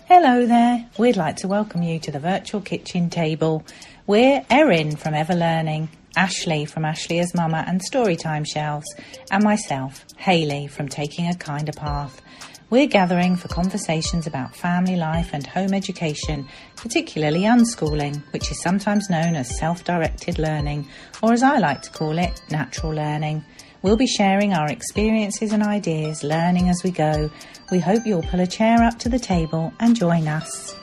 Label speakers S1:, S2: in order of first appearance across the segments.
S1: Hello there. We'd like to welcome you to the virtual kitchen table. We're Erin from Ever Learning, Ashley from Ashley as Mama and Storytime Shelves, and myself, Hayley from Taking a Kinder Path. We're gathering for conversations about family life and home education, particularly unschooling, which is sometimes known as self-directed learning, or as I like to call it, natural learning. We'll be sharing our experiences and ideas, learning as we go. We hope you'll pull a chair up to the table and join us.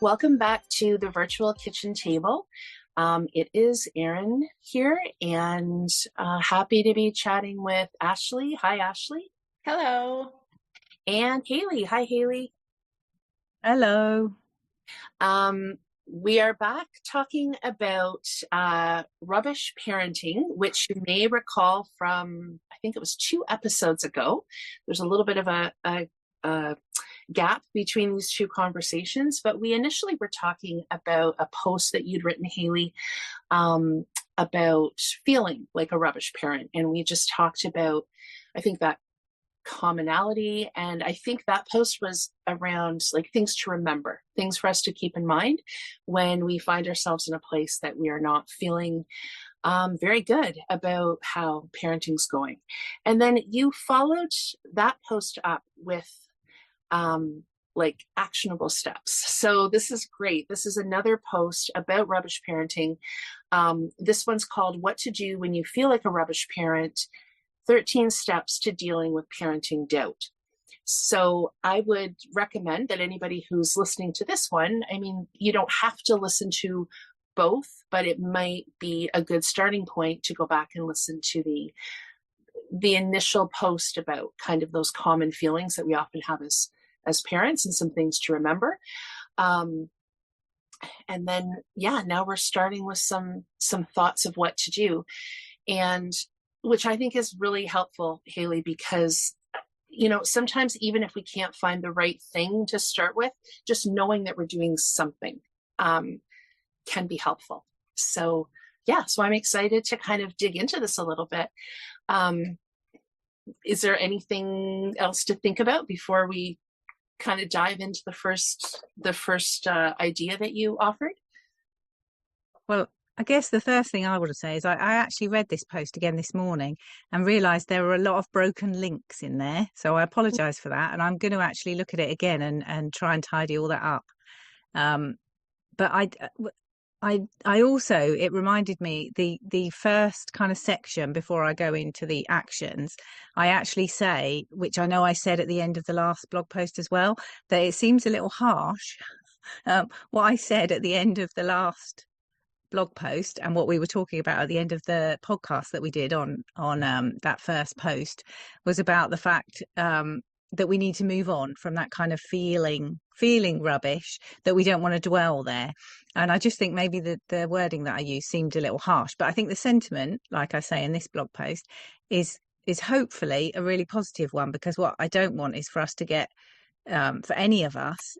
S2: Welcome back to the virtual kitchen table. It is Erin here, and happy to be chatting with Ashley. Hi, Ashley.
S3: Hello.
S2: And Hayley. Hi, Hayley.
S1: Hello.
S2: We are back talking about rubbish parenting, which you may recall from, I think it was 2 episodes ago. There's a little bit of a gap between these 2 conversations, but we initially were talking about a post that you'd written, Hayley, about feeling like a rubbish parent. And we just talked about, I think, that commonality. And I think that post was around like things to remember, things for us to keep in mind when we find ourselves in a place that we are not feeling very good about how parenting's going. And then you followed that post up with like actionable steps. So this is great. This is another post about rubbish parenting. This one's called What to Do When You Feel Like a Rubbish Parent, 13 Steps to Dealing with Parenting Doubt. So I would recommend that anybody who's listening to this one, I mean, you don't have to listen to both, but it might be a good starting point to go back and listen to the initial post about kind of those common feelings that we often have as parents and some things to remember. And then, now we're starting with some thoughts of what to do. And which I think is really helpful, Hayley, because, sometimes even if we can't find the right thing to start with, just knowing that we're doing something can be helpful. So I'm excited to kind of dig into this a little bit. Is there anything else to think about before we kind of dive into the first idea that you offered?
S1: Well, I guess the first thing I want to say is I actually read this post again this morning and realised there were a lot of broken links in there. So I apologise for that. And I'm going to actually look at it again and try and tidy all that up. But I also, it reminded me the first kind of section before I go into the actions, I actually say, which I know I said at the end of the last blog post as well, that it seems a little harsh. What I said at the end of the last blog post and what we were talking about at the end of the podcast that we did on that first post was about the fact that we need to move on from that kind of feeling rubbish, that we don't want to dwell there. And I just think maybe the wording that I used seemed a little harsh, but I think the sentiment, like I say in this blog post, is hopefully a really positive one, because what I don't want is for us to get for any of us,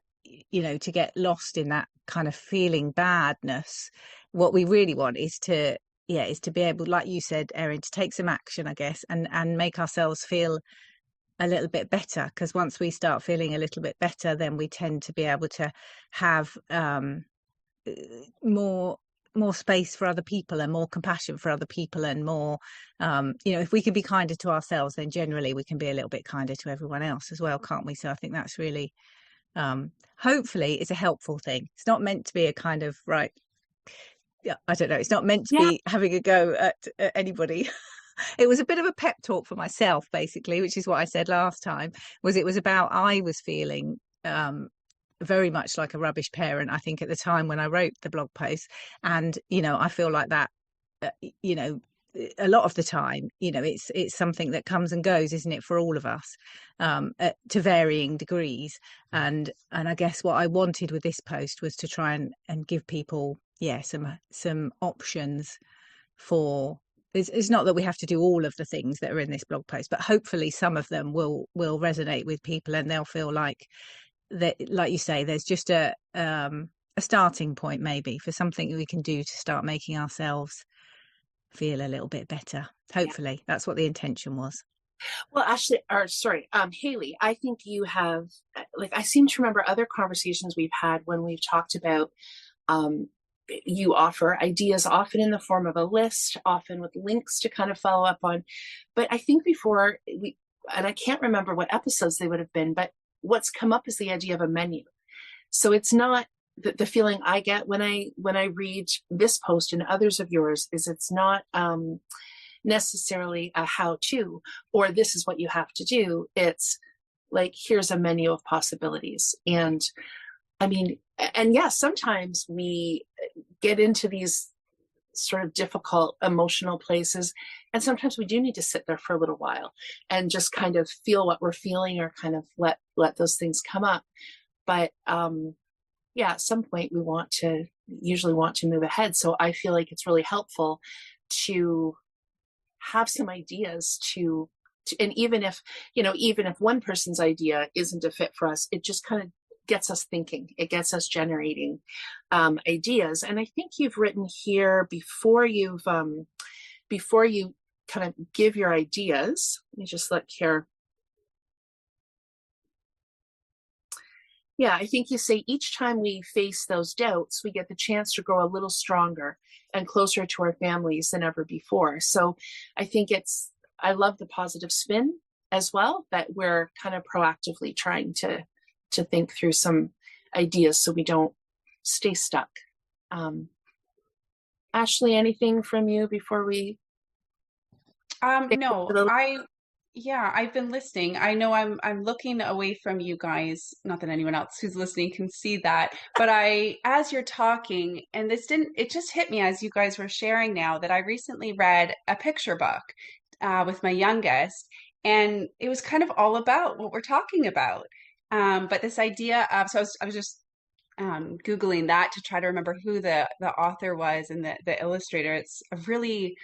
S1: to get lost in that kind of feeling badness. What we really want is to be able, like you said, Erin, to take some action, I guess, and make ourselves feel a little bit better, because once we start feeling a little bit better, then we tend to be able to have more space for other people and more compassion for other people, and more if we can be kinder to ourselves, then generally we can be a little bit kinder to everyone else as well, can't we? So I think that's really hopefully it's a helpful thing. It's not meant to be a kind of I don't know, it's not meant to be having a go at anybody. It was a bit of a pep talk for myself, basically, which is what I said last time. It was about, I was feeling very much like a rubbish parent, I think, at the time when I wrote the blog post. And I feel like that a lot of the time, it's something that comes and goes, isn't it, for all of us, to varying degrees. And I guess what I wanted with this post was to try and give people some options for. It's not that we have to do all of the things that are in this blog post, but hopefully some of them will resonate with people, and they'll feel like that, like you say, there's just a starting point maybe for something we can do to start making ourselves feel a little bit better. Hopefully that's what the intention was.
S2: Well, Ashley, or sorry, Haley, I think you have, like, I seem to remember other conversations we've had when we've talked about, um, you offer ideas often in the form of a list, often with links to kind of follow up on. But I think before we, and I can't remember what episodes they would have been, but what's come up is the idea of a menu. So it's not the feeling I get when I read this post and others of yours is it's not necessarily a how to or this is what you have to do. It's like here's a menu of possibilities. And I mean, and yes, sometimes we get into these sort of difficult emotional places, and sometimes we do need to sit there for a little while and just kind of feel what we're feeling or kind of let those things come up. But yeah, at some point we usually want to move ahead. So I feel like it's really helpful to have some ideas and even if, even if one person's idea isn't a fit for us, it just kind of gets us thinking. It gets us generating ideas. And I think you've written here before you kind of give your ideas. Let me just look here. Yeah, I think you say each time we face those doubts, we get the chance to grow a little stronger and closer to our families than ever before. So I think I love the positive spin as well, that we're kind of proactively trying to think through some ideas so we don't stay stuck. Ashley, anything from you before we?
S3: No, yeah, I've been listening. I know I'm looking away from you guys, not that anyone else who's listening can see that, but as you're talking, and it just hit me as you guys were sharing now that I recently read a picture book with my youngest, and it was kind of all about what we're talking about. But this idea of, so I was just Googling that to try to remember who the author was and the illustrator. It's a really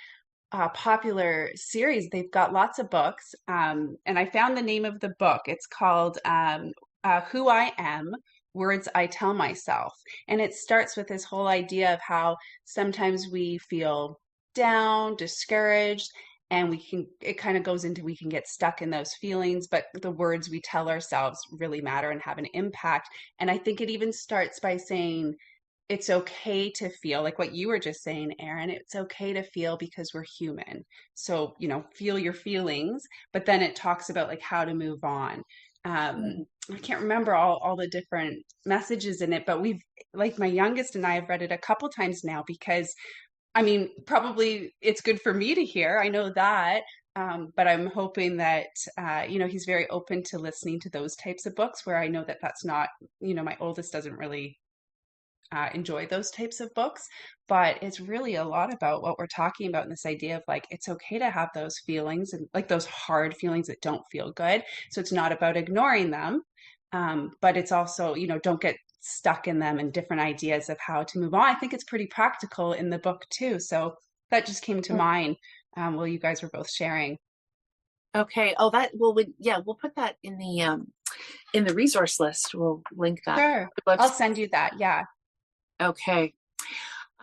S3: popular series. They've got lots of books. And I found the name of the book. It's called Who I Am, Words I Tell Myself. And it starts with this whole idea of how sometimes we feel down, discouraged, and it kind of goes into we can get stuck in those feelings, but the words we tell ourselves really matter and have an impact. And I think it even starts by saying, it's okay to feel like what you were just saying, Erin. It's okay to feel because we're human. So, feel your feelings, but then it talks about like how to move on.
S2: Mhm.
S3: I can't remember all the different messages in it, but like my youngest and I have read it a couple times now because, I mean, probably it's good for me to hear. I know that. But I'm hoping that, he's very open to listening to those types of books where I know that that's not, my oldest doesn't really enjoy those types of books, but it's really a lot about what we're talking about in this idea of like it's okay to have those feelings and like those hard feelings that don't feel good. So it's not about ignoring them, but it's also, don't get stuck in them and different ideas of how to move on. I think it's pretty practical in the book too. So that just came to mind while you guys were both sharing.
S2: Okay. Oh, we'll put that in the resource list. We'll link that.
S3: Sure, I'll send you that. Yeah.
S2: Okay.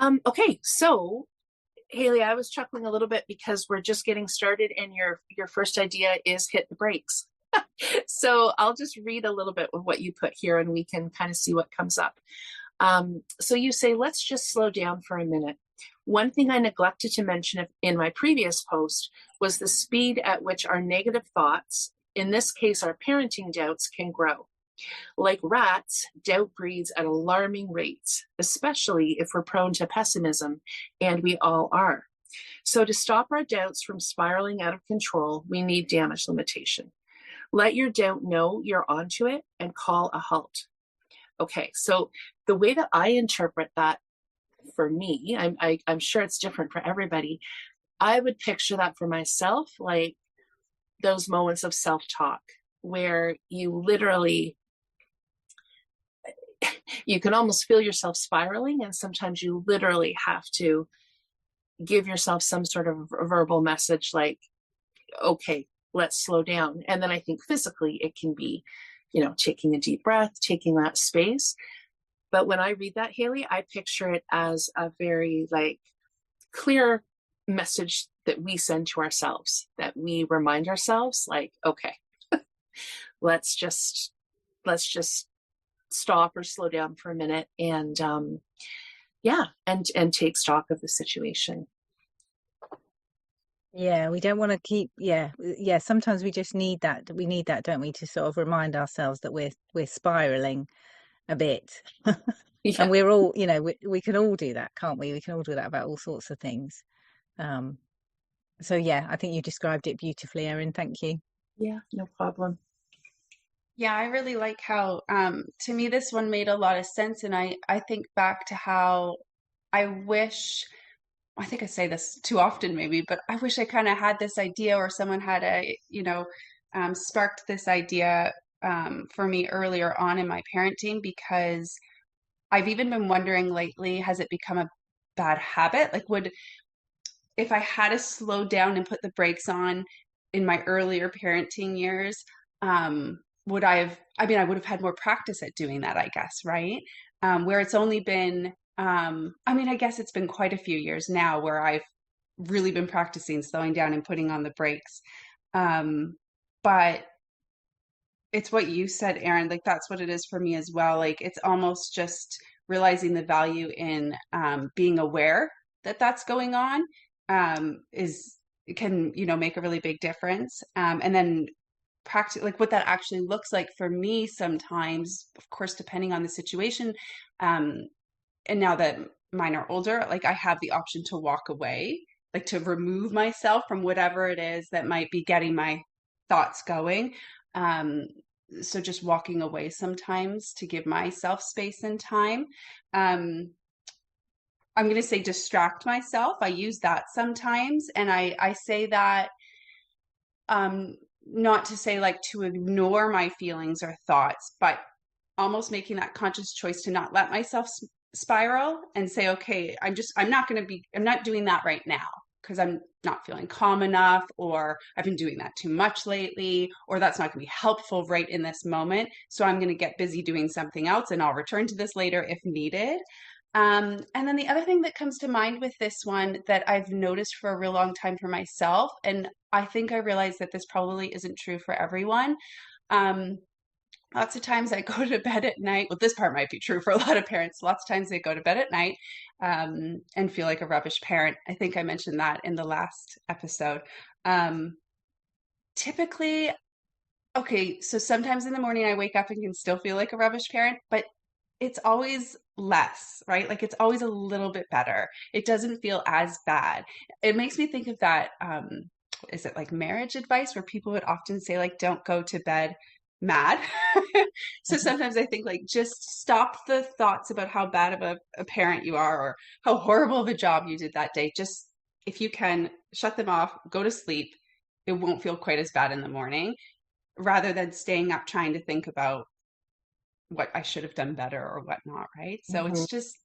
S2: Okay. So, Haley, I was chuckling a little bit because we're just getting started, and your first idea is hit the brakes. So I'll just read a little bit of what you put here, and we can kind of see what comes up. So you say, let's just slow down for a minute. One thing I neglected to mention in my previous post was the speed at which our negative thoughts, in this case, our parenting doubts, can grow. Like rats, doubt breeds at alarming rates, especially if we're prone to pessimism, and we all are. So to stop our doubts from spiraling out of control, we need damage limitation. Let your doubt know you're onto it and call a halt. Okay, so the way that I interpret that for me, I'm sure it's different for everybody. I would picture that for myself, like those moments of self-talk where you can almost feel yourself spiraling, and sometimes you literally have to give yourself some sort of verbal message like, okay, let's slow down. And then I think physically it can be, taking a deep breath, taking that space. But when I read that, Haley, I picture it as a very like clear message that we send to ourselves, that we remind ourselves, like, okay, let's just stop or slow down for a minute, and and take stock of the situation.
S1: Yeah, we don't want to keep, sometimes we just need that. We need that, don't we, to sort of remind ourselves that we're spiraling a bit.
S2: Yeah.
S1: And we're all, we can all do that, can't we? We can all do that about all sorts of things. So yeah, I think you described it beautifully, Erin. Thank you.
S2: Yeah, no problem.
S3: Yeah, I really like how, to me, this one made a lot of sense. And I think back to how I wish, I think I say this too often maybe, but I wish I kind of had this idea, or someone had sparked this idea for me earlier on in my parenting, because I've even been wondering lately, has it become a bad habit? Like, if I had to slow down and put the brakes on in my earlier parenting years, would I would have had more practice at doing that, I guess, right? Where it's only been, I guess it's been quite a few years now where I've really been practicing slowing down and putting on the brakes. But it's what you said, Erin, like that's what it is for me as well. Like it's almost just realizing the value in being aware that that's going on is can make a really big difference. And then practice like what that actually looks like for me sometimes, of course, depending on the situation. And now that mine are older, like I have the option to walk away, like to remove myself from whatever it is that might be getting my thoughts going. So just walking away sometimes to give myself space and time. I'm going to say distract myself. I use that sometimes. And I say that not to say like to ignore my feelings or thoughts, but almost making that conscious choice to not let myself spiral and say, okay, I'm not doing that right now because I'm not feeling calm enough, or I've been doing that too much lately, or that's not going to be helpful right in this moment. So I'm going to get busy doing something else and I'll return to this later if needed. And then the other thing that comes to mind with this one that I've noticed for a real long time for myself, and I think I realize that this probably isn't true for everyone. Lots of times I go to bed at night. Well, this part might be true for a lot of parents. Lots of times they go to bed at night and feel like a rubbish parent. I think I mentioned that in the last episode. Typically, okay, so sometimes in the morning I wake up and can still feel like a rubbish parent, but it's always less, right? Like it's always a little bit better. It doesn't feel as bad. It makes me think of that, is it like marriage advice where people would often say like, don't go to bed mad. So sometimes I think like just stop the thoughts about how bad of a parent you are or how horrible of a job you did that day. Just if you can shut them off, go to sleep. It won't feel quite as bad in the morning, rather than staying up trying to think about what I should have done better or whatnot, right? So
S2: Mm-hmm.
S3: it's just,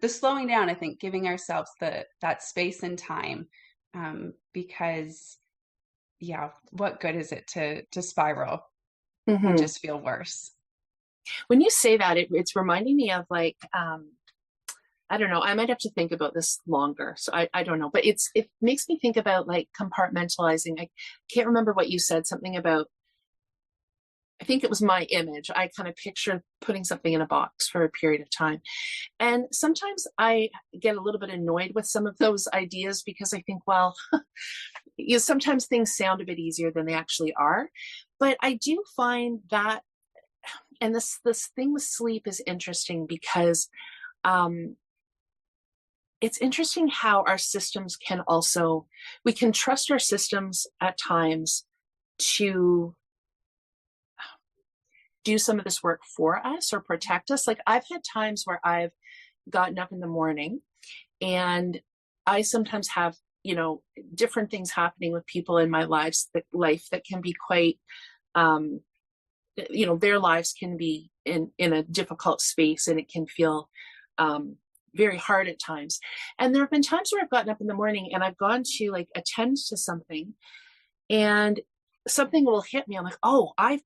S3: the slowing down, I think, giving ourselves that space and time, because what good is it to spiral
S2: Mm-hmm.
S3: and just feel worse?
S2: When you say that, it's reminding me of like, I don't know, I might have to think about this longer. So I don't know, but it makes me think about like compartmentalizing. I can't remember what you said, something about, I think it was my image. I kind of picture putting something in a box for a period of time. And sometimes I get a little bit annoyed with some of those ideas because I think, well, sometimes things sound a bit easier than they actually are. But I do find that, and this thing with sleep is interesting because it's interesting how our systems can also, we can trust our systems at times to do some of this work for us or protect us. Like I've had times where I've gotten up in the morning and I sometimes have, different things happening with people in my life that can be quite, their lives can be in a difficult space and it can feel very hard at times. And there have been times where I've gotten up in the morning and I've gone to like attend to something and something will hit me. I'm like, oh, I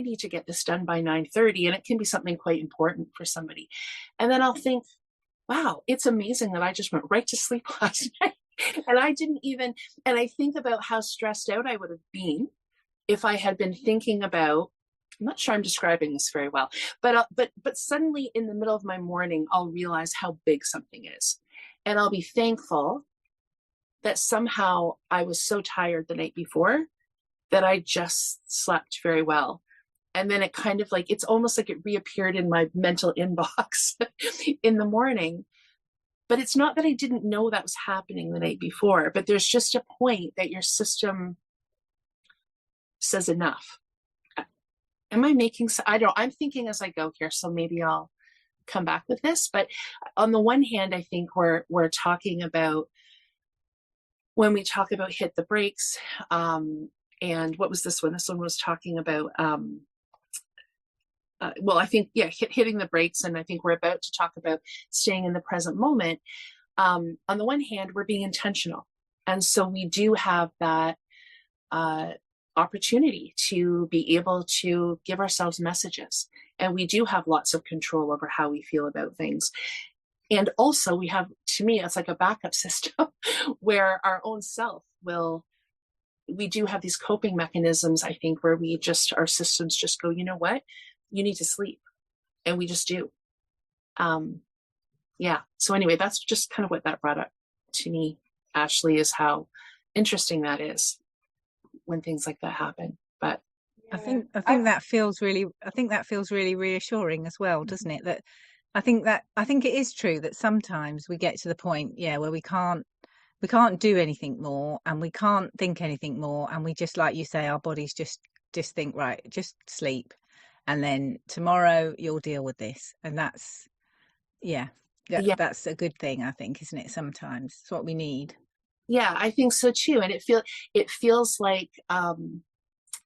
S2: need to get this done by 9:30, and it can be something quite important for somebody. And then I'll think, wow, it's amazing that I just went right to sleep last night And I didn't even, and I think about how stressed out I would have been if I had been thinking about, I'm not sure I'm describing this very well, but suddenly in the middle of my morning, I'll realize how big something is. And I'll be thankful that somehow I was so tired the night before that I just slept very well. And then it kind of like, it's almost like it reappeared in my mental inbox in the morning. But it's not that I didn't know that was happening the night before, but there's just a point that your system says enough. Am I making, I don't, I'm thinking as I go here, so maybe I'll come back with this. But on the one hand, I think we're talking about, when we talk about hit the brakes, and what was this one? This one was talking about, well, I think, yeah, hitting the brakes. And I think we're about to talk about staying in the present moment. On the one hand, we're being intentional. And so we do have that opportunity to be able to give ourselves messages. And we do have lots of control over how we feel about things. And also we have, to me, it's like a backup system where our own self we do have these coping mechanisms, I think, where we just, our systems just go, you know what, you need to sleep. And we just do. Yeah. So anyway, that's just kind of what that brought up to me, Ashley, is how interesting that is when things like that happen. But
S1: I think that feels really reassuring as well, doesn't it? That I think it is true that sometimes we get to the point, where we can't do anything more, and we can't think anything more, and we just, like you say, our bodies just think, right, just sleep, and then tomorrow you'll deal with this. And that's that's a good thing, I think, isn't it? Sometimes it's what we need.
S2: Yeah, I think so too. And it feels like, I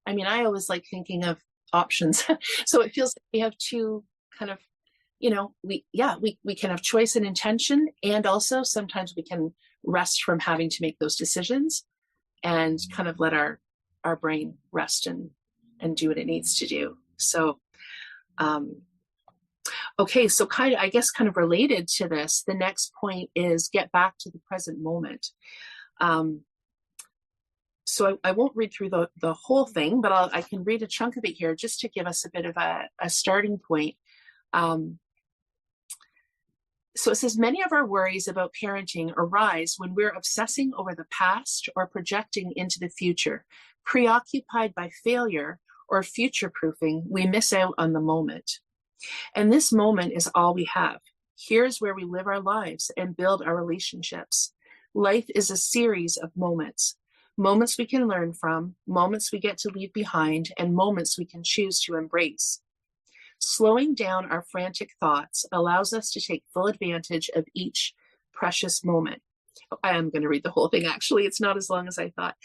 S2: mean, I always like thinking of options. So it feels like we have two kind of, we can have choice and intention. And also sometimes we can rest from having to make those decisions and kind of let our brain rest and do what it needs to do. So, okay. So kind of related to this, the next point is get back to the present moment. So I won't read through the whole thing, but I can read a chunk of it here just to give us a bit of a starting point. So it says, many of our worries about parenting arise when we're obsessing over the past or projecting into the future. Preoccupied by failure or future-proofing, we miss out on the moment. And this moment is all we have. Here's where we live our lives and build our relationships. Life is a series of moments. Moments we can learn from, moments we get to leave behind, and moments we can choose to embrace. Slowing down our frantic thoughts allows us to take full advantage of each precious moment. I am going to read the whole thing, actually. It's not as long as I thought.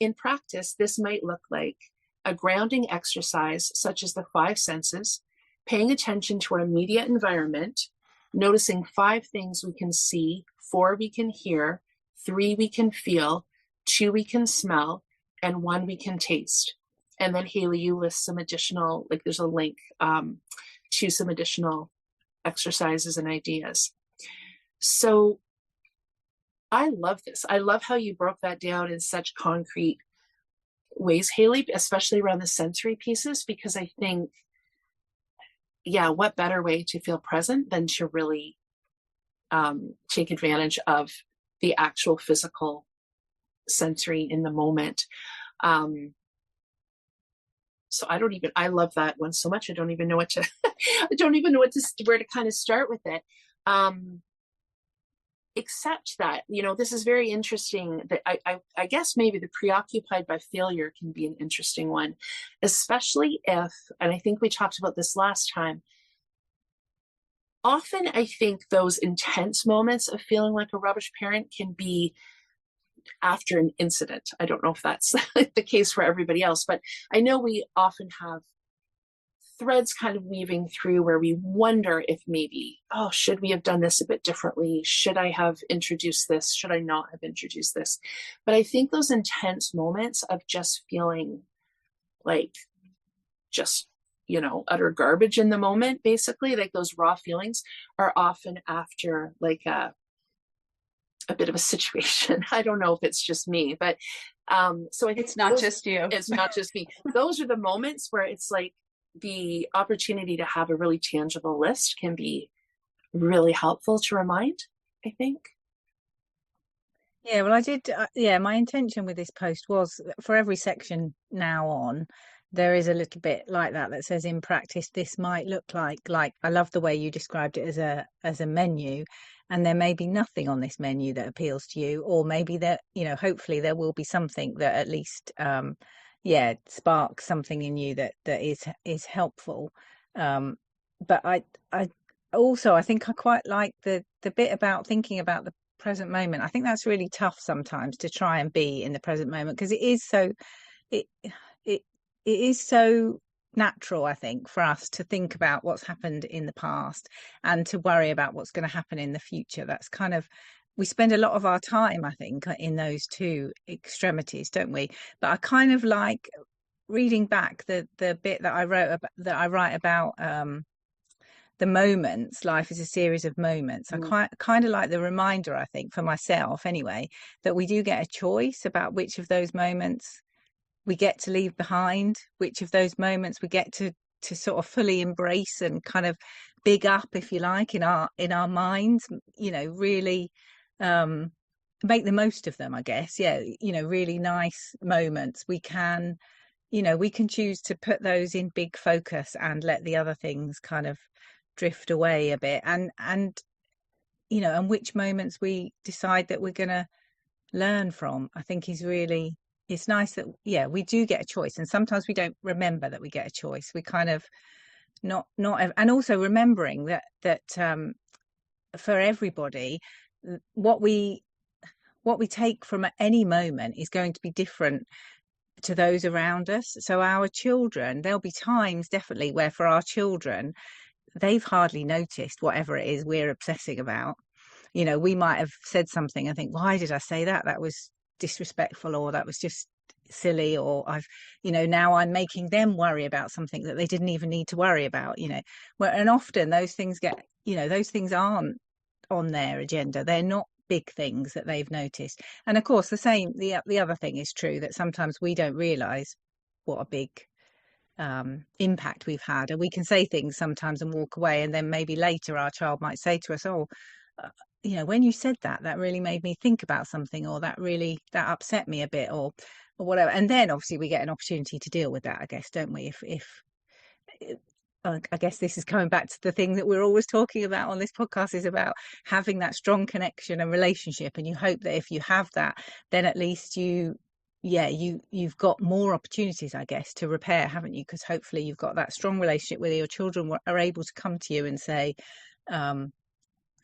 S2: In practice, this might look like a grounding exercise, such as the 5 senses, paying attention to our immediate environment, noticing 5 things we can see, 4 we can hear, 3 we can feel, 2 we can smell, and 1 we can taste. And then Haley, you list some additional, like there's a link to some additional exercises and ideas. So I love this. I love how you broke that down in such concrete ways, Haley, especially around the sensory pieces, because I think, what better way to feel present than to really take advantage of the actual physical sensory in the moment. So I love that one so much. I don't even know where to kind of start with it. Except that, this is very interesting that I guess maybe the preoccupied by failure can be an interesting one, especially if, and I think we talked about this last time, often I think those intense moments of feeling like a rubbish parent can be after an incident. I don't know if that's the case for everybody else, but I know we often have threads kind of weaving through where we wonder if maybe, should we have done this a bit differently? Should I have introduced this? Should I not have introduced this? But I think those intense moments of just feeling like just, utter garbage in the moment, basically, like those raw feelings are often after like a a bit of a situation. I don't know if it's just me, but so I think
S3: It's not just you.
S2: it's not just me. Those are the moments where it's like the opportunity to have a really tangible list can be really helpful to remind, I think.
S1: Yeah, well, I did. Yeah, my intention with this post was for every section now on, there is a little bit like that says in practice this might look like. Like I love the way you described it as a menu, and there may be nothing on this menu that appeals to you, or maybe that hopefully there will be something that at least yeah sparks something in you that is helpful. But I also I think I quite like the bit about thinking about the present moment. I think that's really tough sometimes to try and be in the present moment because it it it is so natural, I think, for us to think about what's happened in the past and to worry about what's going to happen in the future. That's kind of we spend a lot of our time, I think, in those two extremities, don't we? But I kind of like reading back the bit that I write about the moments. Life is a series of moments. I kind of like the reminder, I think, for myself anyway, that we do get a choice about which of those moments we get to leave behind, which of those moments we get to sort of fully embrace and kind of big up, if you like, in our minds, really make the most of them, I guess. Yeah, really nice moments. We can choose to put those in big focus and let the other things kind of drift away a bit, and which moments we decide that we're going to learn from, I think is really, it's nice that we do get a choice, and sometimes we don't remember that we get a choice. We kind of not and also remembering that for everybody, what we take from any moment is going to be different to those around us. So our children, there'll be times definitely where for our children they've hardly noticed whatever it is we're obsessing about. We might have said something and think, why did I say that? That was disrespectful, or that was just silly, or now I'm making them worry about something that they didn't even need to worry about. And often those things those things aren't on their agenda. They're not big things that they've noticed. And of course the other thing is true, that sometimes we don't realize what a big impact we've had, and we can say things sometimes and walk away, and then maybe later our child might say to us, oh, when you said that really made me think about something, or that upset me a bit, or whatever. And then obviously we get an opportunity to deal with that, I guess, don't we? If I guess this is coming back to the thing that we're always talking about on this podcast, is about having that strong connection and relationship, and you hope that if you have that, then at least you've got more opportunities, I guess, to repair, haven't you? Because hopefully you've got that strong relationship where your children are able to come to you and say,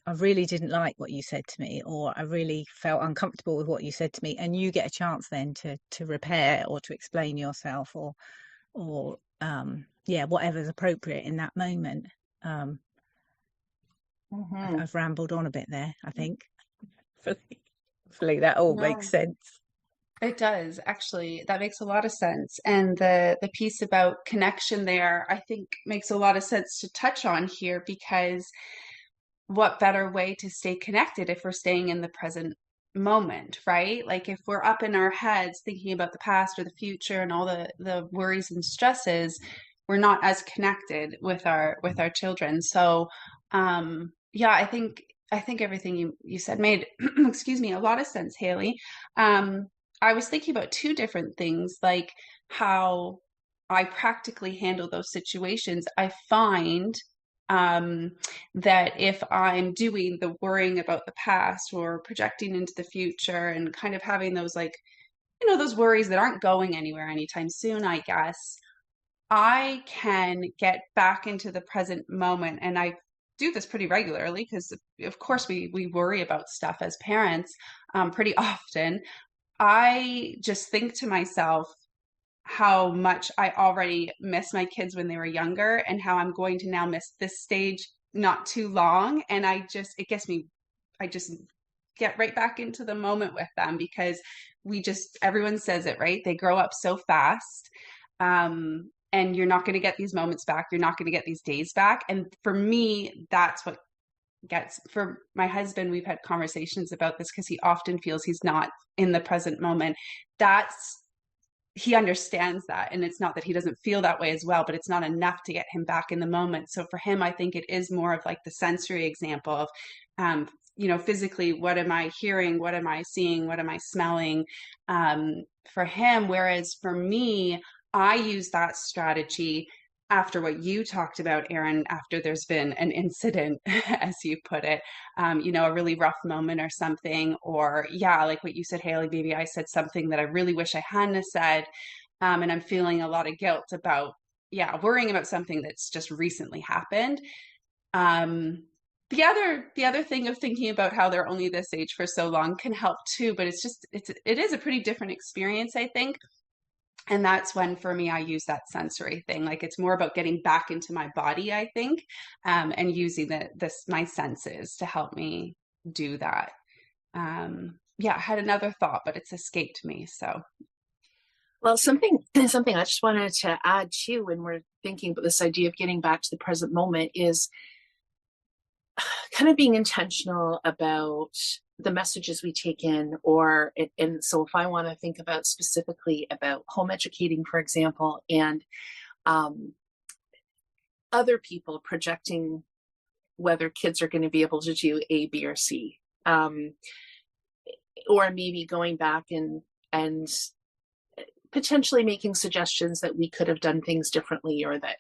S1: I really didn't like what you said to me, or I really felt uncomfortable with what you said to me, and you get a chance then to repair or to explain yourself, or whatever's appropriate in that moment. I've rambled on a bit there, I think. Hopefully that all makes sense.
S3: It does, actually. That makes a lot of sense. And the piece about connection there, I think, makes a lot of sense to touch on here, because what better way to stay connected if we're staying in the present moment, right? Like if we're up in our heads thinking about the past or the future and all the worries and stresses, we're not as connected with our children. So I think everything you said made excuse me, a lot of sense, Haley. I was thinking about two different things, like how I practically handle those situations. I find that if I'm doing the worrying about the past or projecting into the future and kind of having those, like, those worries that aren't going anywhere anytime soon, I guess, I can get back into the present moment. And I do this pretty regularly because, of course, we worry about stuff as parents pretty often. I just think to myself how much I already miss my kids when they were younger, and how I'm going to now miss this stage not too long. And I just get right back into the moment with them, because everyone says it, right? They grow up so fast. And you're not going to get these moments back. You're not going to get these days back. And for me, that's what gets, for my husband, we've had conversations about this because he often feels he's not in the present moment. That's he understands that, and it's not that he doesn't feel that way as well, but it's not enough to get him back in the moment. So for him, I think it is more of like the sensory example of physically, what am I hearing, what am I seeing, what am I smelling, for him. Whereas for me, I use that strategy after what you talked about, Erin, after there's been an incident, as you put it, a really rough moment or something, or yeah, like what you said, Haley, maybe I said something that I really wish I hadn't have said, and I'm feeling a lot of guilt about, yeah, worrying about something that's just recently happened. The other thing of thinking about how they're only this age for so long can help too, but it is a pretty different experience, I think. And that's when, for me, I use that sensory thing. Like it's more about getting back into my body, I think, and using my senses to help me do that. Yeah, I had another thought, but it's escaped me. So,
S2: Well, something I just wanted to add too, when we're thinking about this idea of getting back to the present moment, is kind of being intentional about the messages we take in, and so if I want to think about specifically about home educating, for example, and other people projecting whether kids are going to be able to do A, B, or C, or maybe going back and potentially making suggestions that we could have done things differently, or that,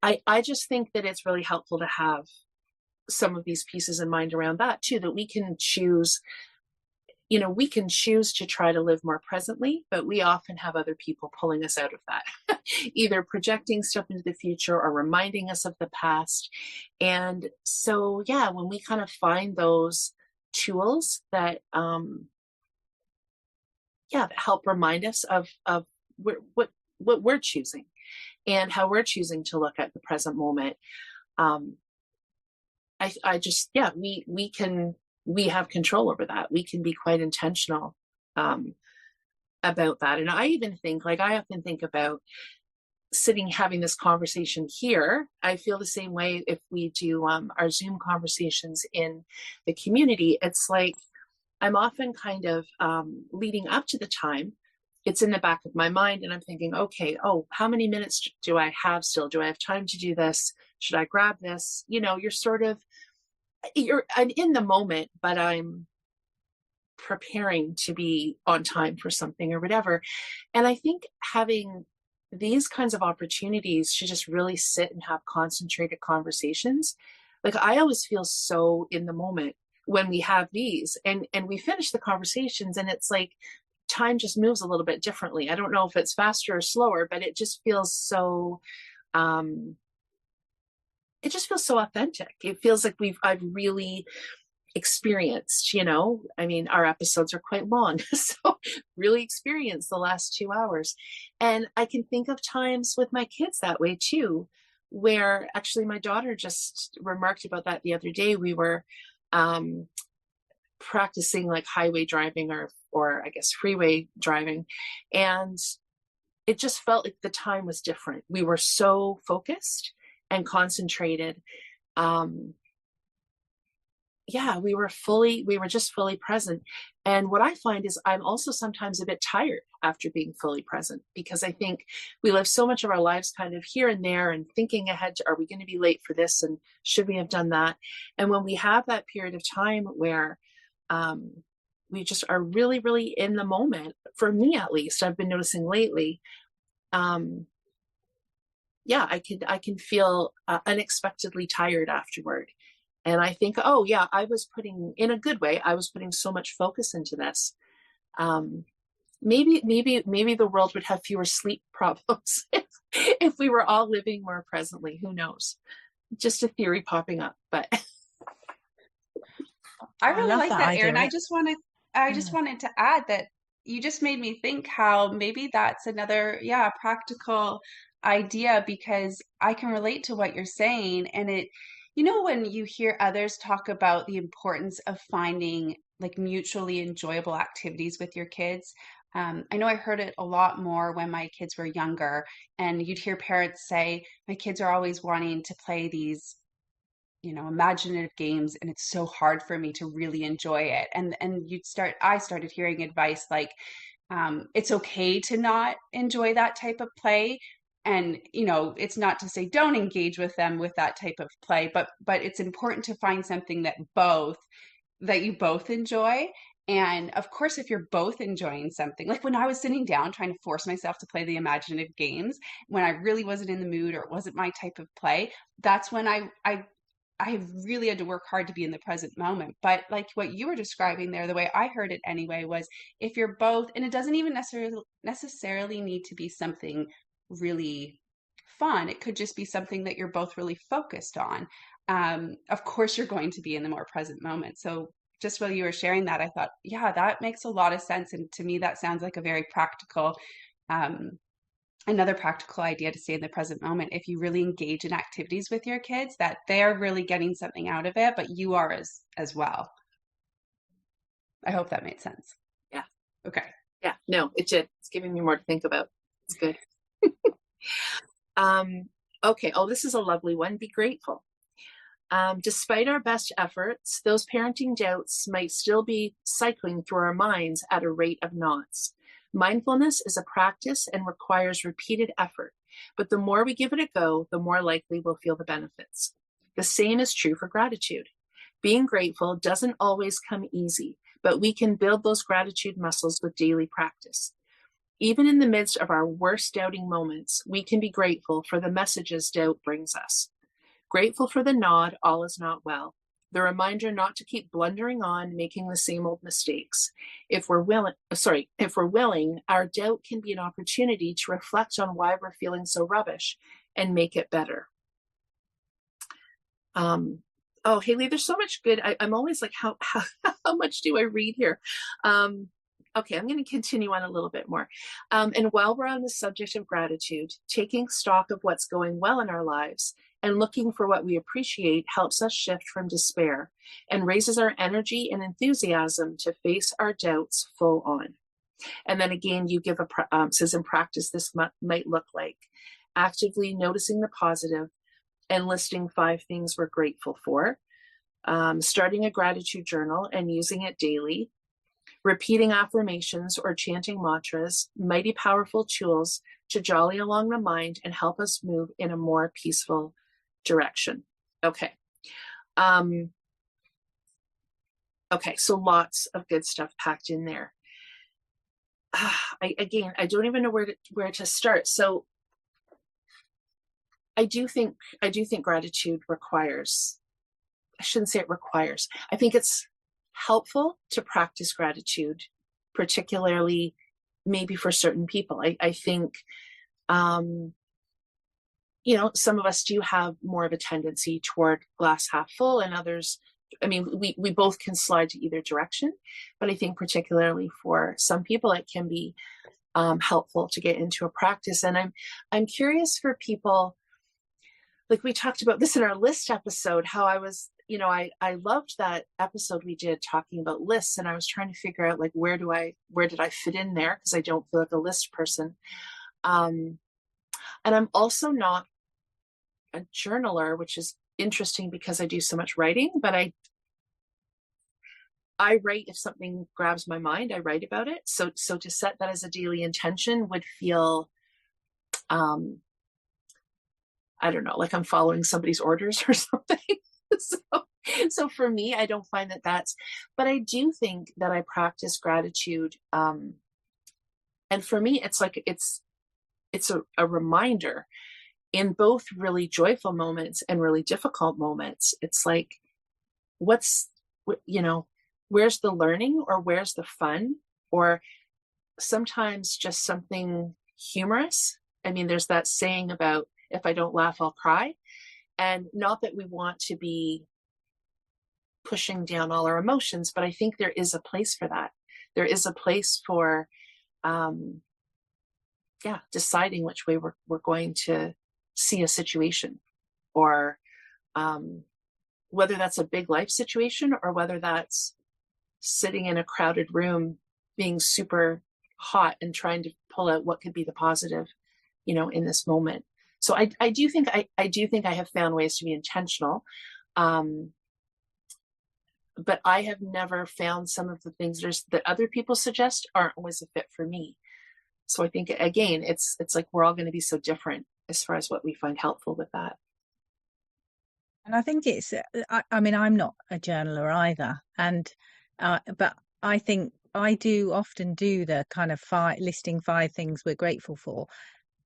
S2: I just think that it's really helpful to have some of these pieces in mind around that too, that we can choose to try to live more presently, but we often have other people pulling us out of that, either projecting stuff into the future or reminding us of the past. And so, yeah, when we kind of find those tools that, that help remind us of what we're choosing and how we're choosing to look at the present moment. I just, yeah, we have control over that. We can be quite intentional about that. And I often think about having this conversation here. I feel the same way if we do our Zoom conversations in the community. It's like I'm often kind of leading up to the time. It's in the back of my mind, and I'm thinking, okay, how many minutes do I have still? Do I have time to do this? Should I grab this? I'm in the moment, but I'm preparing to be on time for something or whatever. And I think having these kinds of opportunities to just really sit and have concentrated conversations, like I always feel so in the moment when we have these, and we finish the conversations, and it's like time just moves a little bit differently. I don't know if it's faster or slower, but it just feels so authentic. It feels like I've really experienced, I mean, our episodes are quite long, so really experienced the last 2 hours. And I can think of times with my kids that way too, where actually my daughter just remarked about that the other day. We were practicing like highway driving or I guess freeway driving, and it just felt like the time was different. We were so focused and concentrated. We were just fully present. And what I find is I'm also sometimes a bit tired after being fully present, because I think we live so much of our lives kind of here and there and thinking ahead to, are we going to be late for this? And should we have done that? And when we have that period of time where we just are really, really in the moment, for me, at least, I've been noticing lately, I can feel unexpectedly tired afterward. And I think, I was putting, in a good way, I was putting so much focus into this. Maybe the world would have fewer sleep problems if we were all living more presently. Who knows? Just a theory popping up, but
S3: I really like that,
S1: idea.
S3: Erin. I just wanted to add that you just made me think how maybe that's another, practical idea, because I can relate to what you're saying. And when you hear others talk about the importance of finding like mutually enjoyable activities with your kids, I know I heard it a lot more when my kids were younger, and you'd hear parents say, my kids are always wanting to play these imaginative games, and it's so hard for me to really enjoy it. And I started hearing advice like, it's okay to not enjoy that type of play. And, it's not to say don't engage with them with that type of play, but it's important to find something that you both enjoy. And of course, if you're both enjoying something, like when I was sitting down trying to force myself to play the imaginative games, when I really wasn't in the mood or it wasn't my type of play, that's when I really had to work hard to be in the present moment. But like what you were describing there, the way I heard it anyway, was if you're both, and it doesn't even necessarily need to be something really fun. It could just be something that you're both really focused on. Of course, you're going to be in the more present moment. So just while you were sharing that, I thought, yeah, that makes a lot of sense. And to me, that sounds like a very practical, um, another practical idea to stay in the present moment. If you really engage in activities with your kids, that they're really getting something out of it, but you are as well. I hope that made sense.
S2: Yeah.
S3: Okay.
S2: Yeah. No, it did. It's giving me more to think about. It's good. Okay. Oh, this is a lovely one. Be grateful. Despite our best efforts, those parenting doubts might still be cycling through our minds at a rate of knots. Mindfulness is a practice and requires repeated effort, but the more we give it a go, the more likely we'll feel the benefits. The same is true for gratitude. Being grateful doesn't always come easy, but we can build those gratitude muscles with daily practice. Even in the midst of our worst doubting moments, we can be grateful for the messages doubt brings us. Grateful for the nod, all is not well. The reminder not to keep blundering on, making the same old mistakes. If we're willing, our doubt can be an opportunity to reflect on why we're feeling so rubbish and make it better. Oh, Haley, there's so much good. I'm always like, how much do I read here? Okay, I'm going to continue on a little bit more. And while we're on the subject of gratitude, taking stock of what's going well in our lives and looking for what we appreciate helps us shift from despair and raises our energy and enthusiasm to face our doubts full on. And then again, you give says in practice, this might look like actively noticing the positive and listing 5 things we're grateful for, starting a gratitude journal and using it daily, repeating affirmations or chanting mantras, mighty powerful tools to jolly along the mind and help us move in a more peaceful direction. Okay. Okay, so lots of good stuff packed in there. I don't even know where to start. So I do think gratitude requires, I shouldn't say it requires, I think it's helpful to practice gratitude, particularly maybe for certain people. I think, some of us do have more of a tendency toward glass half full, and others, I mean, we both can slide to either direction, but I think particularly for some people, it can be helpful to get into a practice. And I'm curious for people, like we talked about this in our list episode, how I was, I loved that episode we did talking about lists, and I was trying to figure out like, where did I fit in there? Because I don't feel like a list person. And I'm also not a journaler, which is interesting because I do so much writing, but I write if something grabs my mind, I write about it. So to set that as a daily intention would feel, I don't know, like I'm following somebody's orders or something. So for me, I don't find but I do think that I practice gratitude. And for me, it's like, it's a reminder in both really joyful moments and really difficult moments. It's like, where's the learning, or where's the fun, or sometimes just something humorous. I mean, there's that saying about, if I don't laugh, I'll cry. And not that we want to be pushing down all our emotions, but I think there is a place for that. There is a place for, deciding which way we're going to see a situation, or whether that's a big life situation, or whether that's sitting in a crowded room being super hot and trying to pull out what could be the positive, in this moment. So I do think I have found ways to be intentional. But I have never found some of the things that other people suggest aren't always a fit for me. So I think, again, it's like we're all going to be so different as far as what we find helpful with that.
S1: And I think it's, I mean, I'm not a journaler either. And, but I think I do often do the kind of listing 5 things we're grateful for.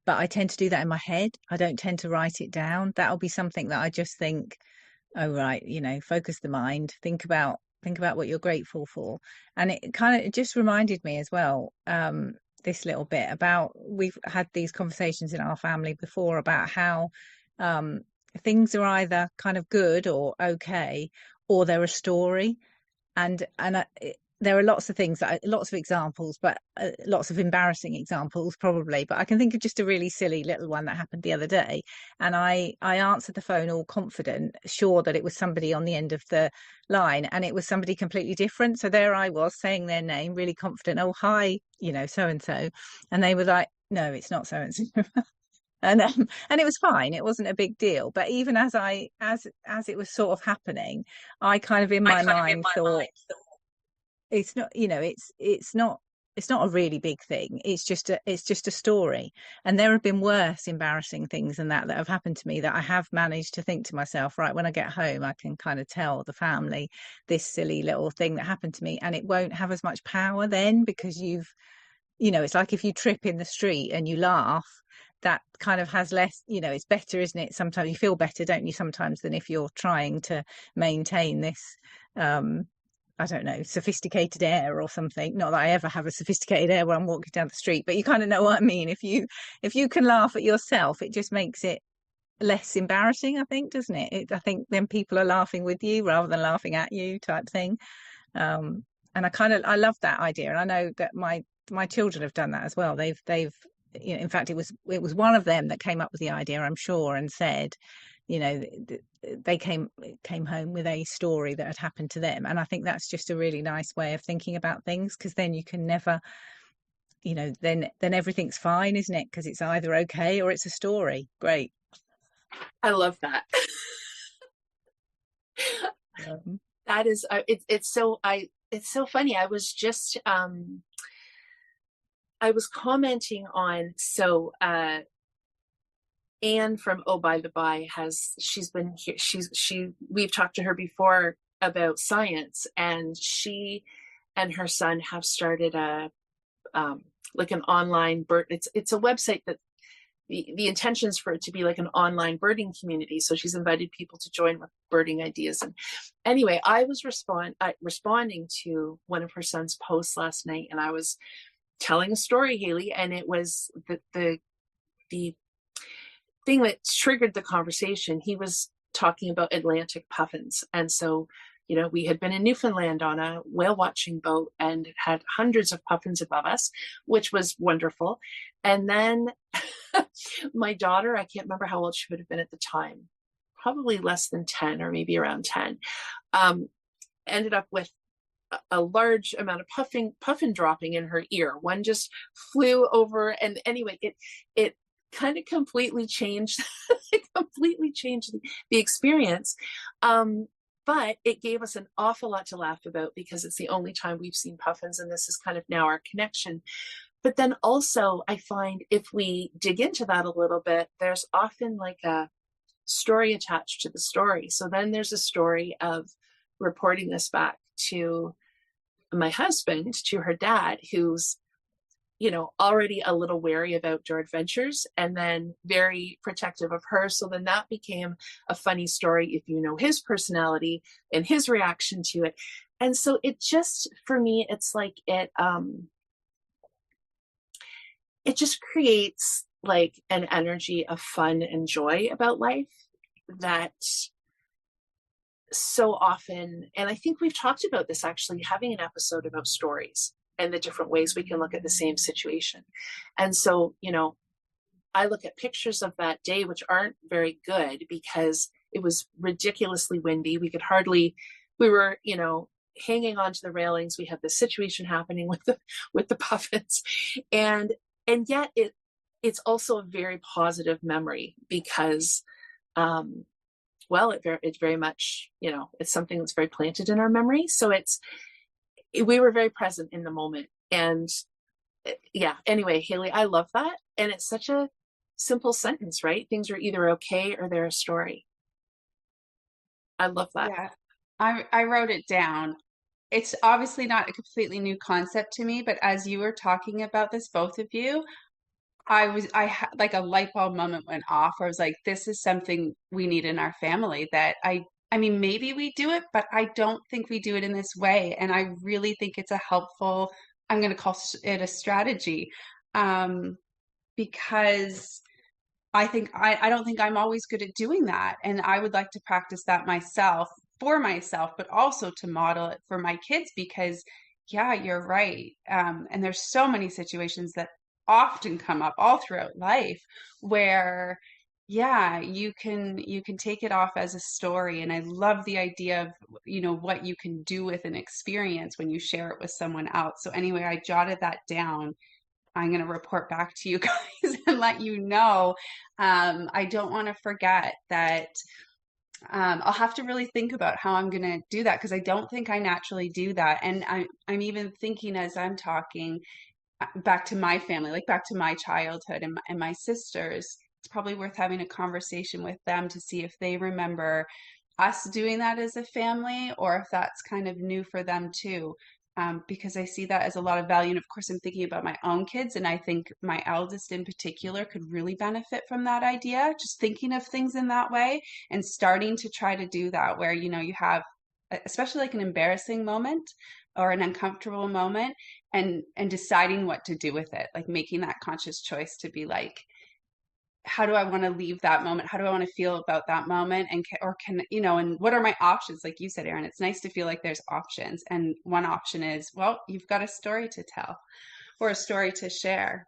S1: But I tend to do that in my head. I don't tend to write it down. That'll be something that I just think, oh, right, focus the mind, think about what you're grateful for. And it just reminded me as well, this little bit about, we've had these conversations in our family before about how, things are either kind of good or okay, or they're a story. And there are lots of things, lots of examples, but lots of embarrassing examples probably. But I can think of just a really silly little one that happened the other day. And I answered the phone all confident, sure that it was somebody on the end of the line, and it was somebody completely different. So there I was saying their name, really confident. Oh, hi, so and so, and they were like, no, it's not so and so. And it was fine. It wasn't a big deal. But even as it was sort of happening, I kind of in my mind thought, it's not, it's not a really big thing. It's just a story. And there have been worse embarrassing things than that have happened to me, that I have managed to think to myself, right, when I get home, I can kind of tell the family this silly little thing that happened to me, and it won't have as much power then, because it's like if you trip in the street and you laugh, that kind of has less, it's better, isn't it? Sometimes you feel better, don't you, sometimes, than if you're trying to maintain this, I don't know, sophisticated air or something. Not that I ever have a sophisticated air when I'm walking down the street, but you kind of know what I mean. If you can laugh at yourself, it just makes it less embarrassing, I think, doesn't it? I think then people are laughing with you rather than laughing at you, type thing. And I love that idea, and I know that my children have done that as well. They've in fact, it was one of them that came up with the idea, I'm sure, and said, they came home with a story that had happened to them. And I think that's just a really nice way of thinking about things, because then you can never, then everything's fine, isn't it? Because it's either okay or it's a story. Great.
S2: I love that. That is, it's so funny. I was just, I was commenting on, Anne from Oh By the By she's been here. We've talked to her before about science, and she and her son have started like an online bird. It's a website that the intention is for it to be like an online birding community. So she's invited people to join with birding ideas. And anyway, I was responding to one of her son's posts last night, and I was telling a story, Haley, and it was the thing that triggered the conversation. He was talking about Atlantic puffins. And so, we had been in Newfoundland on a whale watching boat and had hundreds of puffins above us, which was wonderful. And then my daughter, I can't remember how old she would have been at the time, probably less than 10 or maybe around 10, ended up with a large amount of puffin dropping in her ear. One just flew over, and anyway, it kind of completely changed the experience. But it gave us an awful lot to laugh about, because it's the only time we've seen puffins, and this is kind of now our connection. But then also, I find if we dig into that a little bit, there's often like a story attached to the story. So then there's a story of reporting this back to my husband, to her dad, who's already a little wary of outdoor adventures, and then very protective of her. So then that became a funny story, if his personality and his reaction to it. And so it just, for me, it's like it just creates like an energy of fun and joy about life that so often, and I think we've talked about this, actually having an episode about stories and the different ways we can look at the same situation. And so, I look at pictures of that day, which aren't very good because it was ridiculously windy. We were, hanging onto the railings. We had this situation happening with the puffins. And yet it's also a very positive memory, because well. It very much, it's something that's very planted in our memory. So we were very present in the moment. And yeah, anyway, Haley, I love that. And it's such a simple sentence, right? Things are either okay or they're a story. I love that.
S3: Yeah, I wrote it down. It's obviously not a completely new concept to me, but as you were talking about this, both of you, I had like a light bulb moment went off where I was like, this is something we need in our family that I mean, maybe we do it, but I don't think we do it in this way. And I really think it's a helpful, I'm going to call it a strategy, um, because I don't think I'm always good at doing that. And I would like to practice that myself for myself, but also to model it for my kids because yeah, you're right. And there's so many situations that often come up all throughout life where yeah, you can take it off as a story. And I love the idea of, what you can do with an experience when you share it with someone else. So anyway, I jotted that down. I'm going to report back to you guys and let you know. I don't want to forget that. I'll have to really think about how I'm going to do that because I don't think I naturally do that. And I'm even thinking as I'm talking back to my family, like back to my childhood and my sisters. It's probably worth having a conversation with them to see if they remember us doing that as a family or if that's kind of new for them too. Because I see that as a lot of value. And of course, I'm thinking about my own kids, and I think my eldest in particular could really benefit from that idea. Just thinking of things in that way and starting to try to do that, where you have, especially like an embarrassing moment or an uncomfortable moment, and deciding what to do with it, like making that conscious choice to be like, how do I want to leave that moment? How do I want to feel about that moment? And and what are my options? Like you said, Erin, it's nice to feel like there's options. And one option is, well, you've got a story to tell or a story to share.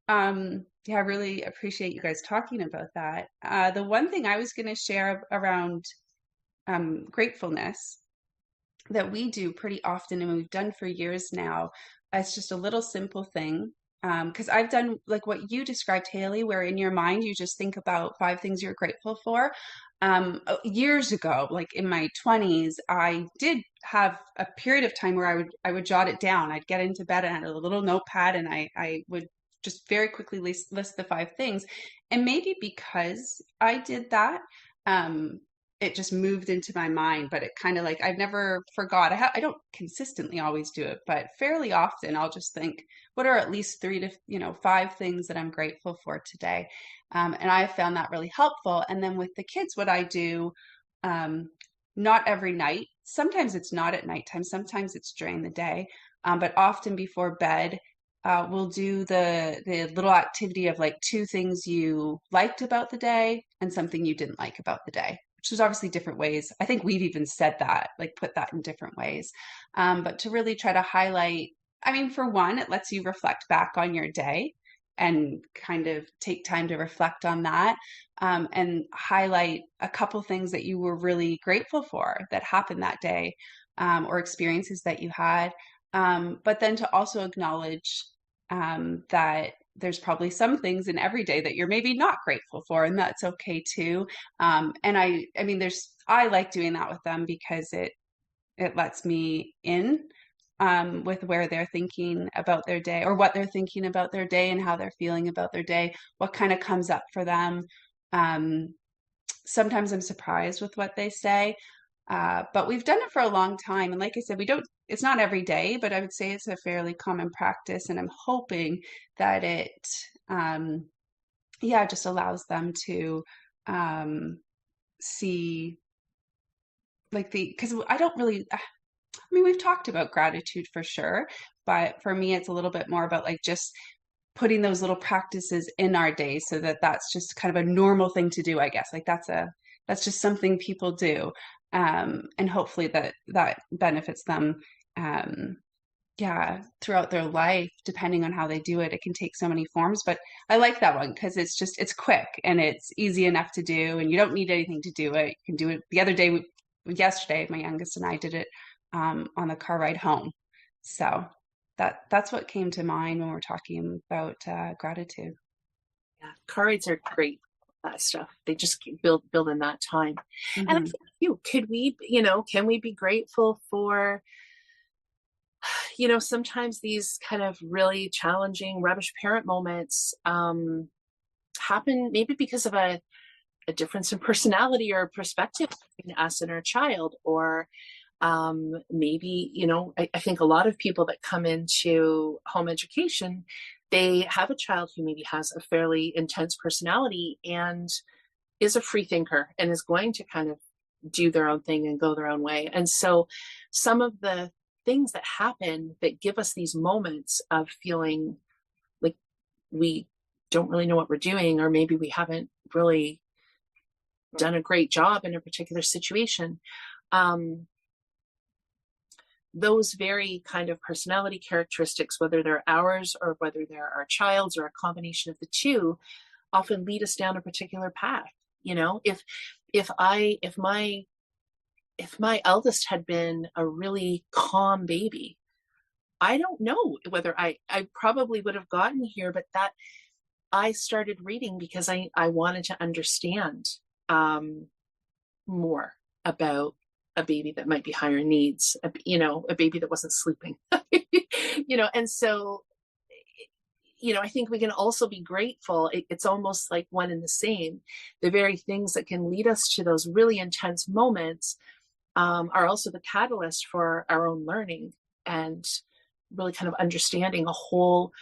S3: Yeah, I really appreciate you guys talking about that. The one thing I was going to share around gratefulness that we do pretty often and we've done for years now, it's just a little simple thing because I've done like what you described, Haley, where in your mind you just think about 5 things you're grateful for. Years ago, like in my 20s, I did have a period of time where I would jot it down. I'd get into bed and I had a little notepad and I would just very quickly list the 5 things. And maybe because I did that, um, it just moved into my mind, but it kind of like I've never forgot. I don't consistently always do it, but fairly often I'll just think, what are at least 3 to 5 things that I'm grateful for today? And I found that really helpful. And then with the kids, what I do, um, not every night. Sometimes it's not at nighttime. Sometimes it's during the day, but often before bed. We'll do the little activity of like 2 things you liked about the day and something you didn't like about the day, which is obviously different ways. I think we've even said that, like put that in different ways. But to really try to highlight, I mean, for one, it lets you reflect back on your day and kind of take time to reflect on that, and highlight a couple things that you were really grateful for that happened that day, or experiences that you had. But then to also acknowledge that there's probably some things in every day that you're maybe not grateful for, and that's okay too. And I mean, I like doing that with them because it lets me in with where they're thinking about their day or what they're thinking about their day and how they're feeling about their day, what kind of comes up for them. Um, Sometimes I'm surprised with what they say, but we've done it for a long time. And like I said, it's not every day, but I would say it's a fairly common practice. And I'm hoping that um, yeah, just allows them to um, see because I don't really, I mean, we've talked about gratitude for sure, but for me, it's a little bit more about like just putting those little practices in our days so that that's just kind of a normal thing to do, I guess. Like that's just something people do. And hopefully that benefits them. Um, yeah, throughout their life, depending on how they do it. It can take so many forms, but I like that one because it's quick and it's easy enough to do, and you don't need anything to do it. You can do it the other day, yesterday, my youngest and I did it on the car ride home. So that's what came to mind when we're talking about gratitude.
S2: Yeah, car rides are great. that stuff. They just keep build in that time. And I
S3: Mm-hmm.
S2: think can we be grateful for, sometimes these kind of really challenging rubbish parent moments happen maybe because of a difference in personality or perspective between us and our child, or maybe, I think a lot of people that come into home education, they have a child who maybe has a fairly intense personality and is a free thinker and is going to kind of do their own thing and go their own way. And so some of the things that happen that give us these moments of feeling like we don't really know what we're doing, or maybe we haven't really done a great job in a particular situation, those very kind of personality characteristics, whether they're ours or whether they're our child's or a combination of the two, often lead us down a particular path. If my eldest had been a really calm baby, I don't know whether I probably would have gotten here, but that I started reading because I wanted to understand more about a baby that might be higher needs, a baby that wasn't sleeping, and so, I think we can also be grateful. It's almost like one and the same. The very things that can lead us to those really intense moments are also the catalyst for our own learning and really kind of understanding a whole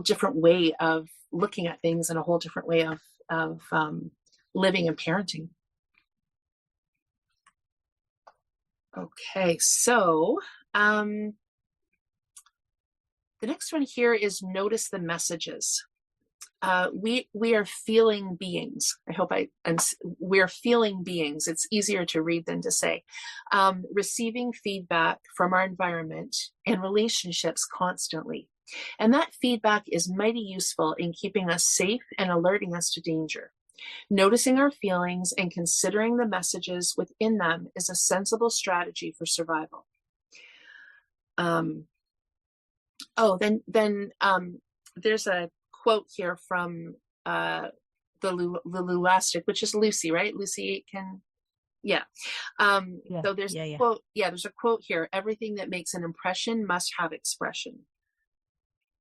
S2: different way of looking at things and a whole different way of living and parenting. Okay, so the next one here is notice the messages. We are feeling beings. I hope we're feeling beings. It's easier to read than to say. Receiving feedback from our environment and relationships constantly. And that feedback is mighty useful in keeping us safe and alerting us to danger. Noticing our feelings and considering the messages within them is a sensible strategy for survival. There's a quote here from the Lulastic, which is Lucy, right? Lucy can, yeah. So there's a quote. Yeah, there's a quote here. Everything that makes an impression must have expression.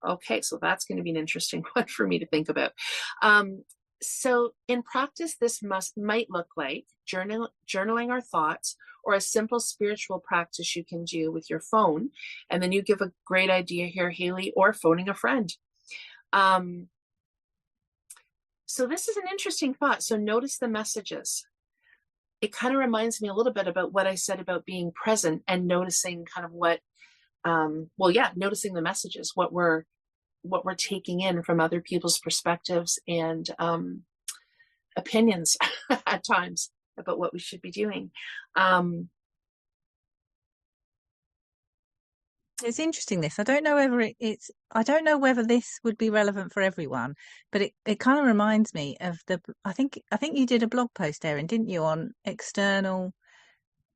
S2: Okay, so that's going to be an interesting one for me to think about. So in practice, this might look like journaling our thoughts, or a simple spiritual practice you can do with your phone. And then you give a great idea here, Haley, or phoning a friend. So this is an interesting thought. So notice the messages. It kind of reminds me a little bit about what I said about being present and noticing kind of what, noticing the messages, what we're taking in from other people's perspectives and opinions at times about what we should be doing.
S1: It's interesting this. I don't know whether I don't know whether this would be relevant for everyone, but it kind of reminds me of I think you did a blog post, Erin, didn't you, on external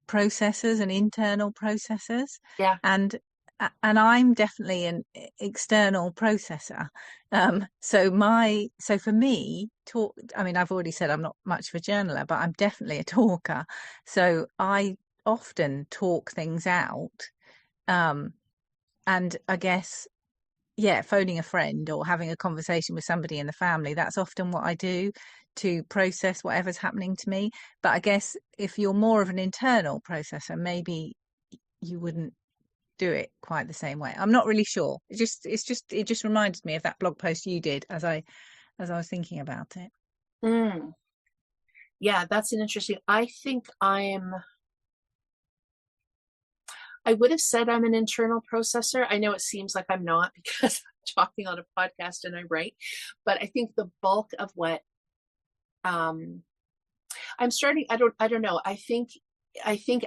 S1: processors and internal processors?
S2: Yeah.
S1: And I'm definitely an external processor. So for me, I've already said I'm not much of a journaler, but I'm definitely a talker. So I often talk things out. And I guess, phoning a friend or having a conversation with somebody in the family, that's often what I do to process whatever's happening to me. But I guess if you're more of an internal processor, maybe you wouldn't do it quite the same way. I'm not really sure. It just reminded me of that blog post you did as I was thinking about it.
S2: Yeah, that's an interesting. I think I would have said I'm an internal processor. I know it seems like I'm not because I'm talking on a podcast and I write, but I think the bulk of what I'm starting, I don't know. I think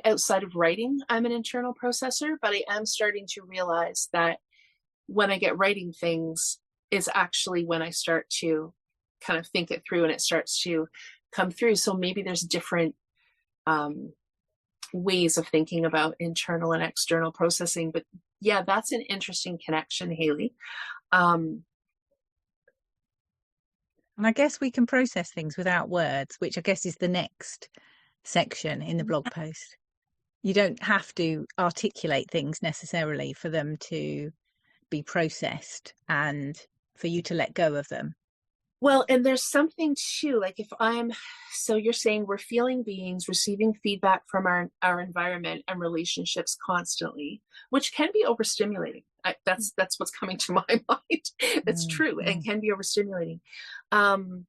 S2: outside of writing, I'm an internal processor, but I am starting to realize that when I get writing things is actually when I start to kind of think it through and it starts to come through. So maybe there's different ways of thinking about internal and external processing. But yeah, that's an interesting connection, Haley.
S1: And I guess we can process things without words, which I guess is the next section in the blog post. You don't have to articulate things necessarily for them to be processed and for you to let go of them.
S2: Well, and there's something too, like if so you're saying we're feeling beings receiving feedback from our environment and relationships constantly, which can be overstimulating. That's what's coming to my mind. It's true and can be overstimulating. And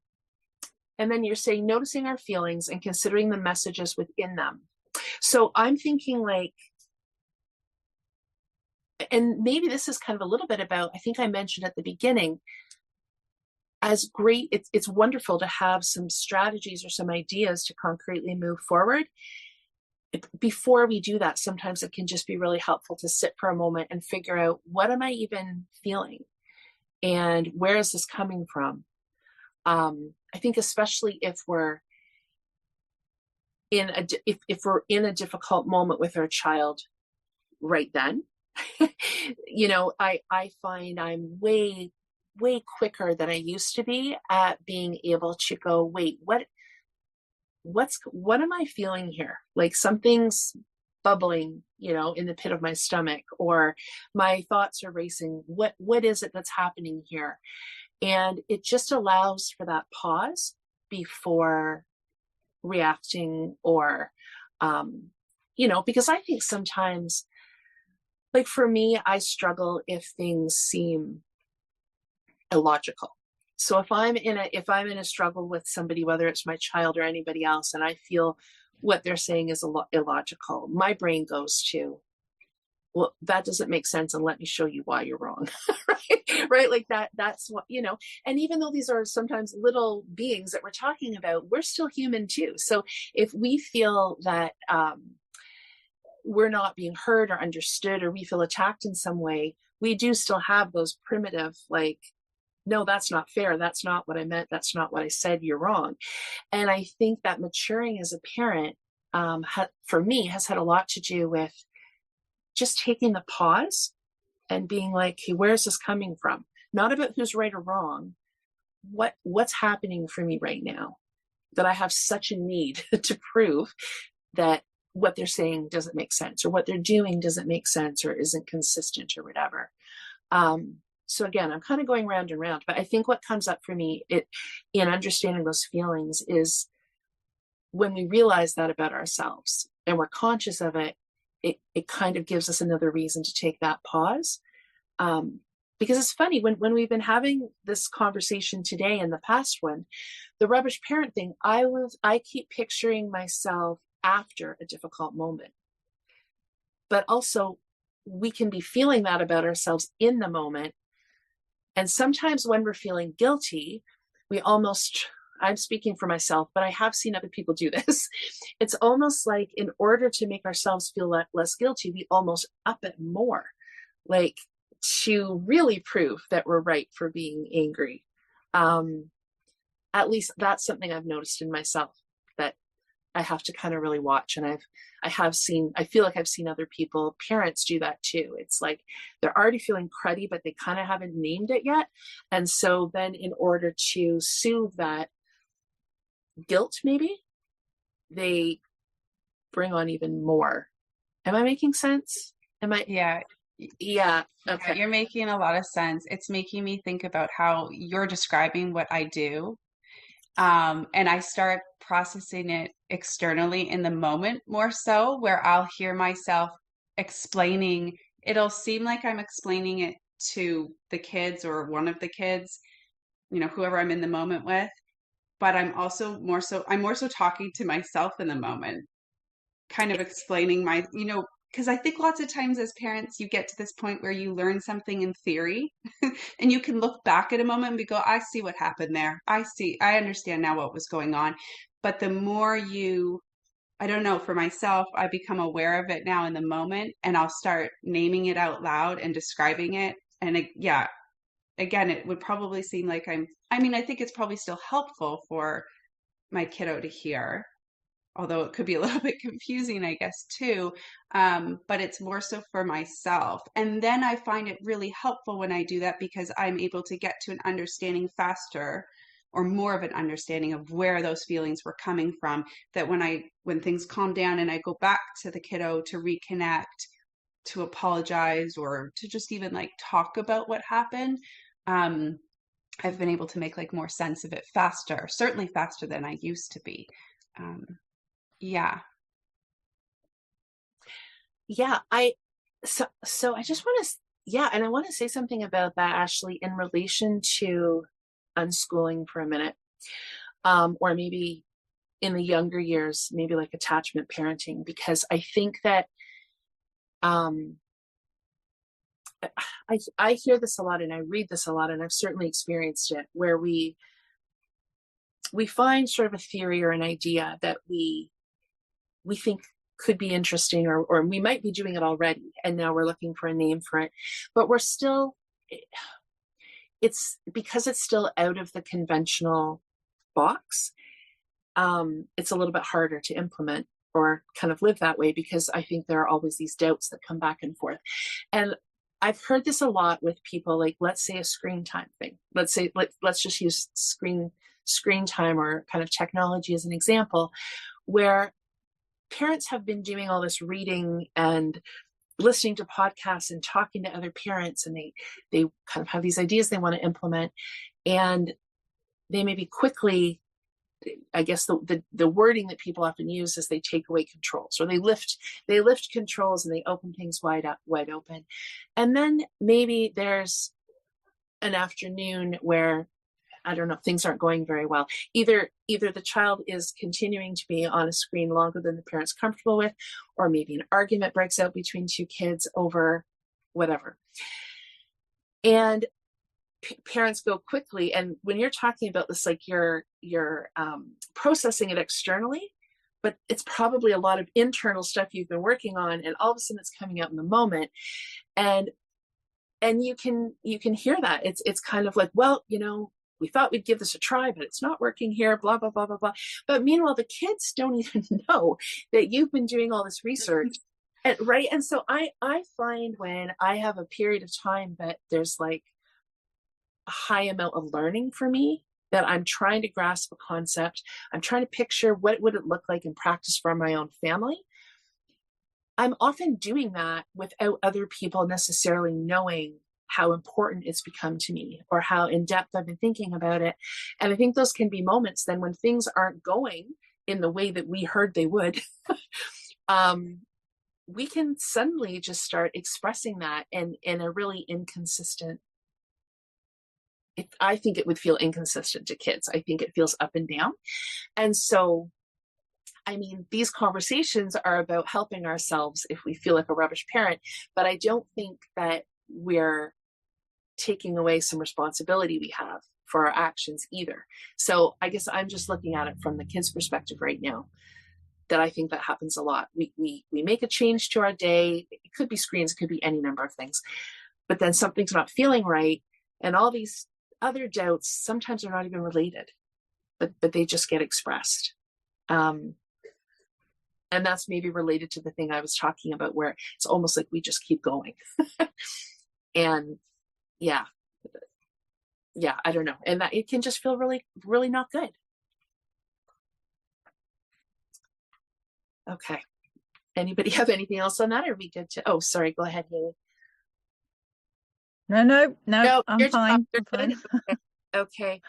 S2: then you're saying noticing our feelings and considering the messages within them. So I'm thinking like, and maybe this is kind of a little bit about, I think I mentioned at the beginning, as great, it's wonderful to have some strategies or some ideas to concretely move forward. Before we do that, sometimes it can just be really helpful to sit for a moment and figure out, what am I even feeling? And where is this coming from? I think especially if we're if we're in a difficult moment with our child right then, I find I'm way quicker than I used to be at being able to go, wait, what am I feeling here? Like something's bubbling, in the pit of my stomach, or my thoughts are racing. What is it that's happening here? And it just allows for that pause before reacting, or because I think sometimes, like for me, I struggle if things seem illogical. So if I'm in a struggle with somebody, whether it's my child or anybody else, and I feel what they're saying is illogical, my brain goes to, well, that doesn't make sense, and let me show you why you're wrong. right? Like that's what, and even though these are sometimes little beings that we're talking about, we're still human too. So if we feel that we're not being heard or understood, or we feel attacked in some way, we do still have those primitive, like, no, that's not fair. That's not what I meant. That's not what I said. You're wrong. And I think that maturing as a parent, for me, has had a lot to do with just taking the pause and being like, hey, where is this coming from? Not about who's right or wrong. What's happening for me right now that I have such a need to prove that what they're saying doesn't make sense, or what they're doing doesn't make sense, or isn't consistent, or whatever. So again, I'm kind of going round and round, but I think what comes up for me in understanding those feelings is when we realize that about ourselves and we're conscious of it, it kind of gives us another reason to take that pause. Because it's funny, when we've been having this conversation today and the past one, the rubbish parent thing, I keep picturing myself after a difficult moment. But also we can be feeling that about ourselves in the moment. And sometimes when we're feeling guilty, I'm speaking for myself, but I have seen other people do this. It's almost like in order to make ourselves feel less guilty, we almost up it more, like to really prove that we're right for being angry. At least that's something I've noticed in myself that I have to kind of really watch. And I feel like I've seen other people, parents, do that too. It's like they're already feeling cruddy, but they kind of haven't named it yet. And so then in order to soothe that guilt, maybe they bring on even more. Am I making sense?
S3: Yeah.
S2: Yeah. Okay.
S3: You're making a lot of sense. It's making me think about how you're describing what I do. And I start processing it externally in the moment more so, where I'll hear myself explaining. It'll seem like I'm explaining it to the kids or one of the kids, whoever I'm in the moment with. But I'm more so talking to myself in the moment, kind of explaining because I think lots of times as parents, you get to this point where you learn something in theory and you can look back at a moment and go, I see what happened there. I understand now what was going on. But the more I don't know, for myself, I become aware of it now in the moment, and I'll start naming it out loud and describing it. And again, it would probably seem like I think it's probably still helpful for my kiddo to hear, although it could be a little bit confusing, I guess, too. But it's more so for myself. And then I find it really helpful when I do that, because I'm able to get to an understanding faster or more of an understanding of where those feelings were coming from, that when things calm down and I go back to the kiddo to reconnect, to apologize, or to just even like talk about what happened, I've been able to make like more sense of it faster, certainly faster than I used to be. Yeah.
S2: Yeah, so I just want to, yeah, and I want to say something about that, Ashley, in relation to unschooling for a minute, or maybe in the younger years, maybe like attachment parenting, because I think that I hear this a lot and I read this a lot, and I've certainly experienced it, where we find sort of a theory or an idea that we think could be interesting, or we might be doing it already, and now we're looking for a name for it, but we're still, it's because it's still out of the conventional box. It's a little bit harder to implement or kind of live that way, because I think there are always these doubts that come back and forth. And I've heard this a lot with people, like, let's say a screen time thing. Let's just use screen time or kind of technology as an example, where parents have been doing all this reading and listening to podcasts and talking to other parents, and they kind of have these ideas they want to implement, and they maybe quickly, I guess the wording that people often use is they take away controls, or they lift controls and they open things wide open. And then maybe there's an afternoon where, I don't know, things aren't going very well. Either the child is continuing to be on a screen longer than the parent's comfortable with, or maybe an argument breaks out between two kids over whatever. And parents go quickly. And when you're talking about this, like you're processing it externally, but it's probably a lot of internal stuff you've been working on, and all of a sudden it's coming out in the moment. And you can hear that. It's kind of like, well, we thought we'd give this a try, but it's not working here, blah, blah, blah, blah, blah. But meanwhile, the kids don't even know that you've been doing all this research. And, right. And so I find when I have a period of time that there's like a high amount of learning for me, that I'm trying to grasp a concept, I'm trying to picture what would it look like in practice for my own family. I'm often doing that without other people necessarily knowing how important it's become to me, or how in depth I've been thinking about it. And I think those can be moments then when things aren't going in the way that we heard they would. We can suddenly just start expressing that in a really inconsistent, I think it would feel inconsistent to kids. I think it feels up and down. And so, I mean, these conversations are about helping ourselves if we feel like a rubbish parent, but I don't think that we're taking away some responsibility we have for our actions either. So I guess I'm just looking at it from the kids' perspective right now, that I think that happens a lot. We make a change to our day. It could be screens, it could be any number of things, but then something's not feeling right, and all these other doubts, sometimes are not even related, but they just get expressed. And that's maybe related to the thing I was talking about, where it's almost like we just keep going. And yeah, I don't know. And that it can just feel really, really not good. Okay. Anybody have anything else on that? Or are we good to, oh, sorry, go ahead, Haley.
S1: No, I'm fine.
S2: I'm
S1: fine.
S2: Okay.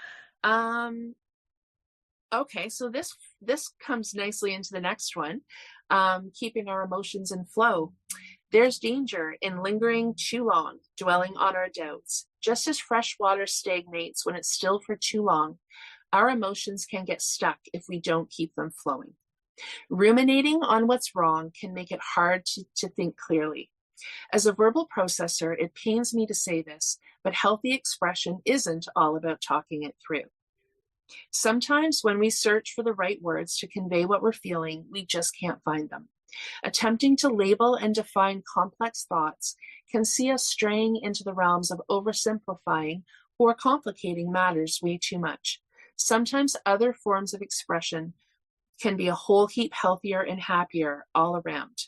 S2: Okay, so this comes nicely into the next one. Keeping our emotions in flow. There's danger in lingering too long, dwelling on our doubts. Just as fresh water stagnates when it's still for too long, our emotions can get stuck if we don't keep them flowing. Ruminating on what's wrong can make it hard to think clearly. As a verbal processor, it pains me to say this, but healthy expression isn't all about talking it through. Sometimes when we search for the right words to convey what we're feeling, we just can't find them. Attempting to label and define complex thoughts can see us straying into the realms of oversimplifying or complicating matters way too much. Sometimes other forms of expression can be a whole heap healthier and happier all around.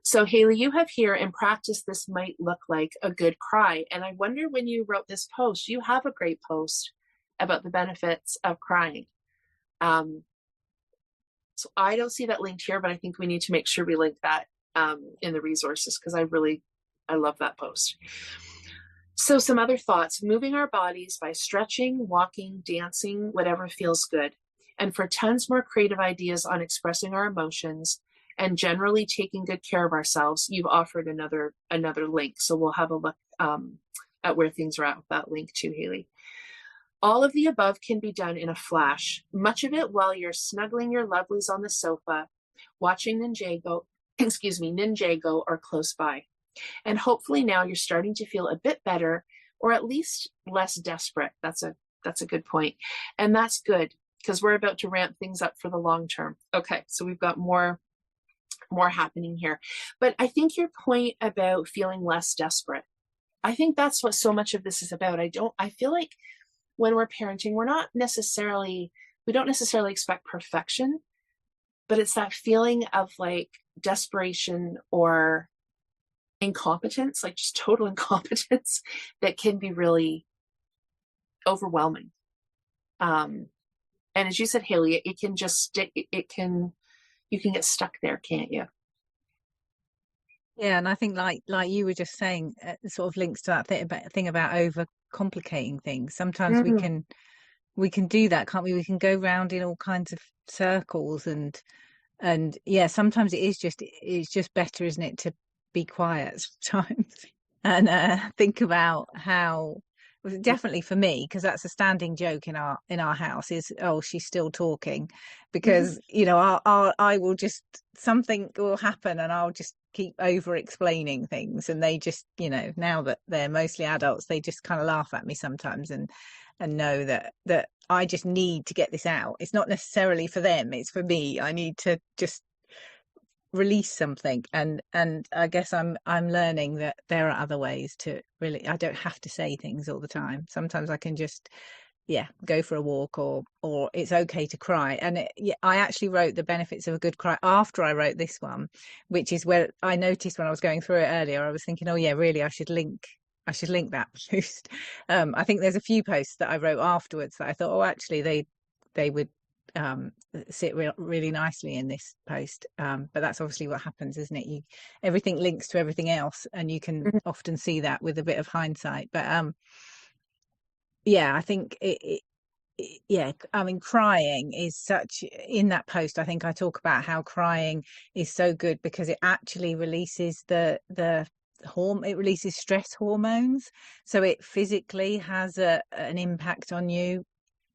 S2: So Haley, you have here in practice, this might look like a good cry. And I wonder, when you wrote this post, you have a great post about the benefits of crying. So I don't see that linked here, but I think we need to make sure we link that in the resources, because I love that post. So some other thoughts: moving our bodies by stretching, walking, dancing, whatever feels good. And for tons more creative ideas on expressing our emotions and generally taking good care of ourselves, you've offered another link. So we'll have a look at where things are at with that link too, Haley. All of the above can be done in a flash, much of it while you're snuggling your lovelies on the sofa, watching Ninjago, Ninjago, or close by. And hopefully now you're starting to feel a bit better, or at least less desperate. That's a good point. And that's good, because we're about to ramp things up for the long term. Okay, so we've got more happening here. But I think your point about feeling less desperate, I think that's what so much of this is about. I feel like when we're parenting, we don't necessarily expect perfection, but it's that feeling of like desperation or incompetence, like just total incompetence, that can be really overwhelming. And as you said, Haley, it can just you can get stuck there, can't you?
S1: Yeah, and I think like you were just saying, sort of links to that thing about over complicating things. Sometimes we can do that, can't we? We can go round in all kinds of circles, and yeah, sometimes it's just better, isn't it, to be quiet sometimes and think about how. Definitely for me, because that's a standing joke in our house, is, oh, she's still talking, because I will just, something will happen and I'll just keep over explaining things, and they just, now that they're mostly adults, they just kind of laugh at me sometimes and know that I just need to get this out. It's not necessarily for them, it's for me. I need to just release something, and I guess I'm learning that there are other ways to really, I don't have to say things all the time. Sometimes I can just go for a walk, or it's okay to cry. And I actually wrote the benefits of a good cry after I wrote this one, which is where I noticed when I was going through it earlier, I was thinking, oh yeah, really, I should link that post. I think there's a few posts that I wrote afterwards that I thought, oh, actually they would sit really nicely in this post, but that's obviously what happens, isn't it? Everything links to everything else, and you can often see that with a bit of hindsight. But I think I mean, crying is such, in that post I think I talk about how crying is so good because it actually releases it releases stress hormones, so it physically has an impact on you.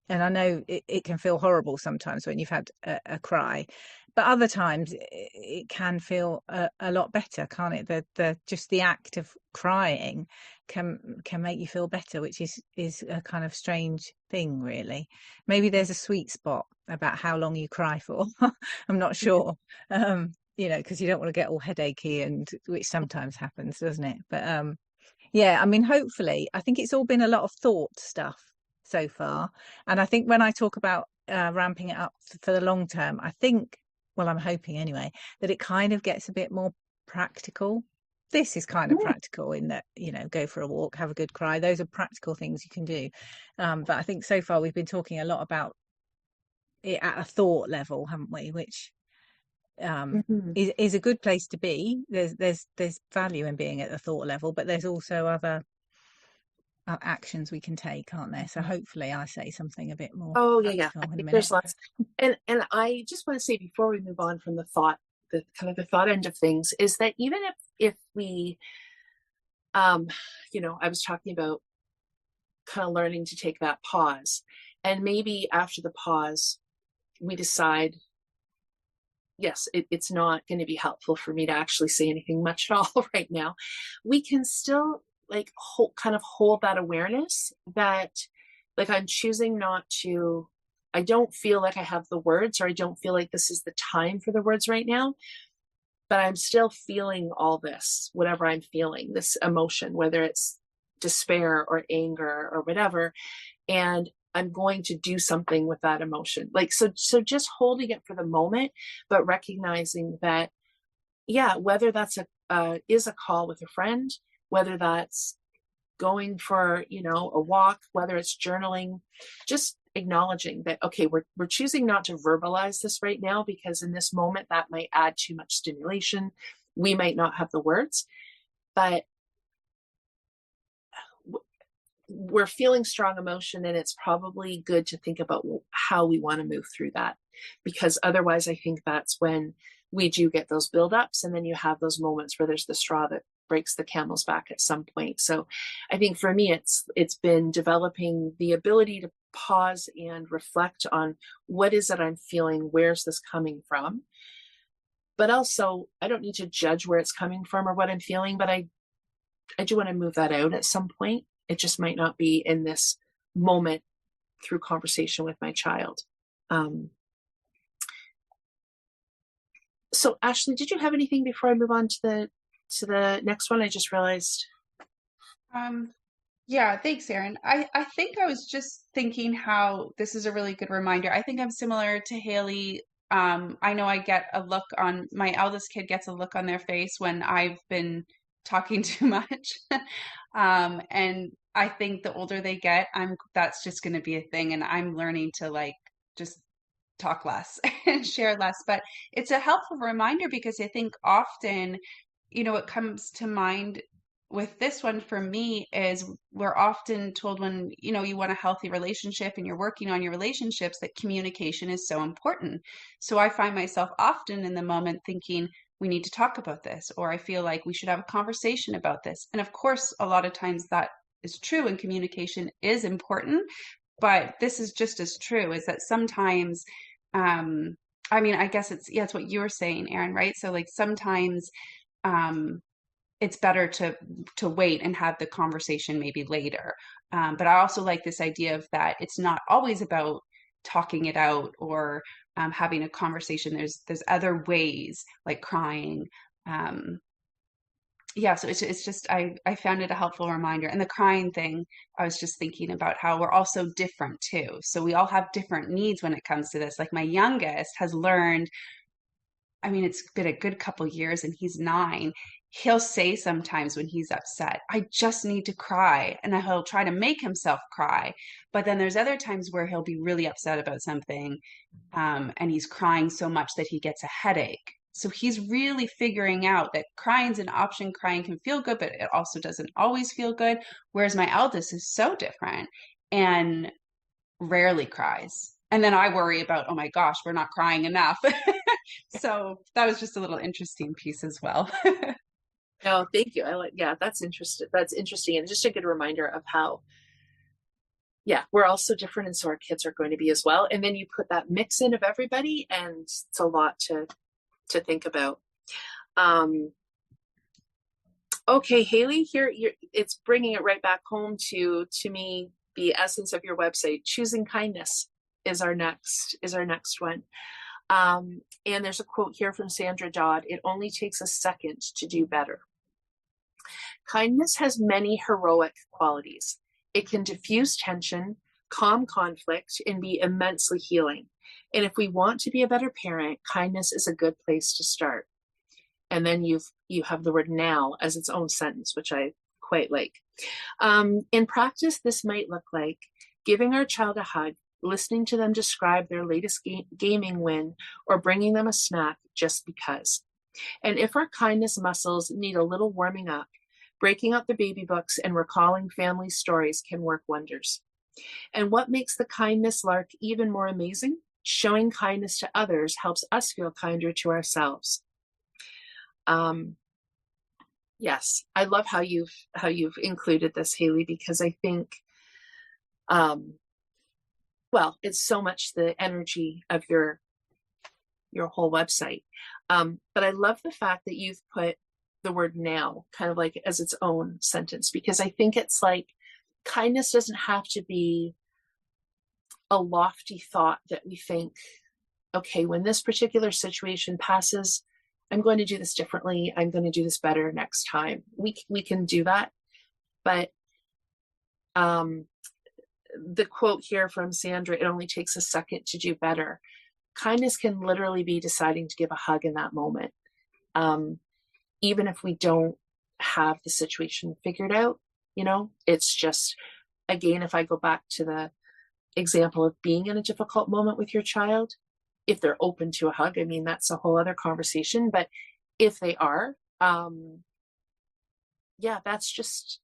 S1: And I know it can feel horrible sometimes when you've had a cry, but other times it can feel a lot better, can't it? Just the act of crying can make you feel better, which is a kind of strange thing, really. Maybe there's a sweet spot about how long you cry for. I'm not sure, because you don't want to get all headachy, and which sometimes happens, doesn't it? But I mean, hopefully, I think it's all been a lot of thought stuff so far. And I think when I talk about ramping it up for the long term, I think, well, I'm hoping anyway, that it kind of gets a bit more practical. This is kind of practical in that, go for a walk, have a good cry. Those are practical things you can do. But I think so far we've been talking a lot about it at a thought level, haven't we? Which is a good place to be. There's value in being at the thought level, but there's also other actions we can take, aren't there? So hopefully I say something a bit more.
S2: Oh yeah. I think there's lots. And I just want to say, before we move on from the thought end of things, is that even if we I was talking about kind of learning to take that pause, and maybe after the pause we decide, yes, it's not going to be helpful for me to actually say anything much at all right now, we can still hold that awareness that, like, I'm choosing not to, I don't feel like I have the words, or I don't feel like this is the time for the words right now, but I'm still feeling all this, whatever I'm feeling, this emotion, whether it's despair or anger or whatever, and I'm going to do something with that emotion. Like, so just holding it for the moment, but recognizing that, whether that's is a call with a friend, whether that's going for, a walk, whether it's journaling, just acknowledging that, okay, we're choosing not to verbalize this right now because in this moment that might add too much stimulation. We might not have the words, but we're feeling strong emotion, and it's probably good to think about how we want to move through that, because otherwise I think that's when we do get those buildups, and then you have those moments where there's the straw that breaks the camel's back at some point. So I think for me, it's been developing the ability to pause and reflect on what is it I'm feeling, where's this coming from, but also I don't need to judge where it's coming from or what I'm feeling, but I do want to move that out at some point. It just might not be in this moment through conversation with my child. So Ashley, did you have anything before I move on to the next one? I just realized.
S3: Yeah, thanks, Erin. I think I was just thinking how this is a really good reminder. I think I'm similar to Haley. I know I get a look on my eldest kid gets a look on their face when I've been talking too much. And I think the older they get, that's just going to be a thing. And I'm learning to like just talk less and share less. But it's a helpful reminder because I think often, what comes to mind with this one for me is we're often told when, you want a healthy relationship and you're working on your relationships that communication is so important. So I find myself often in the moment thinking, we need to talk about this, or I feel like we should have a conversation about this. And of course, a lot of times that is true and communication is important, but this is just as true is that sometimes, I guess it's what you were saying, Erin, right? So like sometimes, it's better to wait and have the conversation maybe later. But I also like this idea of that it's not always about talking it out or having a conversation. There's other ways like crying. So it's just I found it a helpful reminder. And the crying thing, I was just thinking about how we're all so different too. So we all have different needs when it comes to this. Like my youngest has learned, it's been a good couple years and he's 9. He'll say sometimes when he's upset, I just need to cry. And he'll try to make himself cry. But then there's other times where he'll be really upset about something, and he's crying so much that he gets a headache. So he's really figuring out that crying's an option. Crying can feel good, but it also doesn't always feel good. Whereas my eldest is so different and rarely cries. And then I worry about, oh my gosh, we're not crying enough. So that was just a little interesting piece as well.
S2: No, thank you. That's interesting. That's interesting. And just a good reminder of how, we're all so different. And so our kids are going to be as well. And then you put that mix in of everybody and it's a lot to think about. Okay, Haley, here it's bringing it right back home to me, the essence of your website. Choosing kindness is our next one. And there's a quote here from Sandra Dodd. It only takes a second to do better. Kindness has many heroic qualities. It can diffuse tension, calm conflict, and be immensely healing. And if we want to be a better parent, kindness is a good place to start. And then you have the word now as its own sentence, which I quite like. In practice, this might look like giving our child a hug, listening to them describe their latest gaming win, or bringing them a snack just because. And if our kindness muscles need a little warming up, breaking out the baby books and recalling family stories can work wonders. And what makes the kindness lark even more amazing? Showing kindness to others helps us feel kinder to ourselves. Yes, I love how you've included this, Haley, because I think, it's so much the energy of your whole website. But I love the fact that you've put the word now kind of like as its own sentence, because I think it's like kindness doesn't have to be a lofty thought that we think, okay, when this particular situation passes, I'm going to do this differently. I'm going to do this better next time. We can do that. But the quote here from Sandra, it only takes a second to do better. Kindness can literally be deciding to give a hug in that moment. Even if we don't have the situation figured out, you know. It's just, again, if I go back to the example of being in a difficult moment with your child, if they're open to a hug, I mean, that's a whole other conversation. But if they are, yeah, that's just,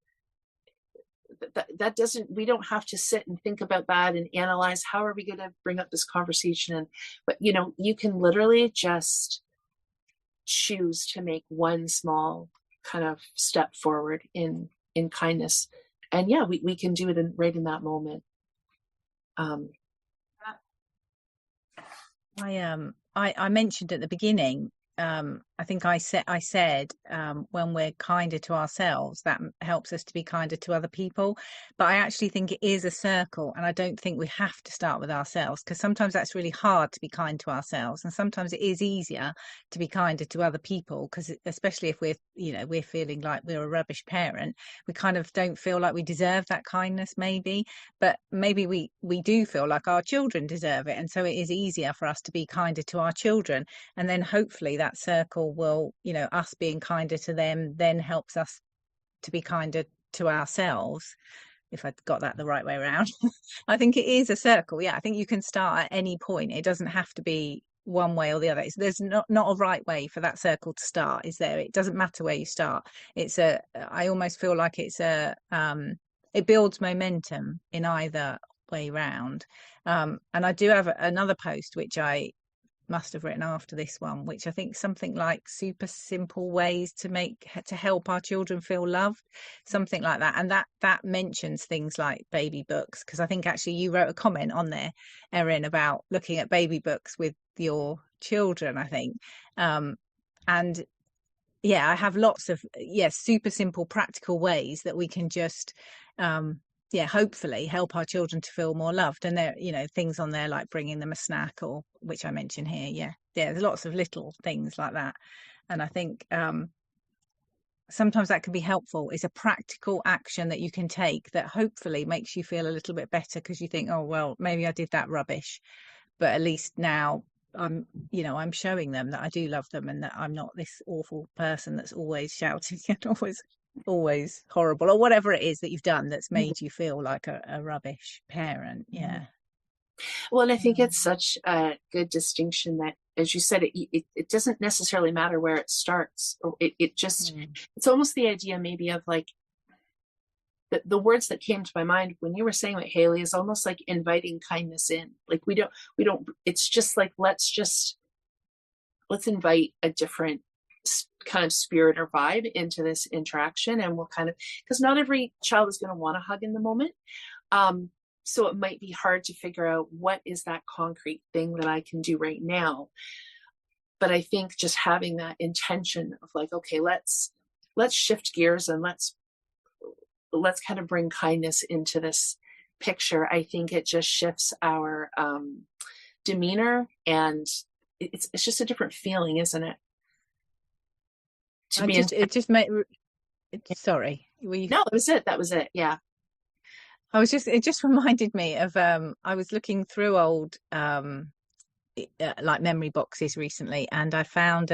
S2: that doesn't, we don't have to sit and think about that and analyze how are we going to bring up this conversation. And, but you know, you can literally just choose to make one small kind of step forward in kindness. And yeah, we can do it right in that moment.
S1: I mentioned at the beginning, I think I said when we're kinder to ourselves, that helps us to be kinder to other people. But I actually think it is a circle, and I don't think we have to start with ourselves, because sometimes that's really hard to be kind to ourselves, and sometimes it is easier to be kinder to other people, because especially if we're feeling like we're a rubbish parent, we kind of don't feel like we deserve that kindness, maybe. But maybe we do feel like our children deserve it, and so it is easier for us to be kinder to our children, and then hopefully that circle will, us being kinder to them then helps us to be kinder to ourselves, if I got that the right way around. I think it is a circle. Yeah, I think you can start at any point. It doesn't have to be one way or the other. There's not a right way for that circle to start, is there? It doesn't matter where you start. I almost feel like it builds momentum in either way round. And I do have another post which I must have written after this one, which I think something like super simple ways to help our children feel loved, something like that. And that mentions things like baby books, because I think actually you wrote a comment on there, Erin, about looking at baby books with your children, I think. And yeah, I have lots of super simple practical ways that we can just hopefully help our children to feel more loved. And there, things on there like bringing them a snack, or which I mention here. Yeah, there's lots of little things like that. And I think sometimes that can be helpful. It's a practical action that you can take that hopefully makes you feel a little bit better, because you think, oh well, maybe I did that rubbish, but at least now I'm showing them that I do love them, and that I'm not this awful person that's always shouting and always horrible, or whatever it is that you've done that's made you feel like a rubbish parent. Yeah.
S2: Well, and I think it's such a good distinction that, as you said, it doesn't necessarily matter where it starts. Or it just, it's almost the idea maybe of like, the words that came to my mind when you were saying it, Haley, is almost like inviting kindness in. Like we don't, it's just like, let's invite a different kind of spirit or vibe into this interaction. And we'll kind of, because not every child is going to want to hug in the moment. So it might be hard to figure out what is that concrete thing that I can do right now. But I think just having that intention of like, okay, let's shift gears and let's kind of bring kindness into this picture. I think it just shifts our demeanor, and it's just a different feeling, isn't it?
S1: Sorry.
S2: No, that was it. Yeah.
S1: It just reminded me of, I was looking through old, like memory boxes recently, and I found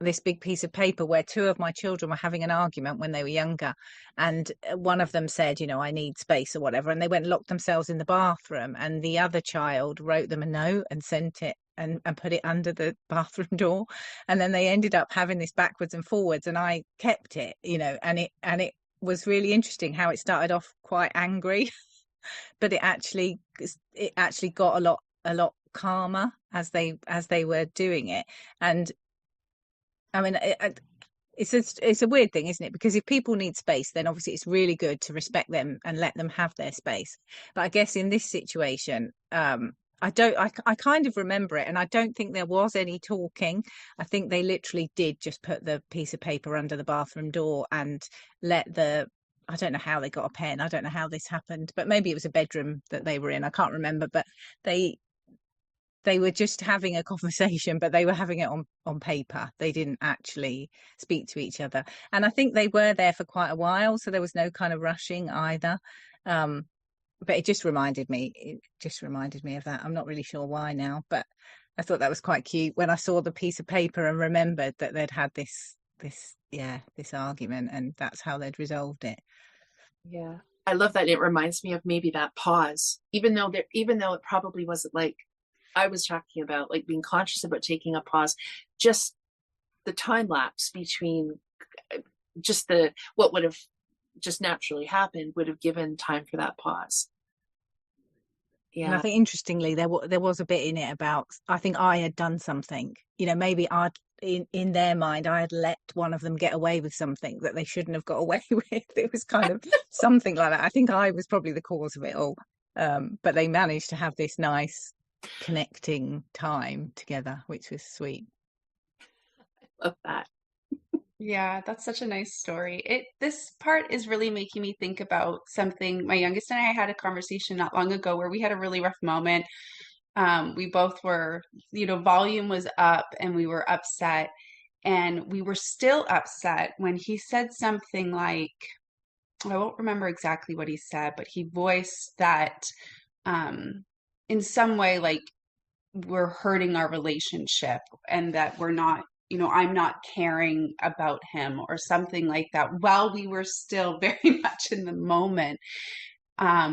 S1: this big piece of paper where two of my children were having an argument when they were younger, and one of them said, I need space or whatever, and they went and locked themselves in the bathroom, and the other child wrote them a note and sent it and put it under the bathroom door, and then they ended up having this backwards and forwards, and I kept it, and it was really interesting how it started off quite angry but it actually got a lot calmer as they were doing it. And I mean, it's a weird thing, isn't it? Because if people need space, then obviously it's really good to respect them and let them have their space. But I guess in this situation, I kind of remember it, and I don't think there was any talking. I think they literally did just put the piece of paper under the bathroom door and I don't know how they got a pen. I don't know how this happened, but maybe it was a bedroom that they were in. I can't remember, but they were just having a conversation, but they were having it on paper. They didn't actually speak to each other. And I think they were there for quite a while, so there was no kind of rushing either. But it just reminded me of that. I'm not really sure why now, but I thought that was quite cute when I saw the piece of paper and remembered that they'd had this this argument, and that's how they'd resolved it.
S2: Yeah. I love that. It reminds me of maybe that pause, even though it probably wasn't like I was talking about, like being conscious about taking a pause, just the time lapse between just what would have just naturally happened would have given time for that pause.
S1: And I
S2: Yeah.
S1: think interestingly, there was a bit in it about, I think I had done something, maybe in their mind, I had let one of them get away with something that they shouldn't have got away with. It was kind of something like that. I think I was probably the cause of it all. But they managed to have this nice connecting time together, which was sweet.
S2: I love that.
S3: Yeah, that's such a nice story. This part is really making me think about something. My youngest and I had a conversation not long ago where we had a really rough moment. We both were, volume was up and we were upset. And we were still upset when he said something like, I won't remember exactly what he said, but he voiced that in some way, like we're hurting our relationship and that we're not, I'm not caring about him or something like that while we were still very much in the moment.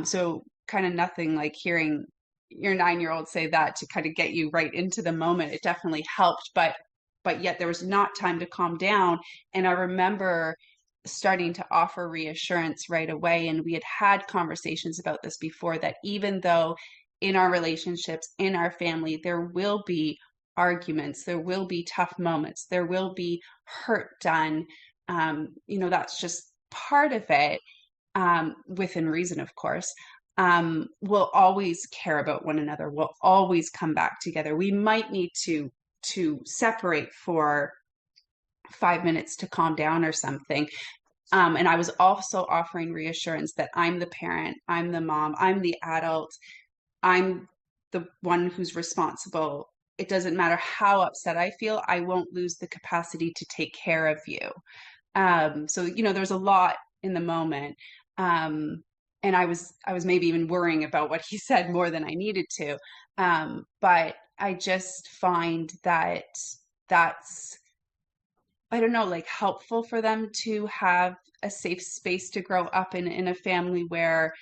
S3: So kind of nothing like hearing your 9-year-old say that to kind of get you right into the moment. It definitely helped, but yet there was not time to calm down. And I remember starting to offer reassurance right away. And we had conversations about this before, that even though in our relationships, in our family, there will be arguments, there will be tough moments, there will be hurt done. That's just part of it, within reason, of course. We'll always care about one another. We'll always come back together. We might need to separate for 5 minutes to calm down or something. And I was also offering reassurance that I'm the parent, I'm the mom, I'm the adult, I'm the one who's responsible. It doesn't matter how upset I feel, I won't lose the capacity to take care of you. So there's a lot in the moment. And I was maybe even worrying about what he said more than I needed to. But I just find that that's, I don't know, like helpful for them to have a safe space to grow up in a family where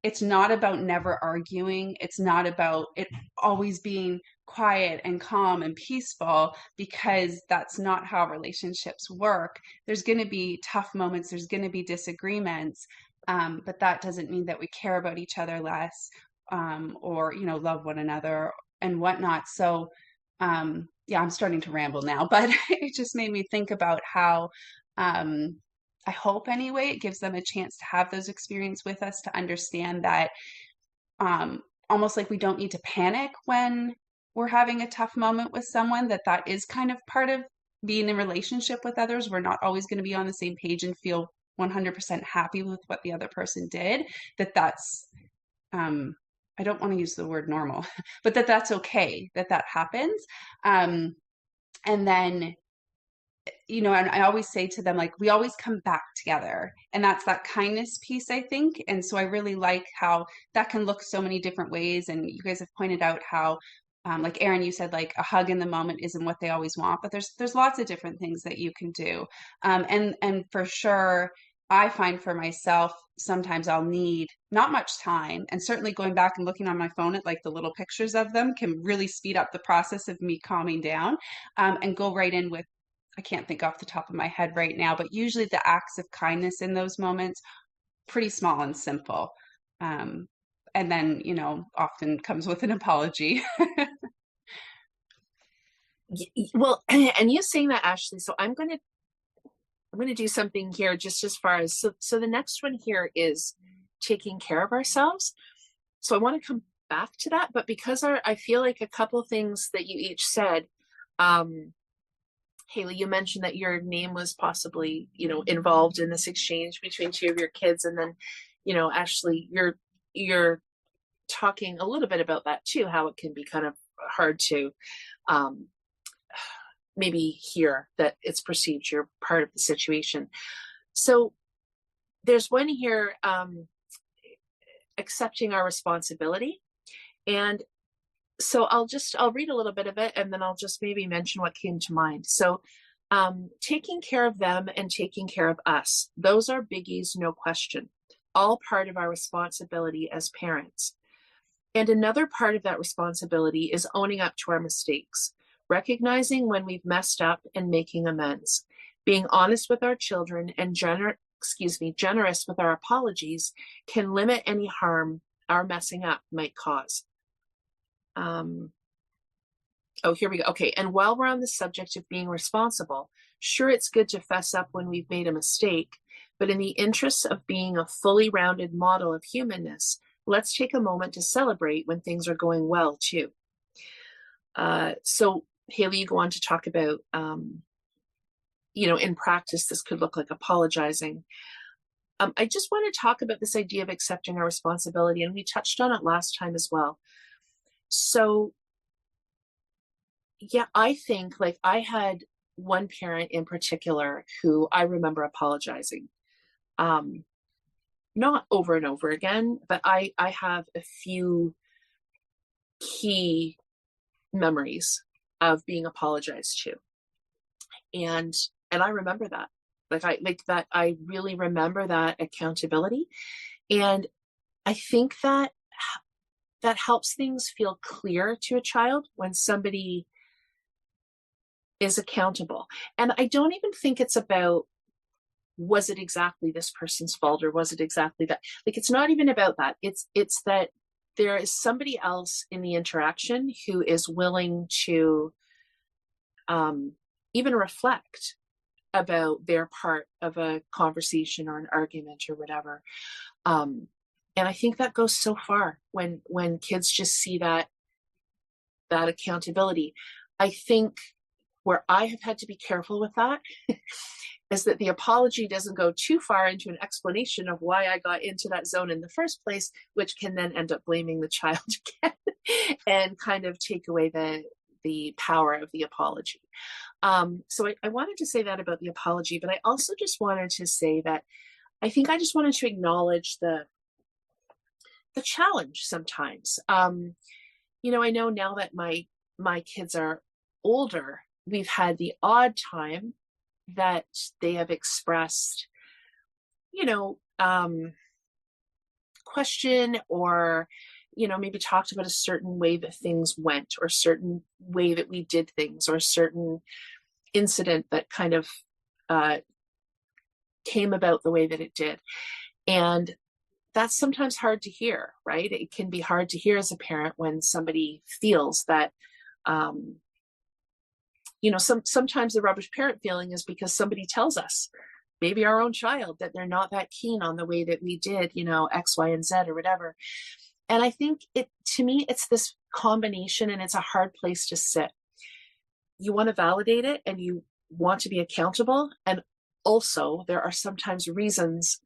S3: it's not about never arguing. It's not about it always being quiet and calm and peaceful, because that's not how relationships work. There's going to be tough moments. There's going to be disagreements. But that doesn't mean that we care about each other less, or, love one another and whatnot. So, yeah, I'm starting to ramble now, but it just made me think about how, I hope anyway, it gives them a chance to have those experiences with us, to understand that, almost like we don't need to panic when we're having a tough moment with someone, that is kind of part of being in relationship with others. We're not always going to be on the same page and feel 100% happy with what the other person did. That's, I don't want to use the word normal, but that's okay, that happens. And then, and I always say to them, like, we always come back together. And that's that kindness piece, I think. And so I really like how that can look so many different ways. And you guys have pointed out how, like Erin, you said, like a hug in the moment isn't what they always want, but there's lots of different things that you can do. And for sure, I find for myself, sometimes I'll need not much time, and certainly going back and looking on my phone at like the little pictures of them can really speed up the process of me calming down, and go right in with, I can't think off the top of my head right now, but usually the acts of kindness in those moments, pretty small and simple. And then, often comes with an apology.
S2: Well, and you saying that, Ashley, so I'm going to do something here, just as far as, so the next one here is taking care of ourselves. So I want to come back to that, but because I feel like a couple of things that you each said, Haley, you mentioned that your name was possibly, involved in this exchange between two of your kids. And then, Ashley, you're talking a little bit about that too, how it can be kind of hard to maybe hear that it's perceived you're part of the situation. So there's one here, accepting our responsibility. And so I'll read a little bit of it, and then I'll just maybe mention what came to mind. So Taking care of them and taking care of us, those are biggies, no question. All part of our responsibility as parents. And another part of that responsibility is owning up to our mistakes, recognizing when we've messed up and making amends, being honest with our children and generous with our apologies can limit any harm our messing up might cause. Oh, here we go. Okay. And while we're on the subject of being responsible, sure, it's good to fess up when we've made a mistake, but in the interests of being a fully rounded model of humanness, let's take a moment to celebrate when things are going well too. So Haley, you go on to talk about, in practice, this could look like apologizing. I just want to talk about this idea of accepting our responsibility, and we touched on it last time as well. So yeah, I think like I had one parent in particular who I remember apologizing. Not over and over again, but I have a few key memories of being apologized to. And I remember that. I really remember that accountability. And I think that helps things feel clear to a child when somebody is accountable. And I don't even think it's about, was it exactly this person's fault or was it exactly that? Like, it's not even about that. It's that there is somebody else in the interaction who is willing to even reflect about their part of a conversation or an argument or whatever. And I think that goes so far when kids just see that accountability. I think where I have had to be careful with that is that the apology doesn't go too far into an explanation of why I got into that zone in the first place, which can then end up blaming the child again and kind of take away the power of the apology. So I wanted to say that about the apology, but I also just wanted to say that I think I just wanted to acknowledge the challenge sometimes. I know now that my kids are older, we've had the odd time that they have expressed, question or, maybe talked about a certain way that things went or a certain way that we did things or a certain incident that kind of came about the way that it did. And that's sometimes hard to hear, right? It can be hard to hear as a parent when somebody feels that, sometimes the rubbish parent feeling is because somebody tells us, maybe our own child, that they're not that keen on the way that we did, X, Y, and Z or whatever. And I think to me, it's this combination and it's a hard place to sit. You want to validate it and you want to be accountable. And also there are sometimes reasons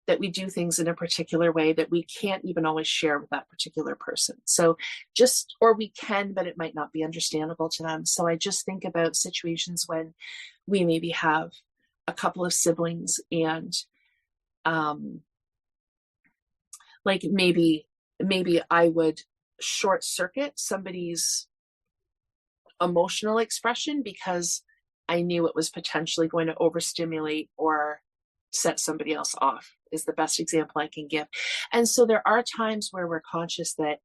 S2: that we do things in a particular way that we can't even always share with that particular person. So or we can, but it might not be understandable to them. So I just think about situations when we maybe have a couple of siblings and maybe I would short circuit somebody's emotional expression because I knew it was potentially going to overstimulate or set somebody else off, is the best example I can give. And so there are times where we're conscious that,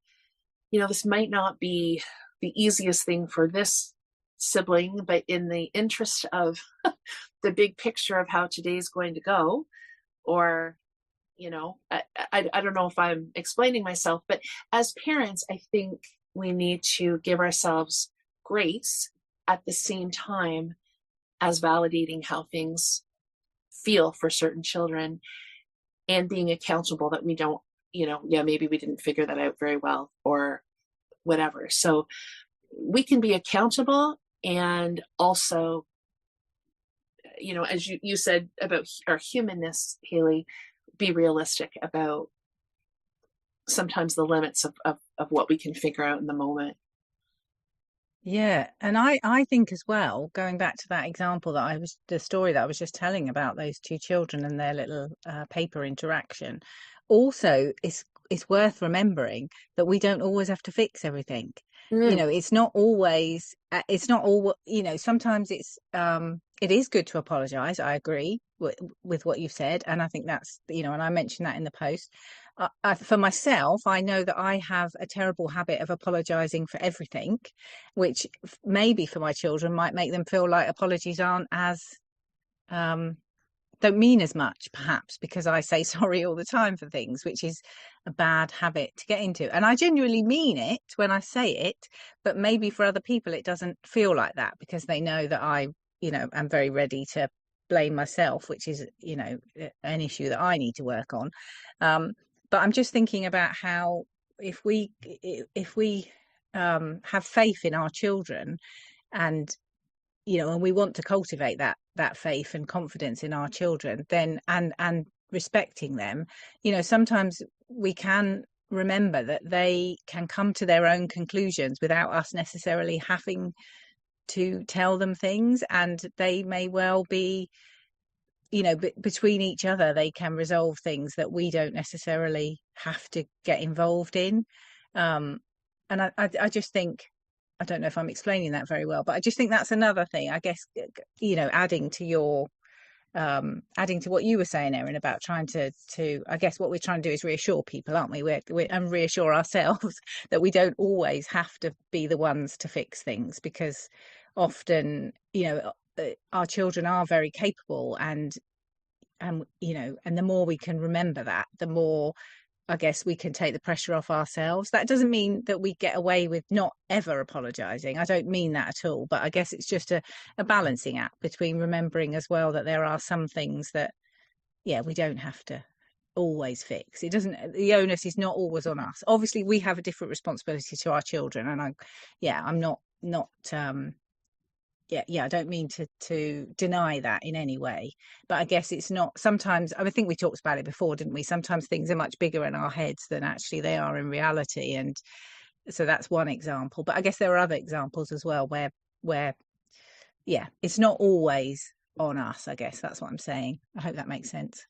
S2: this might not be the easiest thing for this sibling, but in the interest of the big picture of how today's going to go, or, I don't know if I'm explaining myself, but as parents, I think we need to give ourselves grace at the same time as validating how things feel for certain children and being accountable that we don't, maybe we didn't figure that out very well or whatever. So we can be accountable and also, as you said about our humanness, Haley, be realistic about sometimes the limits of what we can figure out in the moment.
S1: Yeah, and I think as well, going back to that example the story that I was just telling about those two children and their little paper interaction, also it's worth remembering that we don't always have to fix everything. It's not always, sometimes it's it is good to apologize. I agree with what you've said. And I think that's, and I mentioned that in the post. For myself, I know that I have a terrible habit of apologizing for everything, which maybe for my children might make them feel like apologies aren't as, don't mean as much, perhaps, because I say sorry all the time for things, which is a bad habit to get into. And I genuinely mean it when I say it, but maybe for other people it doesn't feel like that, because they know that I, am very ready to blame myself, which is, an issue that I need to work on. But I'm just thinking about how if we have faith in our children, and and we want to cultivate that faith and confidence in our children, then and respecting them, sometimes we can remember that they can come to their own conclusions without us necessarily having to tell them things, and they may well be, between each other they can resolve things that we don't necessarily have to get involved in. And I just think, I don't know if I'm explaining that very well, but I just think that's another thing, I guess, adding to what you were saying, Erin, about trying to I guess what we're trying to do is reassure people, aren't we? And reassure ourselves that we don't always have to be the ones to fix things, because often, our children are very capable, and and the more we can remember that, the more, I guess, we can take the pressure off ourselves. That doesn't mean that we get away with not ever apologizing. I don't mean that at all. But I guess it's just a balancing act between remembering as well that there are some things that, we don't have to always fix. It doesn't, the onus is not always on us. Obviously, we have a different responsibility to our children. And I'm not, I don't mean to deny that in any way, but I guess it's not, sometimes, I think we talked about it before, didn't we? Sometimes things are much bigger in our heads than actually they are in reality. And so that's one example, but I guess there are other examples as well where it's not always on us. I guess that's what I'm saying. I hope that makes sense.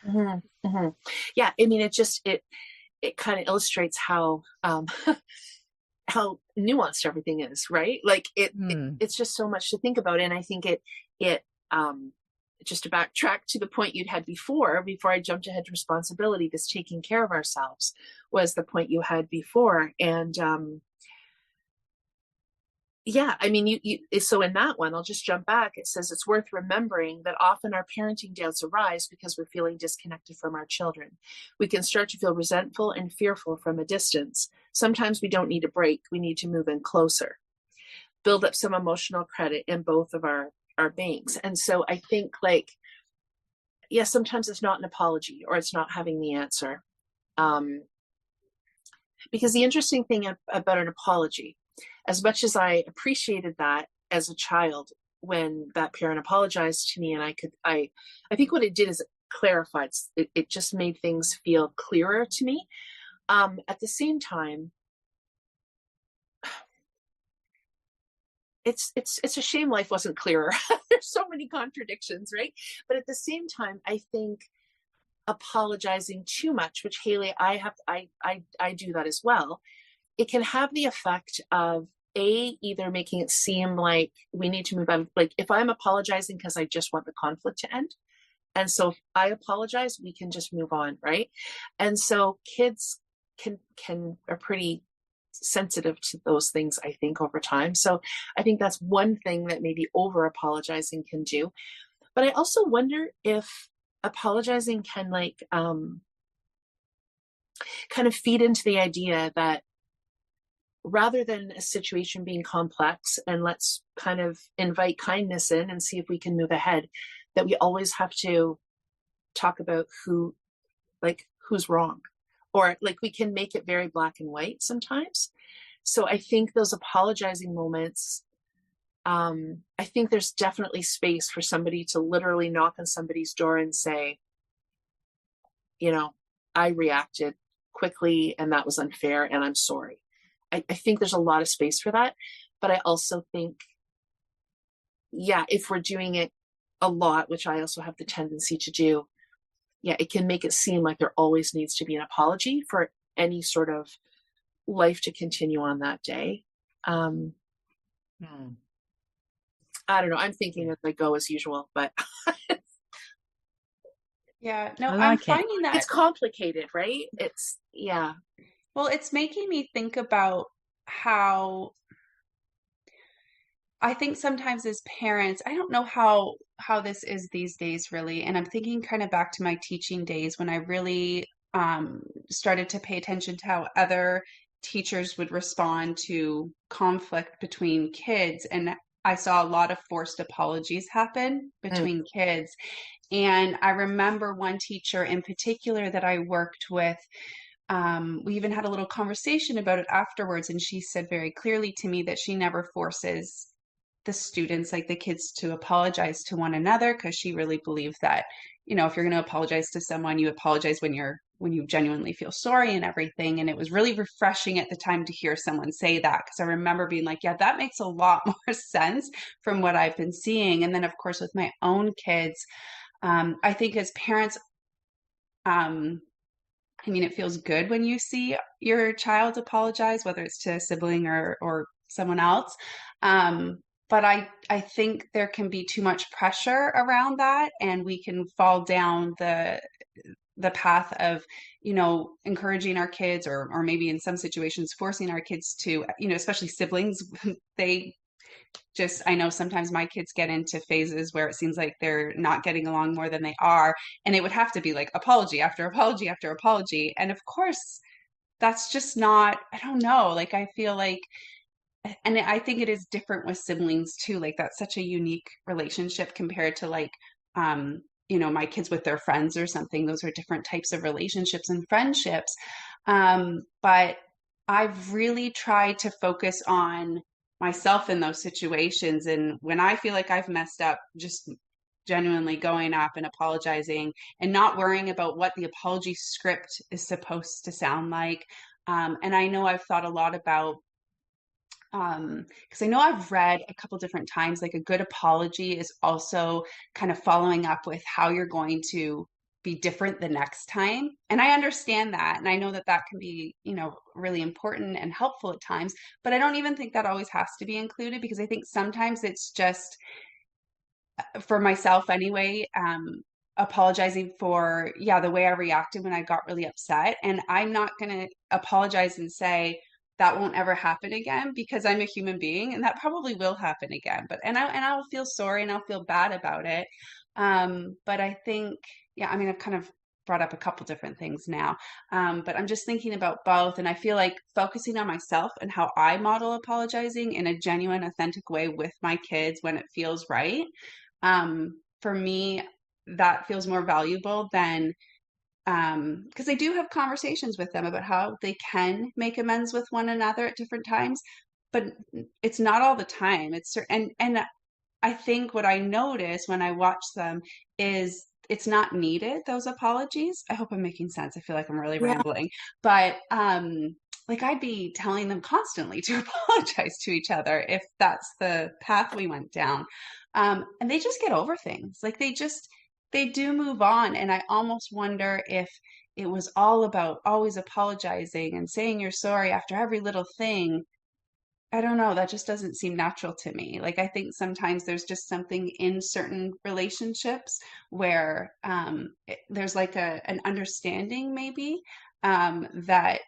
S2: Mm-hmm, mm-hmm. Yeah, I mean, it kind of illustrates how how nuanced everything is, right? Like it's just so much to think about. And I think it just to backtrack to the point you'd had before I jumped ahead to responsibility, this taking care of ourselves was the point you had before. And I mean, so in that one, I'll just jump back. It says it's worth remembering that often our parenting doubts arise because we're feeling disconnected from our children. We can start to feel resentful and fearful from a distance. Sometimes we don't need a break. We need to move in closer, build up some emotional credit in both of our beings. And so I think, like, sometimes it's not an apology, or it's not having the answer. Because the interesting thing about an apology, as much as I appreciated that as a child, when that parent apologized to me, and I think what it did is it clarified, it just made things feel clearer to me. At the same time, it's a shame life wasn't clearer. There's so many contradictions, right? But at the same time, I think apologizing too much, which Haley, I do that as well, it can have the effect of either making it seem like we need to move on. Like, if I'm apologizing because I just want the conflict to end, and so if I apologize, we can just move on, right? And so kids are pretty sensitive to those things, I think, over time. So I think that's one thing that maybe over apologizing can do. But I also wonder if apologizing can kind of feed into the idea that rather than a situation being complex and let's kind of invite kindness in and see if we can move ahead, that we always have to talk about who's wrong, or like we can make it very black and white sometimes. So I think those apologizing moments, I think there's definitely space for somebody to literally knock on somebody's door and say, I reacted quickly and that was unfair and I'm sorry. I think there's a lot of space for that. But I also think, if we're doing it a lot, which I also have the tendency to do, it can make it seem like there always needs to be an apology for any sort of life to continue on that day. I don't know. I'm thinking as I go as usual, but
S3: Yeah, no,
S1: I
S3: I'm
S1: like it.
S3: finding that,
S2: it's complicated, right? It's, yeah.
S3: well, it's making me think about how I think sometimes as parents, I don't know how this is these days really, and I'm thinking kind of back to my teaching days when I really started to pay attention to how other teachers would respond to conflict between kids, and I saw a lot of forced apologies happen
S2: Mm.
S3: between kids. And I remember one teacher in particular that I worked with. We even had a little conversation about it afterwards, and she said very clearly to me that she never forces the students, like the kids, to apologize to one another, because she really believed that, you know, if you're going to apologize to someone, you apologize when you genuinely feel sorry and everything. And it was really refreshing at the time to hear someone say that, because I remember being like, yeah, that makes a lot more sense from what I've been seeing. And then of course with my own kids, I think as parents, um, I mean, it feels good when you see your child apologize, whether it's to a sibling or someone else. But I think there can be too much pressure around that, and we can fall down the path of, you know, encouraging our kids, or maybe in some situations forcing our kids to, you know, especially siblings, they just, I know sometimes my kids get into phases where it seems like they're not getting along more than they are, and it would have to be like apology after apology after apology. And of course that's just not, I don't know, like I feel like, and I think it is different with siblings too, like that's such a unique relationship compared to like, you know, my kids with their friends or something. Those are different types of relationships and friendships. But I've really tried to focus on myself in those situations. And when I feel like I've messed up, just genuinely going up and apologizing and not worrying about what the apology script is supposed to sound like. And I know I've thought a lot about, because I know I've read a couple different times, like a good apology is also kind of following up with how you're going to be different the next time. And I understand that. And I know that that can be, you know, really important and helpful at times, but I don't even think that always has to be included, because I think sometimes it's just, for myself anyway, apologizing for, yeah, the way I reacted when I got really upset. And I'm not going to apologize and say that won't ever happen again, because I'm a human being and that probably will happen again. But, and I'll feel sorry and I'll feel bad about it. But I think, yeah, I mean, I've kind of brought up a couple different things now. But I'm just thinking about both. And I feel like focusing on myself and how I model apologizing in a genuine, authentic way with my kids when it feels right. For me, that feels more valuable than, because I do have conversations with them about how they can make amends with one another at different times, but it's not all the time. And I think what I notice when I watch them is it's not needed, those apologies. I hope I'm making sense. I feel like I'm really
S2: Yeah.
S3: rambling, but like I'd be telling them constantly to apologize to each other if that's the path we went down. And they just get over things. Like they do move on. And I almost wonder if it was all about always apologizing and saying you're sorry after every little thing. I don't know, that just doesn't seem natural to me. Like I think sometimes there's just something in certain relationships where there's like an understanding maybe, that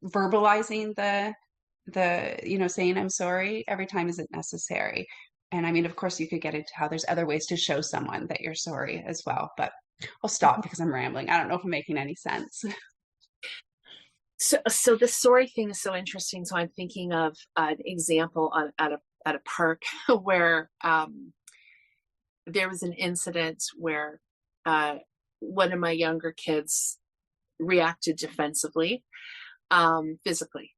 S3: verbalizing the you know, saying I'm sorry every time isn't necessary. And I mean, of course, you could get into how there's other ways to show someone that you're sorry as well. But I'll stop because I'm rambling. I don't know if I'm making any sense.
S2: So the sorry thing is so interesting. So I'm thinking of an example at a park where there was an incident where one of my younger kids reacted defensively, physically,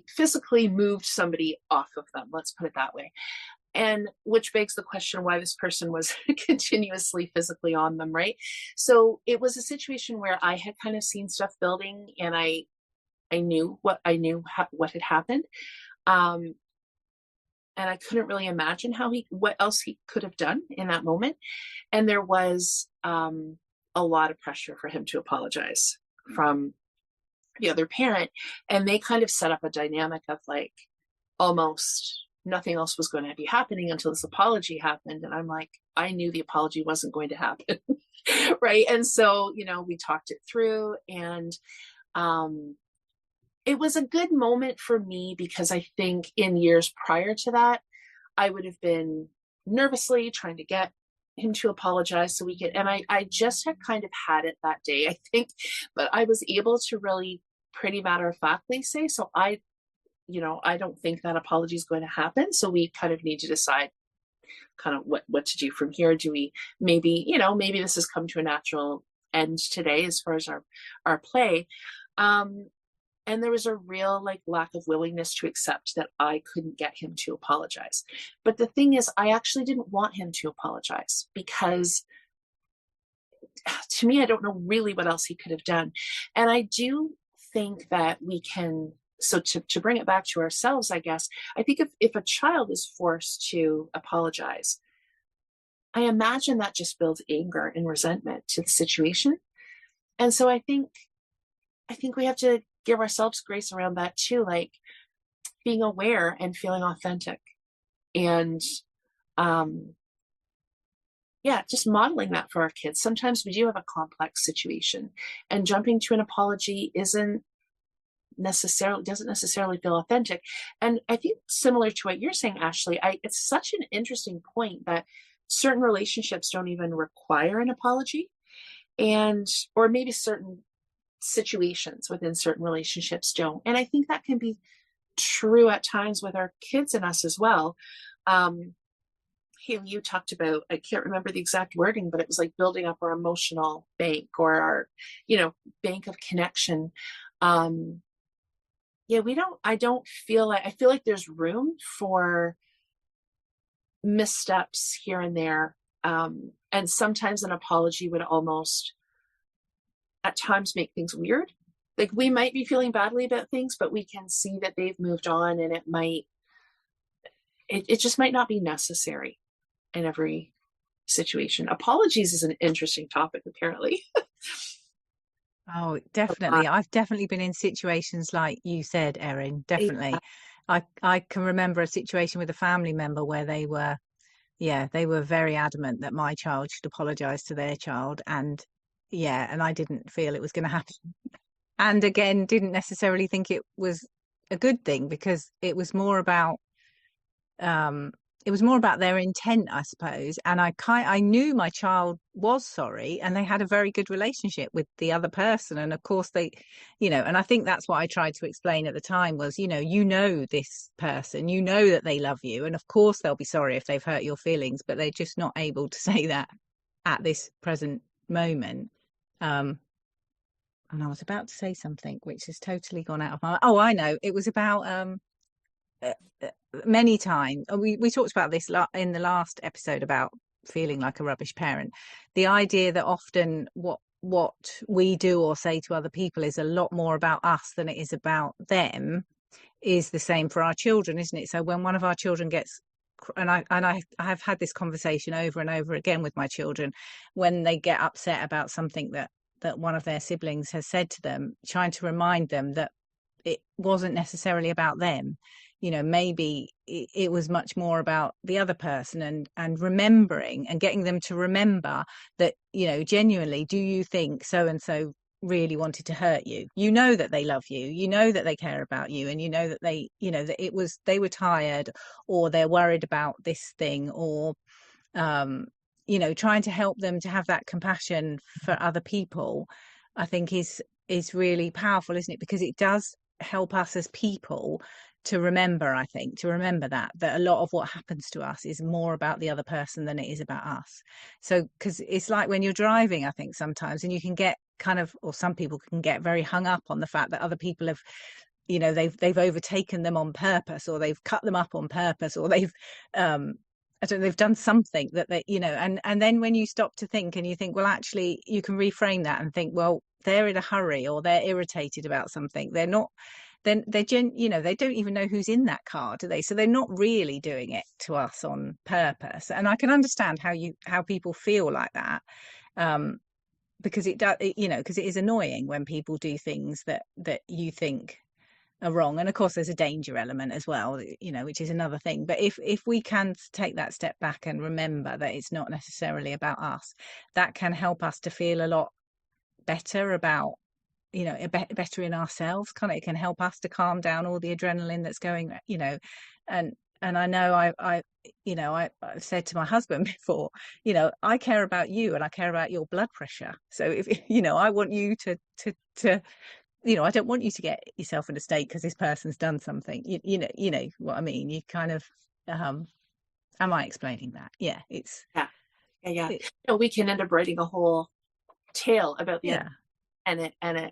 S2: physically moved somebody off of them. Let's put it that way. And which begs the question why this person was continuously physically on them, right? So it was a situation where I had kind of seen stuff building, and I knew what had happened, and I couldn't really imagine what else he could have done in that moment. And there was a lot of pressure for him to apologize from the other parent, and they kind of set up a dynamic of like almost nothing else was going to be happening until this apology happened. And I'm like, I knew the apology wasn't going to happen. Right. And so, we talked it through, and it was a good moment for me, because I think in years prior to that, I would have been nervously trying to get him to apologize so we could, and I just had kind of had it that day, I think, but I was able to really pretty matter of factly say, so I don't think that apology is going to happen. So we kind of need to decide kind of what to do from here. Do we maybe this has come to a natural end today as far as our play. And there was a real lack of willingness to accept that I couldn't get him to apologize. But the thing is, I actually didn't want him to apologize, because to me, I don't know really what else he could have done. And I do think that we can, so to bring it back to ourselves, I guess, I think if a child is forced to apologize, I imagine that just builds anger and resentment to the situation. And so I think we have to give ourselves grace around that too, like being aware and feeling authentic, and just modeling that for our kids. Sometimes we do have a complex situation, and jumping to an apology doesn't necessarily feel authentic. And I think similar to what you're saying, Ashley, it's such an interesting point that certain relationships don't even require an apology, or maybe certain situations within certain relationships don't. And I think that can be true at times with our kids and us as well. Haley, you talked about, I can't remember the exact wording, but it was like building up our emotional bank, or our, bank of connection. I feel like there's room for missteps here and there. And sometimes an apology would almost at times make things weird. Like, we might be feeling badly about things, but we can see that they've moved on, and it just might not be necessary in every situation. Apologies is an interesting topic, apparently.
S1: Oh, definitely. I've definitely been in situations like you said, Erin, definitely. I can remember a situation with a family member where they were very adamant that my child should apologize to their child, and I didn't feel it was going to happen. And again, didn't necessarily think it was a good thing, because it was more about their intent, I suppose. And I knew my child was sorry, and they had a very good relationship with the other person. And of course they, and I think that's what I tried to explain at the time was, this person, that they love you. And of course they'll be sorry if they've hurt your feelings, but they're just not able to say that at this present moment. And I was about to say something which has totally gone out of my. Oh, I know. It was about many times. We talked about this in the last episode about feeling like a rubbish parent. The idea that often what we do or say to other people is a lot more about us than it is about them is the same for our children, isn't it? So when one of our children gets, and I have had this conversation over and over again with my children, when they get upset about something that one of their siblings has said to them, trying to remind them that it wasn't necessarily about them. Maybe it was much more about the other person, and remembering and getting them to remember that, genuinely, do you think so and so really wanted to hurt you? That they love you, that they care about you, and that they, that they were tired, or they're worried about this thing, or trying to help them to have that compassion for other people, I think is really powerful, isn't it? Because it does help us as people to remember, I think, that a lot of what happens to us is more about the other person than it is about us. So, because it's like when you're driving, I think sometimes, and you can get or some people can get very hung up on the fact that other people have, they've overtaken them on purpose, or they've cut them up on purpose, or they've they've done something that they, and then when you stop to think, and you think, well, actually you can reframe that and think, well, they're in a hurry, or they're irritated about something. They're not, then they they don't even know who's in that car, do they? So they're not really doing it to us on purpose. And I can understand how people feel like that, because it does, because it is annoying when people do things that you think are wrong. And of course there's a danger element as well, you know, which is another thing. But if we can take that step back and remember that it's not necessarily about us, that can help us to feel a lot better about, you know, better in ourselves. Kind of, it can help us to calm down all the adrenaline that's going, you know. And I know I you know, I've said to my husband before, you know, I care about you and I care about your blood pressure. So if, you know, I want you to you know, I don't want you to get yourself in a state because this person's done something. You know what I mean. You kind of, am I explaining that? Yeah, it's
S2: yeah.
S1: it,
S2: You know, we can end up writing a whole tale about the
S1: yeah,
S2: and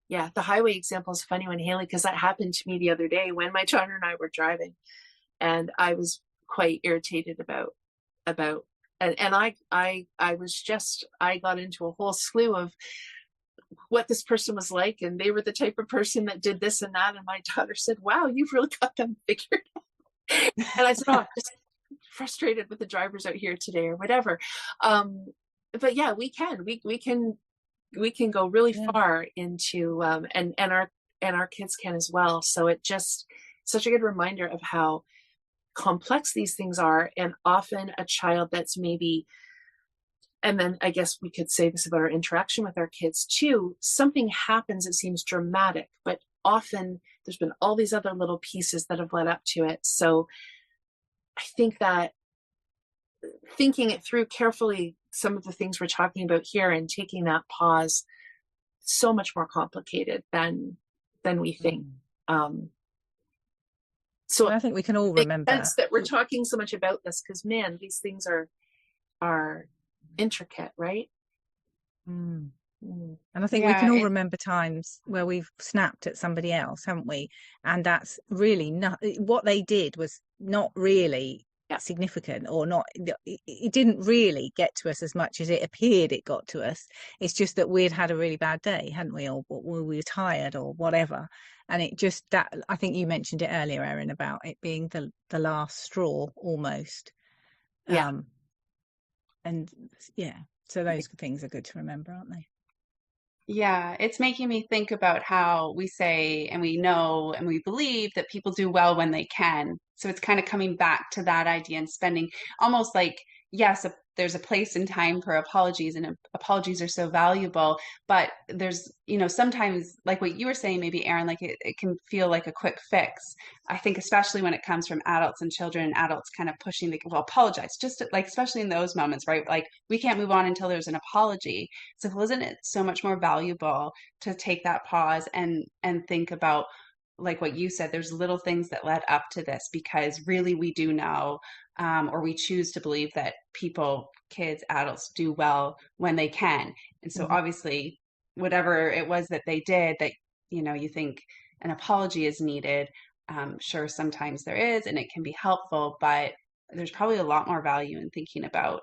S2: yeah, the highway example is funny when Haley, because that happened to me the other day when my daughter and I were driving, and I was quite irritated about and I was just, I got into a whole slew of what this person was like, and they were the type of person that did this and that, and my daughter said, wow, you've really got them figured out. And I said, oh, I'm just frustrated with the drivers out here today or whatever. But yeah, we can go really far into and our kids can as well. So it just such a good reminder of how complex these things are, and often a child that's maybe, and then I guess we could say this about our interaction with our kids too, something happens, it seems dramatic, but often there's been all these other little pieces that have led up to it. So I think that thinking it through carefully, some of the things we're talking about here, and taking that pause, so much more complicated than we think. So
S1: I think we can all remember
S2: sense that we're talking so much about this, because man, these things are intricate, right?
S1: And I think we can all remember times where we've snapped at somebody else, haven't we? And that's really not what they did was not really significant, or not, it didn't really get to us as much as it appeared it got to us. It's just that we'd had a really bad day, hadn't we, or we were tired or whatever, and it just, that, I think you mentioned it earlier, Erin, about it being the last straw almost. And yeah, so those things are good to remember, aren't they?
S3: Yeah, it's making me think about how we say and we know and we believe that people do well when they can. So it's kind of coming back to that idea and spending almost like, yes, there's a place and time for apologies, and apologies are so valuable. But there's, sometimes like what you were saying, maybe Aaron, like it can feel like a quick fix. I think especially when it comes from adults and children, and adults kind of pushing well, apologize, just like, especially in those moments, right? Like we can't move on until there's an apology. So wasn't it so much more valuable to take that pause and think about, like what you said, there's little things that led up to this, because really we do know, or we choose to believe that people, kids, adults do well when they can. And so obviously whatever it was that they did that, you think an apology is needed, sure, sometimes there is, and it can be helpful, but there's probably a lot more value in thinking about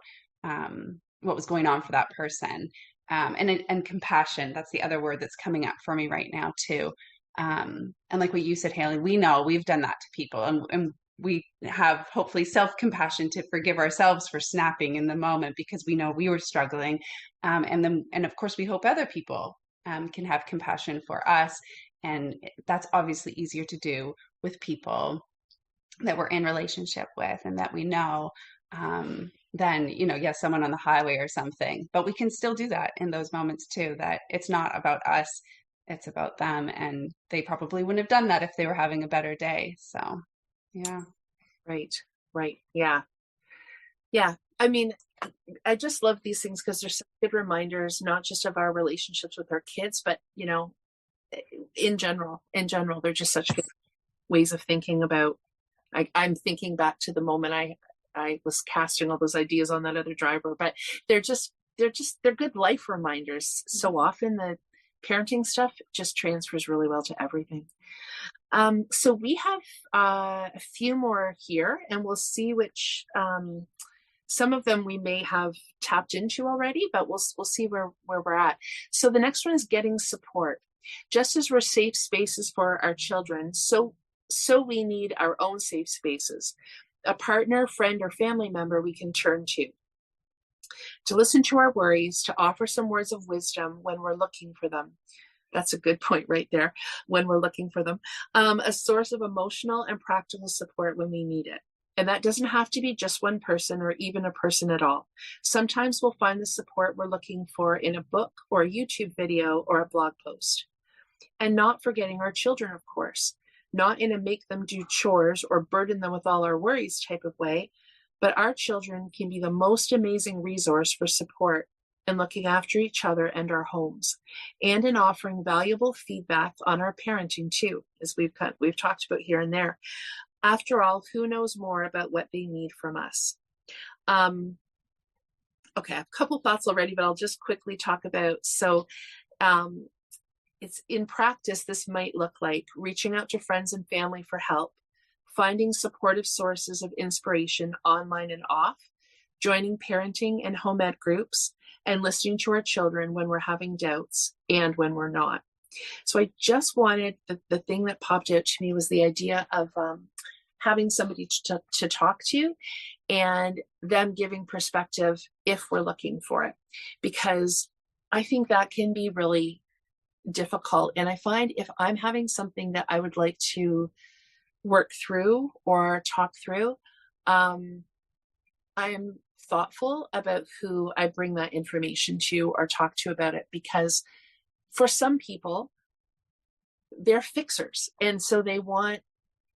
S3: what was going on for that person. And compassion, that's the other word that's coming up for me right now too. And like what you said, Haley, we know we've done that to people, and we have hopefully self-compassion to forgive ourselves for snapping in the moment, because we know we were struggling. And of course we hope other people can have compassion for us. And that's obviously easier to do with people that we're in relationship with and that we know, than, yes, someone on the highway or something. But we can still do that in those moments too, that it's not about us, it's about them. And they probably wouldn't have done that if they were having a better day. So, yeah.
S2: Right. Yeah. I mean, I just love these things because they're such good reminders, not just of our relationships with our kids, but, in general, they're just such good ways of thinking about. I'm thinking back to the moment I was casting all those ideas on that other driver, but they're good life reminders. So often the parenting stuff just transfers really well to everything. So we have a few more here, and we'll see which, some of them we may have tapped into already, but we'll see where we're at. So the next one is getting support. Just as we're safe spaces for our children, so we need our own safe spaces. A partner, friend, or family member we can turn to listen to our worries, to offer some words of wisdom when we're looking for them. That's a good point right there when we're looking for them. A source of emotional and practical support when we need it. And that doesn't have to be just one person or even a person at all. Sometimes we'll find the support we're looking for in a book or a YouTube video or a blog post. And not forgetting our children, of course, not in a make them do chores or burden them with all our worries type of way, but our children can be the most amazing resource for support in looking after each other and our homes, and in offering valuable feedback on our parenting too, as we've talked about here and there. After all, who knows more about what they need from us? Okay, I have a couple thoughts already, but I'll just quickly talk about. So it's in practice, this might look like reaching out to friends and family for help, finding supportive sources of inspiration online and off, joining parenting and home ed groups, and listening to our children when we're having doubts and when we're not. So I just wanted, the thing that popped out to me was the idea of having somebody to talk to, and them giving perspective if we're looking for it, because I think that can be really difficult. And I find if I'm having something that I would like to work through or talk through, I'm thoughtful about who I bring that information to or talk to about it, because for some people, they're fixers, and so they want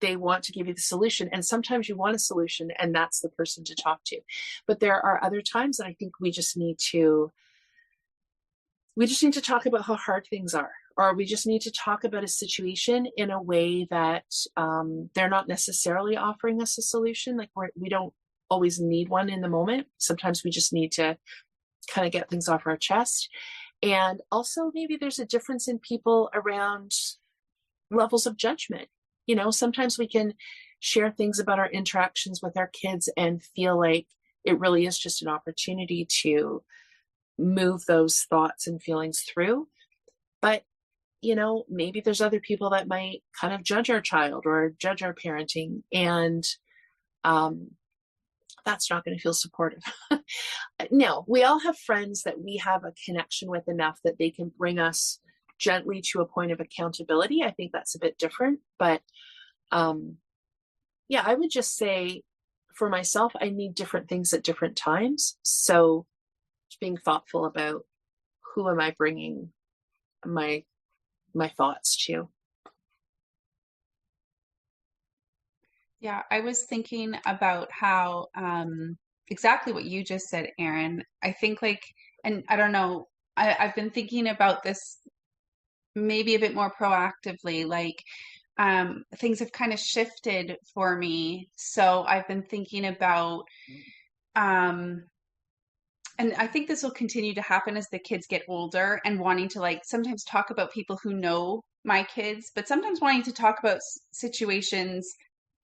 S2: to give you the solution, and sometimes you want a solution and that's the person to talk to. But there are other times that I think we just need to talk about how hard things are, or we just need to talk about a situation in a way that they're not necessarily offering us a solution. Like we don't always need one in the moment. Sometimes we just need to kind of get things off our chest. And also maybe there's a difference in people around levels of judgment. You know, sometimes we can share things about our interactions with our kids and feel like it really is just an opportunity to move those thoughts and feelings through. But, you know, maybe there's other people that might kind of judge our child or judge our parenting, and that's not going to feel supportive. No, we all have friends that we have a connection with enough that they can bring us gently to a point of accountability. I think that's a bit different, but yeah, I would just say for myself, I need different things at different times. So just being thoughtful about who am I bringing my thoughts to.
S3: Yeah, I was thinking about how exactly what you just said, Erin. I think like, and I don't know, I've been thinking about this maybe a bit more proactively, like things have kind of shifted for me. So I've been thinking about and I think this will continue to happen as the kids get older, and wanting to like sometimes talk about people who know my kids, but sometimes wanting to talk about situations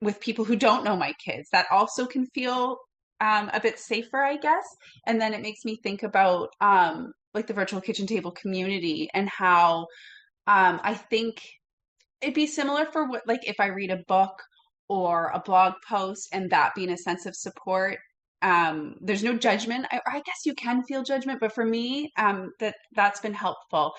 S3: with people who don't know my kids. That also can feel a bit safer, I guess. And then it makes me think about like the virtual kitchen table community, and how I think it'd be similar for what, like if I read a book or a blog post and that being a sense of support. There's no judgment. I guess you can feel judgment, but for me, that's been helpful.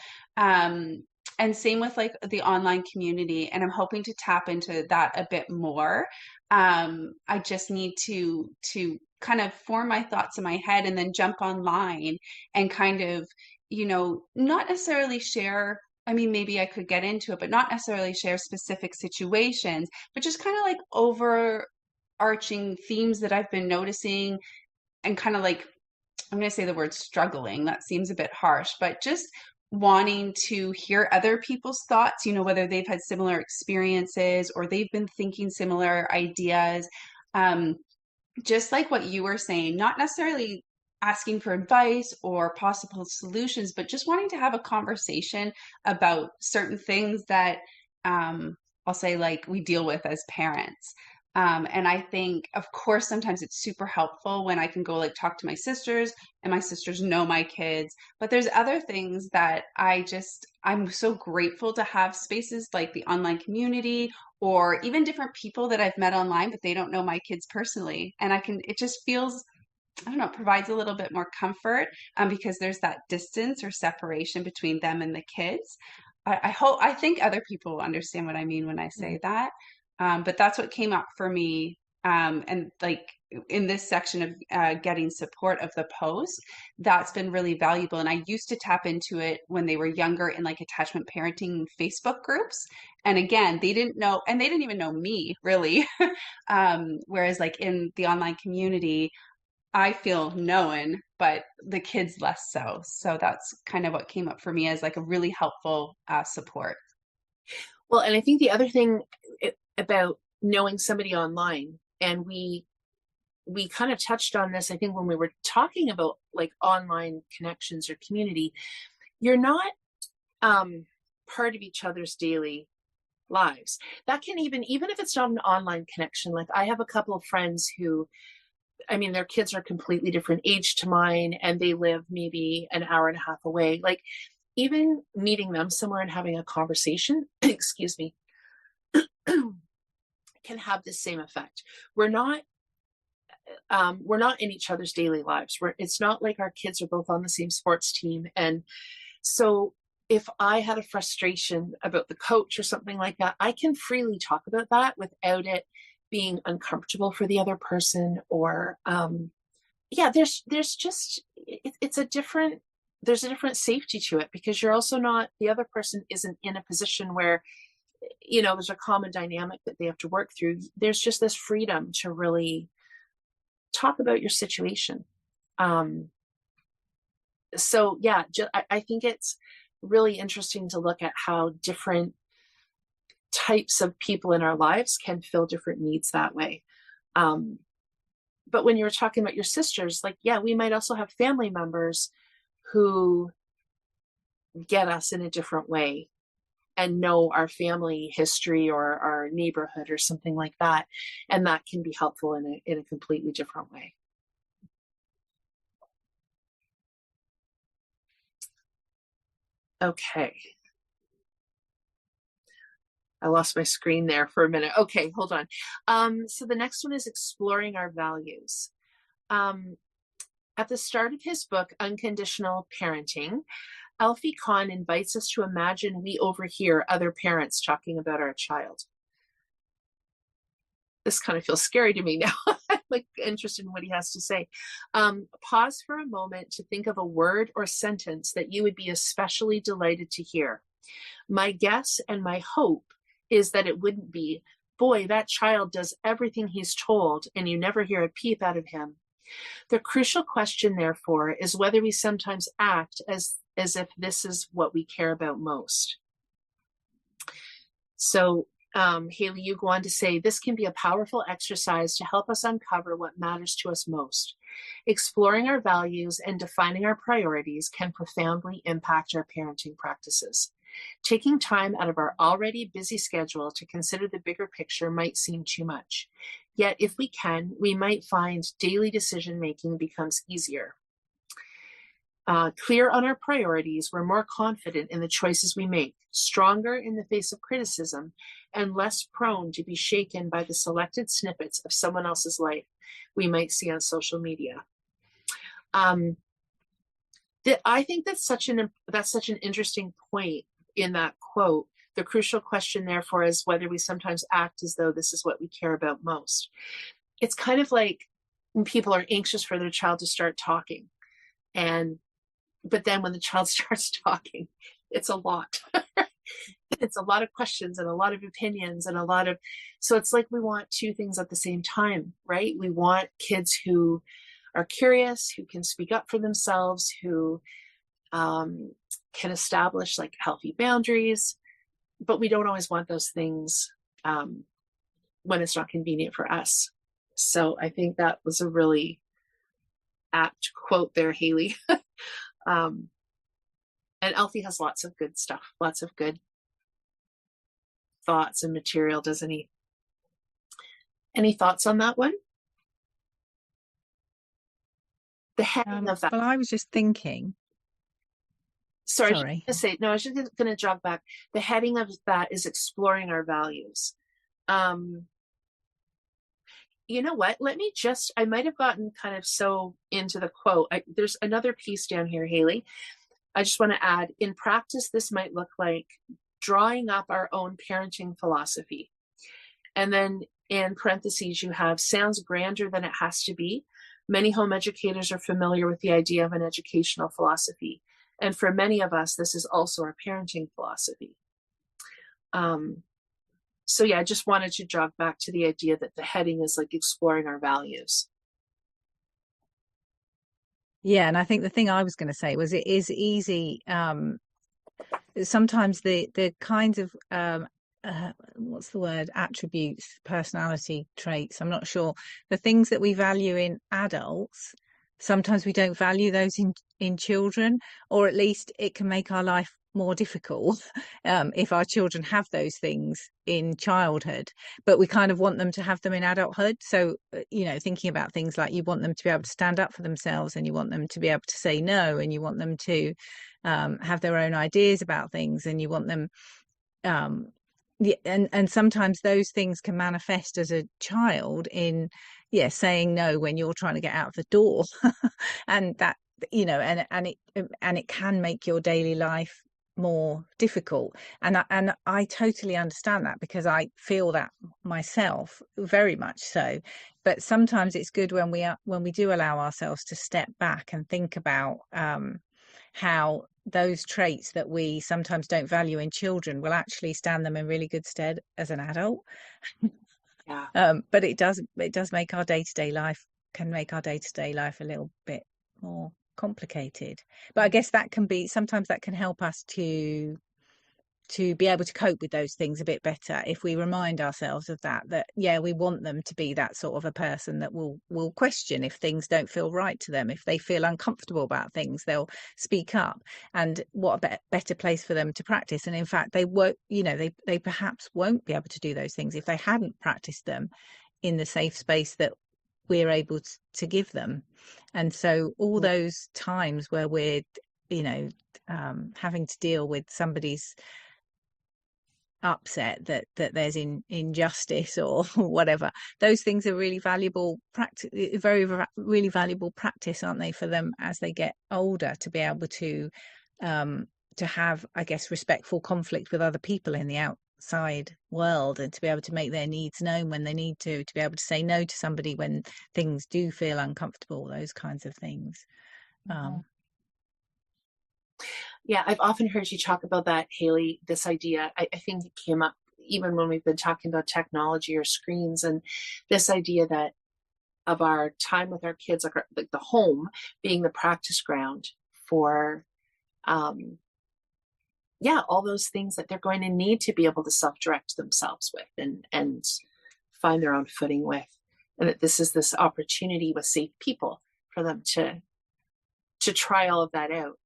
S3: And same with like the online community, and I'm hoping to tap into that a bit more. I just need to kind of form my thoughts in my head and then jump online and kind of, not necessarily share. I mean, maybe I could get into it, but not necessarily share specific situations, but just kind of like overarching themes that I've been noticing, and kind of like, I'm going to say the word struggling. That seems a bit harsh, but just wanting to hear other people's thoughts, whether they've had similar experiences or they've been thinking similar ideas. Just like what you were saying, not necessarily asking for advice or possible solutions, but just wanting to have a conversation about certain things that I'll say like we deal with as parents. And I think, of course, sometimes it's super helpful when I can go like talk to my sisters, and my sisters know my kids. But there's other things that I'm so grateful to have spaces like the online community, or even different people that I've met online, but they don't know my kids personally. And it just feels, I don't know, it provides a little bit more comfort because there's that distance or separation between them and the kids. I think other people will understand what I mean when I say that. But that's what came up for me. And like in this section of getting support of the post, that's been really valuable. And I used to tap into it when they were younger in like attachment parenting Facebook groups. And again, they didn't know, and they didn't even know me really. Whereas like in the online community, I feel known, but the kids less so. So that's kind of what came up for me as like a really helpful support.
S2: Well, and I think the other thing about knowing somebody online, and we kind of touched on this, I think, when we were talking about like online connections or community, you're not part of each other's daily lives. That can even if it's not an online connection, like I have a couple of friends who, I mean, their kids are completely different age to mine, and they live maybe an hour and a half away. Like even meeting them somewhere and having a conversation, excuse me, can have the same effect. We're not in each other's daily lives. It's not like our kids are both on the same sports team. And so if I had a frustration about the coach or something like that, I can freely talk about that without it being uncomfortable for the other person. Or yeah, there's just it's a different there's a different safety to it, because you're also not, the other person isn't in a position where, you know, there's a common dynamic that they have to work through. There's just this freedom to really talk about your situation. So yeah, I think it's really interesting to look at how different types of people in our lives can fill different needs that way. But when you were talking about your sisters, like, yeah, we might also have family members who get us in a different way and know our family history or our neighborhood or something like that. And that can be helpful in a completely different way. Okay. I lost my screen there for a minute. Okay, hold on. So the next one is exploring our values. At the start of his book, Unconditional Parenting, Alfie Kahn invites us to imagine we overhear other parents talking about our child. This kind of feels scary to me now. I'm like interested in what he has to say. Pause for a moment to think of a word or sentence that you would be especially delighted to hear. My guess and my hope is that it wouldn't be, boy, that child does everything he's told and you never hear a peep out of him. The crucial question, therefore, is whether we sometimes act as if this is what we care about most. So Haley, you go on to say, this can be a powerful exercise to help us uncover what matters to us most. Exploring our values and defining our priorities can profoundly impact our parenting practices. Taking time out of our already busy schedule to consider the bigger picture might seem too much. Yet, if we can, we might find daily decision-making becomes easier. Clear on our priorities, we're more confident in the choices we make, stronger in the face of criticism, and less prone to be shaken by the selected snippets of someone else's life we might see on social media. I think that's such an interesting point in that quote. The crucial question, therefore, is whether we sometimes act as though this is what we care about most. It's kind of like when people are anxious for their child to start talking, but then when the child starts talking, it's a lot. It's a lot of questions and a lot of opinions and so it's like we want two things at the same time, right? We want kids who are curious, who can speak up for themselves, who can establish like healthy boundaries, but we don't always want those things when it's not convenient for us. So I think that was a really apt quote there, Haley. And Alfie has lots of good stuff, lots of good thoughts and material, doesn't he? Any thoughts on that one? The heading of that.
S1: Well, I was just thinking.
S2: Sorry. I was just going to jog back. The heading of that is exploring our values. You know what? I might have gotten kind of so into the quote. There's another piece down here, Haley. I just want to add, in practice, this might look like drawing up our own parenting philosophy. And then in parentheses, you have sounds grander than it has to be. Many home educators are familiar with the idea of an educational philosophy. And for many of us, this is also our parenting philosophy. So yeah, I just wanted to jog back to the idea that the heading is like exploring our values.
S1: Yeah, and I think the thing I was going to say was it is easy. Sometimes the kinds of what's the word, attributes, personality traits, I'm not sure, the things that we value in adults, sometimes we don't value those in children, or at least it can make our life more difficult if our children have those things in childhood, but we kind of want them to have them in adulthood. So thinking about things like, you want them to be able to stand up for themselves, and you want them to be able to say no, and you want them to have their own ideas about things, and you want them and sometimes those things can manifest as a child in saying no when you're trying to get out of the door and that and it can make your daily life more difficult, and I totally understand that, because I feel that myself, very much so. But sometimes it's good when we do allow ourselves to step back and think about how those traits that we sometimes don't value in children will actually stand them in really good stead as an adult. But it does make our day-to-day life a little bit more complicated. But I guess that can be, sometimes that can help us to be able to cope with those things a bit better, if we remind ourselves of that we want them to be that sort of a person that will question if things don't feel right to them. If they feel uncomfortable about things, they'll speak up. And what a better place for them to practice. And in fact, they won't, they perhaps won't be able to do those things if they hadn't practiced them in the safe space that we're able to give them. And so all those times where we're having to deal with somebody's upset that there's injustice or whatever, those things are really valuable practice, really valuable practice, aren't they, for them as they get older, to be able to have, I guess, respectful conflict with other people in the outside world, and to be able to make their needs known when they need to be able to say no to somebody when things do feel uncomfortable, those kinds of things.
S2: Yeah, I've often heard you talk about that, Haley, this idea. I think it came up even when we've been talking about technology or screens, and this idea that of our time with our kids, like the home being the practice ground for, all those things that they're going to need to be able to self-direct themselves with and find their own footing with. And that this is this opportunity with safe people for them to try all of that out.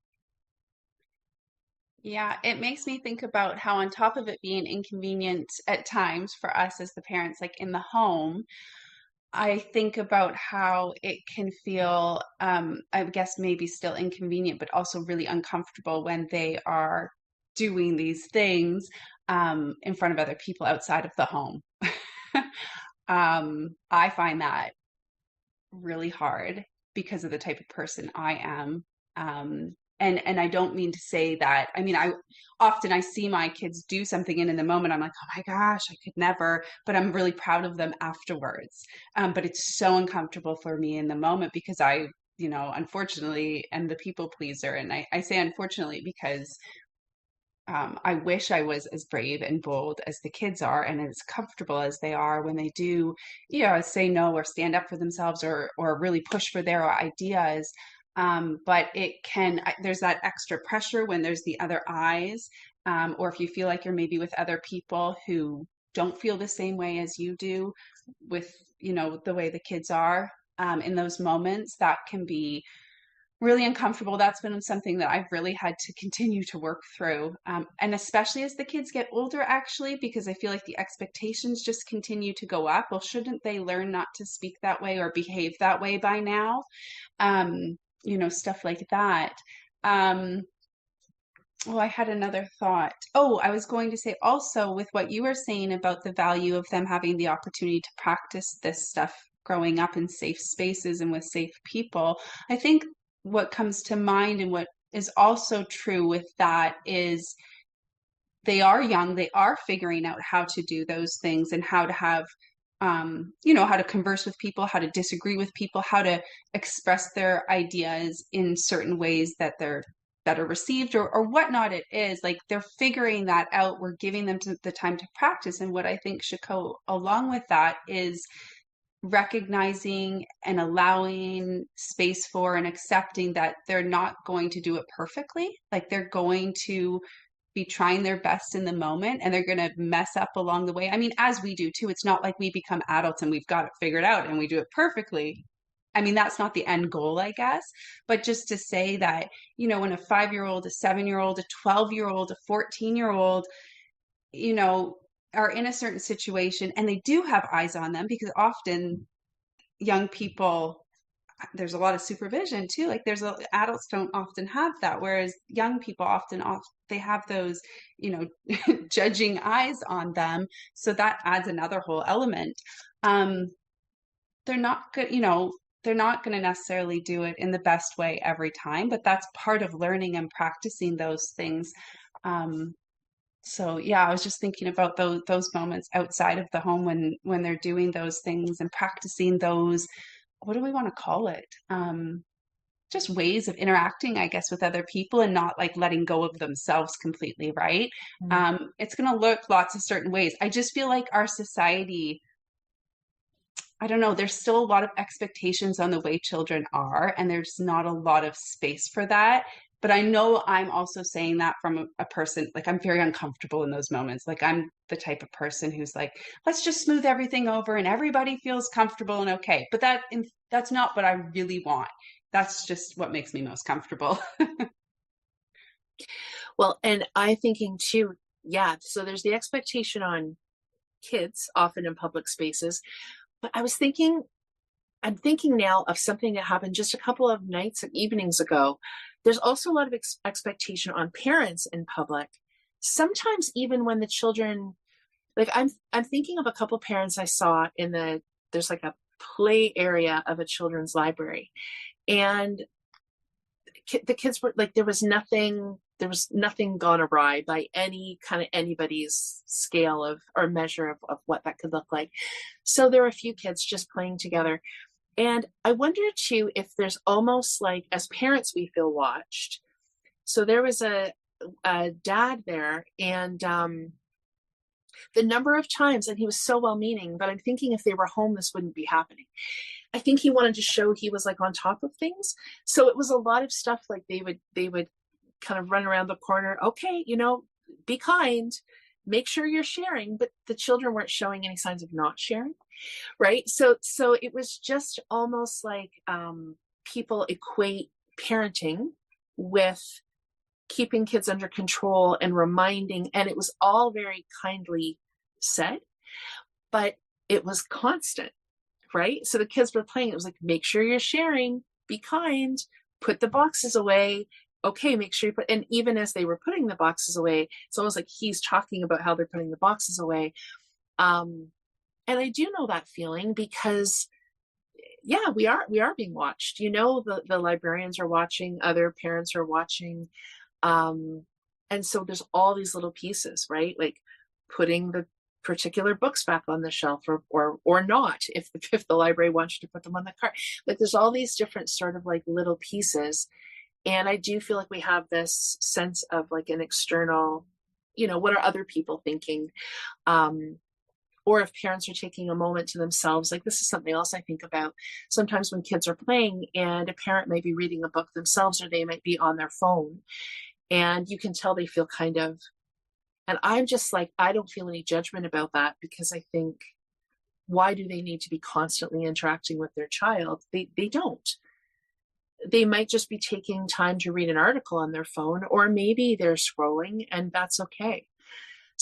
S3: Yeah, it makes me think about how, on top of it being inconvenient at times for us as the parents, like in the home, I think about how it can feel, I guess maybe still inconvenient, but also really uncomfortable when they are doing these things in front of other people outside of the home. I find that really hard because of the type of person I am. And I don't mean to say that, I mean, I see my kids do something, and in the moment I'm like, oh my gosh, I could never, but I'm really proud of them afterwards. But it's so uncomfortable for me in the moment, because I, unfortunately, am the people pleaser. And I say unfortunately because I wish I was as brave and bold as the kids are, and as comfortable as they are when they do, say no or stand up for themselves, or really push for their ideas. But there's that extra pressure when there's the other eyes, or if you feel like you're maybe with other people who don't feel the same way as you do with, the way the kids are, in those moments, that can be really uncomfortable. That's been something that I've really had to continue to work through. And especially as the kids get older, actually, because I feel like the expectations just continue to go up. Well, shouldn't they learn not to speak that way or behave that way by now? Stuff like that. I had another thought. Oh, I was going to say also, with what you were saying about the value of them having the opportunity to practice this stuff growing up in safe spaces and with safe people, I think what comes to mind, and what is also true with that is they are young, they are figuring out how to do those things and how to have, how to converse with people, how to disagree with people, how to express their ideas in certain ways that they're better received or whatnot it is. Like they're figuring that out. We're giving them the time to practice. And what I think should go along with that is recognizing and allowing space for and accepting that they're not going to do it perfectly. Like they're going to be trying their best in the moment and they're going to mess up along the way. I mean, as we do too, it's not like we become adults and we've got it figured out and we do it perfectly. I mean, that's not the end goal, I guess. But just to say that, when a 5-year-old, a 7-year-old, a 12-year-old, a 14-year-old, are in a certain situation and they do have eyes on them, because often young people, there's a lot of supervision too. Like adults don't often have that, whereas young people often they have those, judging eyes on them. So that adds another whole element. They're not good, they're not going to necessarily do it in the best way every time, but that's part of learning and practicing those things. So yeah, I was just thinking about those moments outside of the home when they're doing those things and practicing those, what do we want to call it? Just ways of interacting, I guess, with other people and not like letting go of themselves completely, right? It's going to look lots of certain ways. I just feel like our society, I don't know, there's still a lot of expectations on the way children are, and there's not a lot of space for that. But I know I'm also saying that from a person, like I'm very uncomfortable in those moments. Like I'm the type of person who's like, let's just smooth everything over and everybody feels comfortable and okay. But that's not what I really want. That's just what makes me most comfortable.
S2: Well, and I'm thinking too, yeah, so there's the expectation on kids, often in public spaces. But I'm thinking now of something that happened just a couple of nights and evenings ago. There's also a lot of expectation on parents in public. Sometimes even when the children, like I'm thinking of a couple of parents I saw there's like a play area of a children's library. And the kids were like, there was nothing gone awry by anybody's scale of or measure of what that could look like. So there were a few kids just playing together. And I wonder too, if there's almost like, as parents, we feel watched. So there was a dad there, and the number of times, and he was so well-meaning, but I'm thinking if they were home, this wouldn't be happening. I think he wanted to show he was like on top of things. So it was a lot of stuff like they would kind of run around the corner. Okay, be kind, make sure you're sharing, but the children weren't showing any signs of not sharing. Right. So it was just almost like people equate parenting with keeping kids under control and reminding, and it was all very kindly said, but it was constant. Right. So the kids were playing. It was like, make sure you're sharing, be kind, put the boxes away. Okay, make sure you put, and even as they were putting the boxes away, it's almost like he's talking about how they're putting the boxes away. And I do know that feeling because, yeah, we are being watched. The librarians are watching, other parents are watching. And so there's all these little pieces, right? Like putting the particular books back on the shelf or not, if the library wants you to put them on the cart. Like there's all these different sort of like little pieces. And I do feel like we have this sense of like an external, what are other people thinking? Or if parents are taking a moment to themselves, like this is something else I think about. Sometimes when kids are playing and a parent may be reading a book themselves, or they might be on their phone, and you can tell they feel kind of, and I'm just like, I don't feel any judgment about that, because I think, why do they need to be constantly interacting with their child? They don't. They might just be taking time to read an article on their phone, or maybe they're scrolling, and that's okay.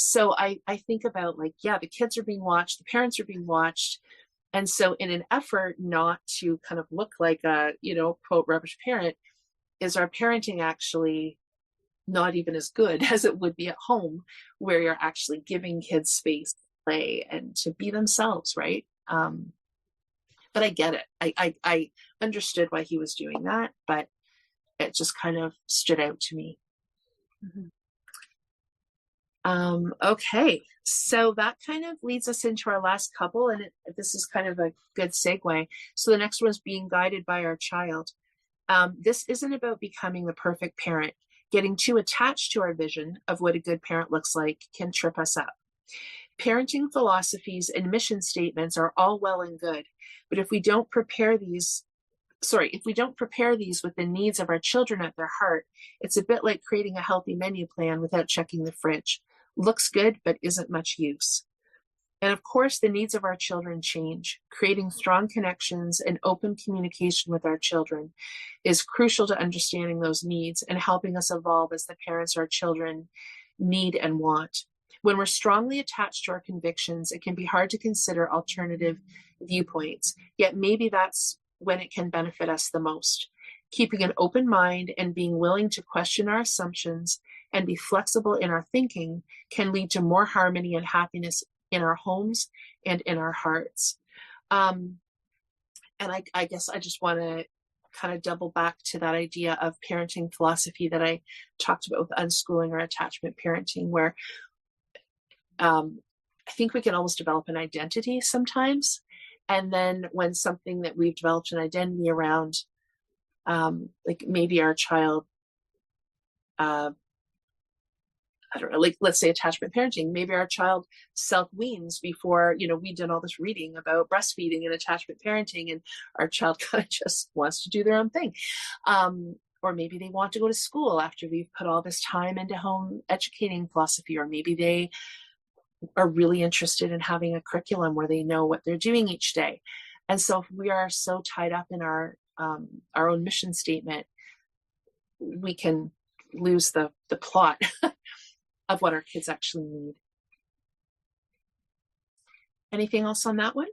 S2: So I think about like, yeah, the kids are being watched, the parents are being watched. And so in an effort not to kind of look like a, quote, rubbish parent, is our parenting actually not even as good as it would be at home, where you're actually giving kids space to play and to be themselves, right? But I get it. I understood why he was doing that, but it just kind of stood out to me.
S3: Mm-hmm.
S2: Okay, so that kind of leads us into our last couple, and this is kind of a good segue. So the next one is being guided by our child. This isn't about becoming the perfect parent. Getting too attached to our vision of what a good parent looks like can trip us up. Parenting philosophies and mission statements are all well and good, but if we don't prepare these with the needs of our children at their heart, it's a bit like creating a healthy menu plan without checking the fridge. Looks good, but isn't much use. And of course, the needs of our children change. Creating strong connections and open communication with our children is crucial to understanding those needs and helping us evolve as the parents our children need and want. When we're strongly attached to our convictions, it can be hard to consider alternative viewpoints, yet maybe that's when it can benefit us the most. Keeping an open mind and being willing to question our assumptions and be flexible in our thinking can lead to more harmony and happiness in our homes and in our hearts. And I guess I just want to kind of double back to that idea of parenting philosophy that I talked about with unschooling or attachment parenting, where I think we can almost develop an identity sometimes. And then when something that we've developed an identity around, like maybe our child, I don't know, like let's say attachment parenting, maybe our child self-weans before, we did all this reading about breastfeeding and attachment parenting, and our child kind of just wants to do their own thing. Or maybe they want to go to school after we've put all this time into home educating philosophy, or maybe they are really interested in having a curriculum where they know what they're doing each day. And so if we are so tied up in our own mission statement, we can lose the plot of what our kids actually need. Anything else on that one?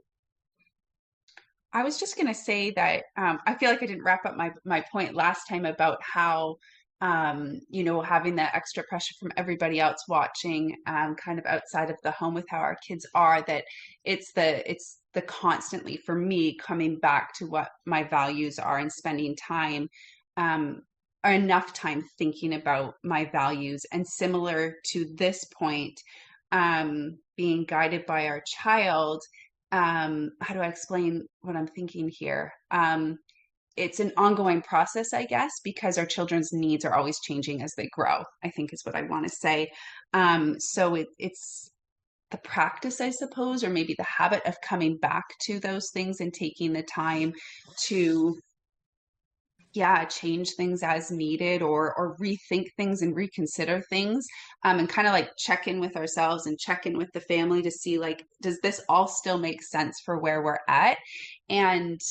S3: I was just going to say that I feel like I didn't wrap up my point last time about how, having that extra pressure from everybody else watching, kind of outside of the home with how our kids are, that it's the constantly, for me, coming back to what my values are and spending time, or enough time thinking about my values. And similar to this point, being guided by our child, how do I explain what I'm thinking here? It's an ongoing process, I guess, because our children's needs are always changing as they grow, I think is what I want to say. So it's the practice, I suppose, or maybe the habit of coming back to those things and taking the time to change things as needed, or rethink things and reconsider things, and kind of like check in with ourselves and check in with the family to see, like, does this all still make sense for where we're at? And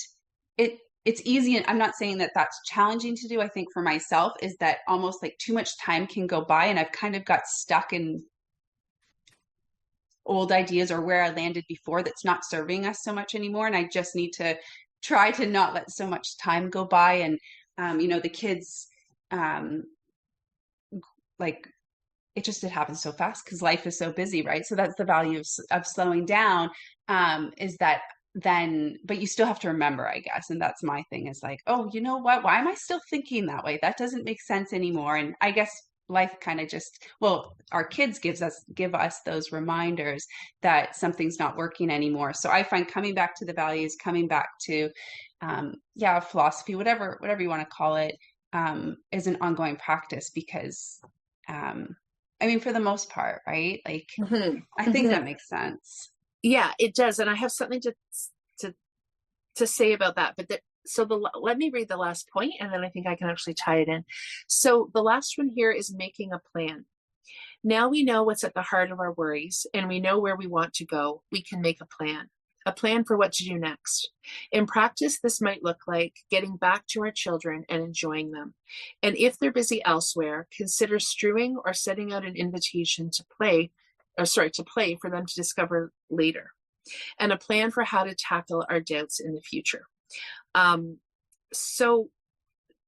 S3: it's easy, and I'm not saying that that's challenging to do. I think for myself is that almost like too much time can go by and I've kind of got stuck in old ideas or where I landed before that's not serving us so much anymore. And I just need to try to not let so much time go by. And, the kids, like, it happens so fast because life is so busy, right? So that's the value of slowing down, is that then, but you still have to remember, I guess. And that's my thing, is like, oh, you know what? Why am I still thinking that way? That doesn't make sense anymore. And I guess life kind of our kids give us those reminders that something's not working anymore. So I find coming back to the values, coming back to, philosophy, whatever you want to call it, is an ongoing practice because, for the most part, right? Like,
S2: Mm-hmm.
S3: I think that makes sense.
S2: Yeah, it does. And I have something to say about that. But let me read the last point, and then I think I can actually tie it in. So the last one here is making a plan. Now we know what's at the heart of our worries, and we know where we want to go. We can make a plan for what to do next. In practice, this might look like getting back to our children and enjoying them. And if they're busy elsewhere, consider strewing or setting out an invitation to play for them to discover later, and a plan for how to tackle our doubts in the future. So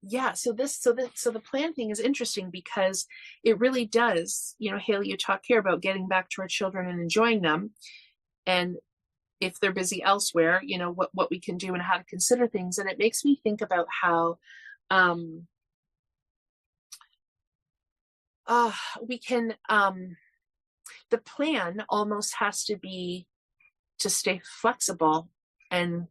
S2: the plan thing is interesting because it really does, Haley, you talk here about getting back to our children and enjoying them. And if they're busy elsewhere, what we can do and how to consider things. And it makes me think about how, we can, the plan almost has to be to stay flexible and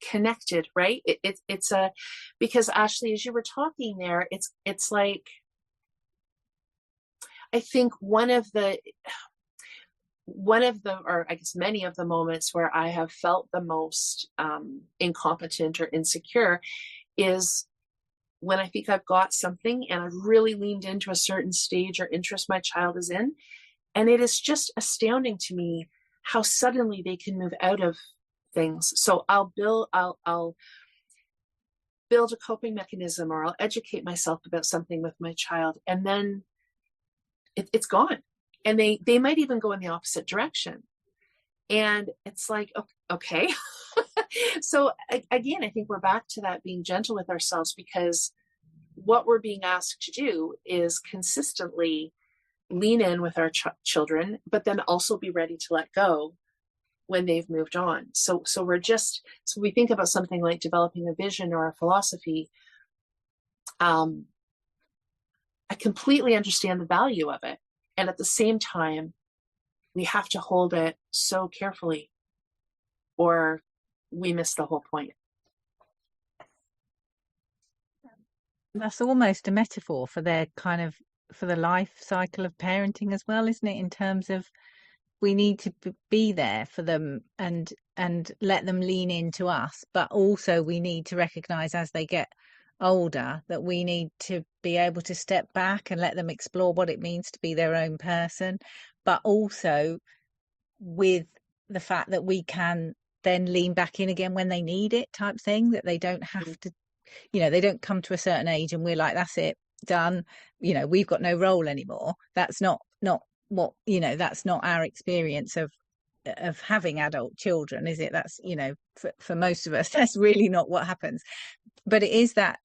S2: connected, right? It's a, because Ashley, as you were talking there, it's like, I think or I guess many of the moments where I have felt the most incompetent or insecure is when I think I've got something and I've really leaned into a certain stage or interest my child is in. And it is just astounding to me how suddenly they can move out of things. So I'll build a coping mechanism, or I'll educate myself about something with my child, and then it's gone. And they might even go in the opposite direction. And it's like, okay. So again, I think we're back to that being gentle with ourselves, because what we're being asked to do is consistently lean in with our children, but then also be ready to let go when they've moved on. So we think about something like developing a vision or a philosophy. I completely understand the value of it. And at the same time, we have to hold it so carefully, or we miss the whole point.
S1: That's almost a metaphor for for the life cycle of parenting as well, isn't it? In terms of, we need to be there for them and let them lean into us, but also we need to recognize as they get older that we need to be able to step back and let them explore what it means to be their own person, but also with the fact that we can then lean back in again when they need it, type thing, that they don't have to, they don't come to a certain age and we're like, that's it, done, we've got no role anymore. That's not what, that's not our experience of having adult children, is it? That's, for most of us, that's really not what happens. But it is that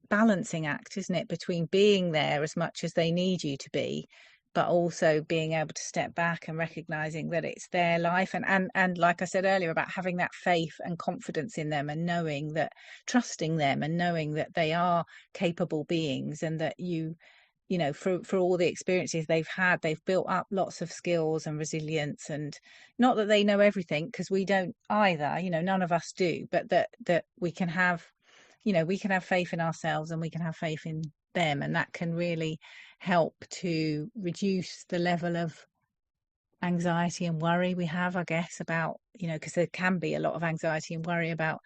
S1: balancing act, isn't it, between being there as much as they need you to be, but also being able to step back and recognizing that it's their life, and like I said earlier, about having that faith and confidence in them, and knowing that, trusting them and knowing that they are capable beings, and that for all the experiences they've had, they've built up lots of skills and resilience. And not that they know everything, because we don't either, none of us do, but that we can have, we can have faith in ourselves and we can have faith in them, and that can really help to reduce the level of anxiety and worry we have, I guess, about, because there can be a lot of anxiety and worry about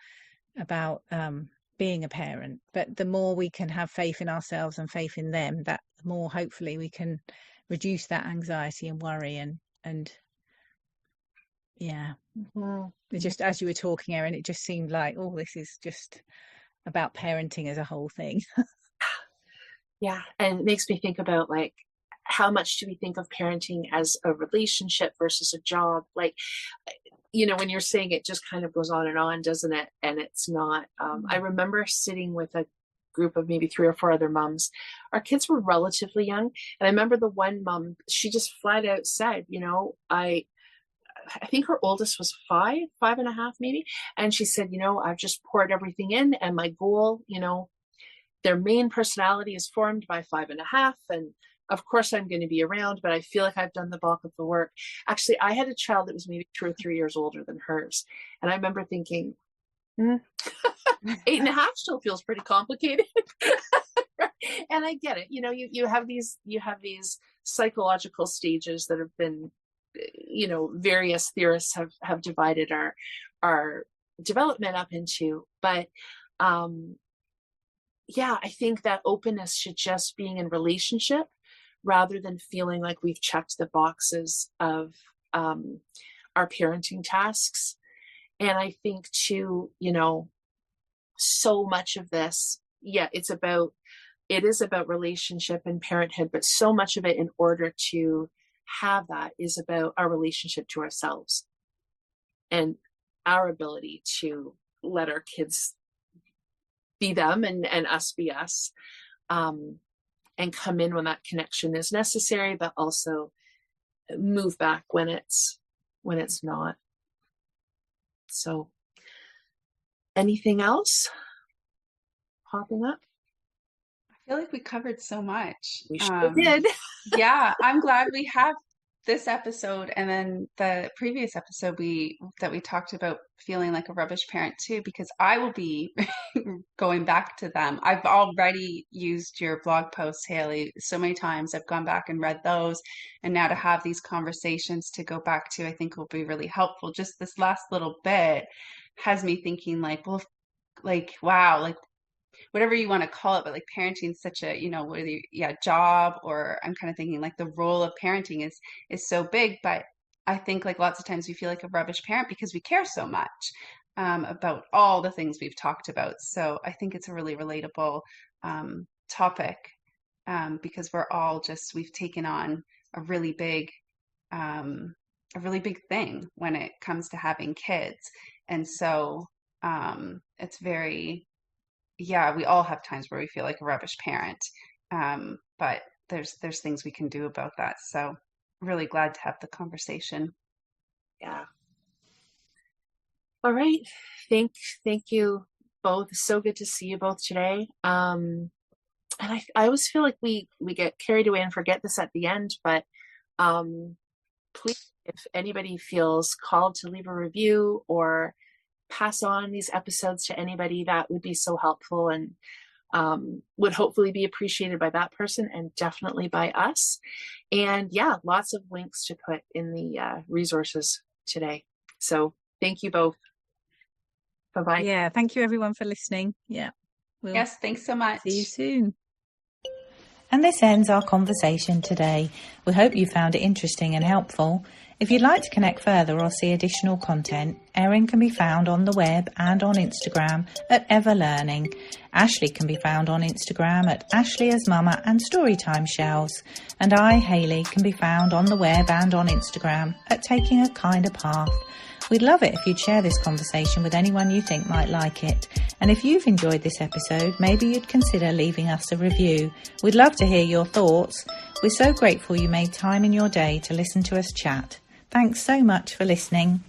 S1: being a parent. But the more we can have faith in ourselves and faith in them, that the more hopefully we can reduce that anxiety and worry. And yeah, it just, as you were talking, Erin, it just seemed like, oh, this is just about parenting as a whole thing.
S2: Yeah. And it makes me think about, like, how much do we think of parenting as a relationship versus a job? Like, when you're saying it, just kind of goes on, doesn't it? And it's not. I remember sitting with a group of maybe 3 or 4 other moms. Our kids were relatively young. And I remember the one mom, she just flat out said, I think her oldest was 5.5 maybe. And she said, I've just poured everything in, and my goal, their main personality is formed by 5.5. And of course I'm going to be around, but I feel like I've done the bulk of the work. Actually, I had a child that was maybe 2 or 3 years older than hers. And I remember thinking, 8.5 still feels pretty complicated. And I get it. You have these psychological stages that have been, various theorists have divided our development up into. But yeah, I think that openness should just being in relationship, rather than feeling like we've checked the boxes of our parenting tasks. And I think too, so much of this, yeah, it is about relationship and parenthood, but so much of it, in order to have that, is about our relationship to ourselves and our ability to let our kids be them and us be us, and come in when that connection is necessary, but also move back when it's not. So anything else popping up?
S3: I feel like we covered so much.
S2: We sure did.
S3: Yeah, I'm glad we have this episode and then the previous episode that we talked about feeling like a rubbish parent too, because I will be going back to them. I've already used your blog posts, Haley, so many times. I've gone back and read those, and now to have these conversations to go back to, I think will be really helpful. Just this last little bit has me thinking like, well, like, wow, like whatever you want to call it, but like parenting is such a, whether job, or I'm kind of thinking like the role of parenting is so big, but I think like lots of times we feel like a rubbish parent because we care so much about all the things we've talked about. So I think it's a really relatable topic because we've taken on a really big thing when it comes to having kids. And so it's very, yeah, we all have times where we feel like a rubbish parent, but there's things we can do about that. So really glad to have the conversation.
S2: Yeah. All right. Thank you both. So good to see you both today. And I always feel like we get carried away and forget this at the end, but please, if anybody feels called to leave a review or pass on these episodes to anybody, that would be so helpful and would hopefully be appreciated by that person and definitely by us. And yeah, lots of links to put in the resources today. So thank you both. Bye-bye.
S1: Yeah, thank you everyone for listening. Yeah.
S3: Yes, thanks so much.
S1: See you soon. And this ends our conversation today. We hope you found it interesting and helpful. If you'd like to connect further or see additional content, Erin can be found on the web and on Instagram at Everlearning. Ashley can be found on Instagram at Ashley as Mama and Storytime Shelves. And I, Hayley, can be found on the web and on Instagram at Taking a Kinder Path. We'd love it if you'd share this conversation with anyone you think might like it. And if you've enjoyed this episode, maybe you'd consider leaving us a review. We'd love to hear your thoughts. We're so grateful you made time in your day to listen to us chat. Thanks so much for listening.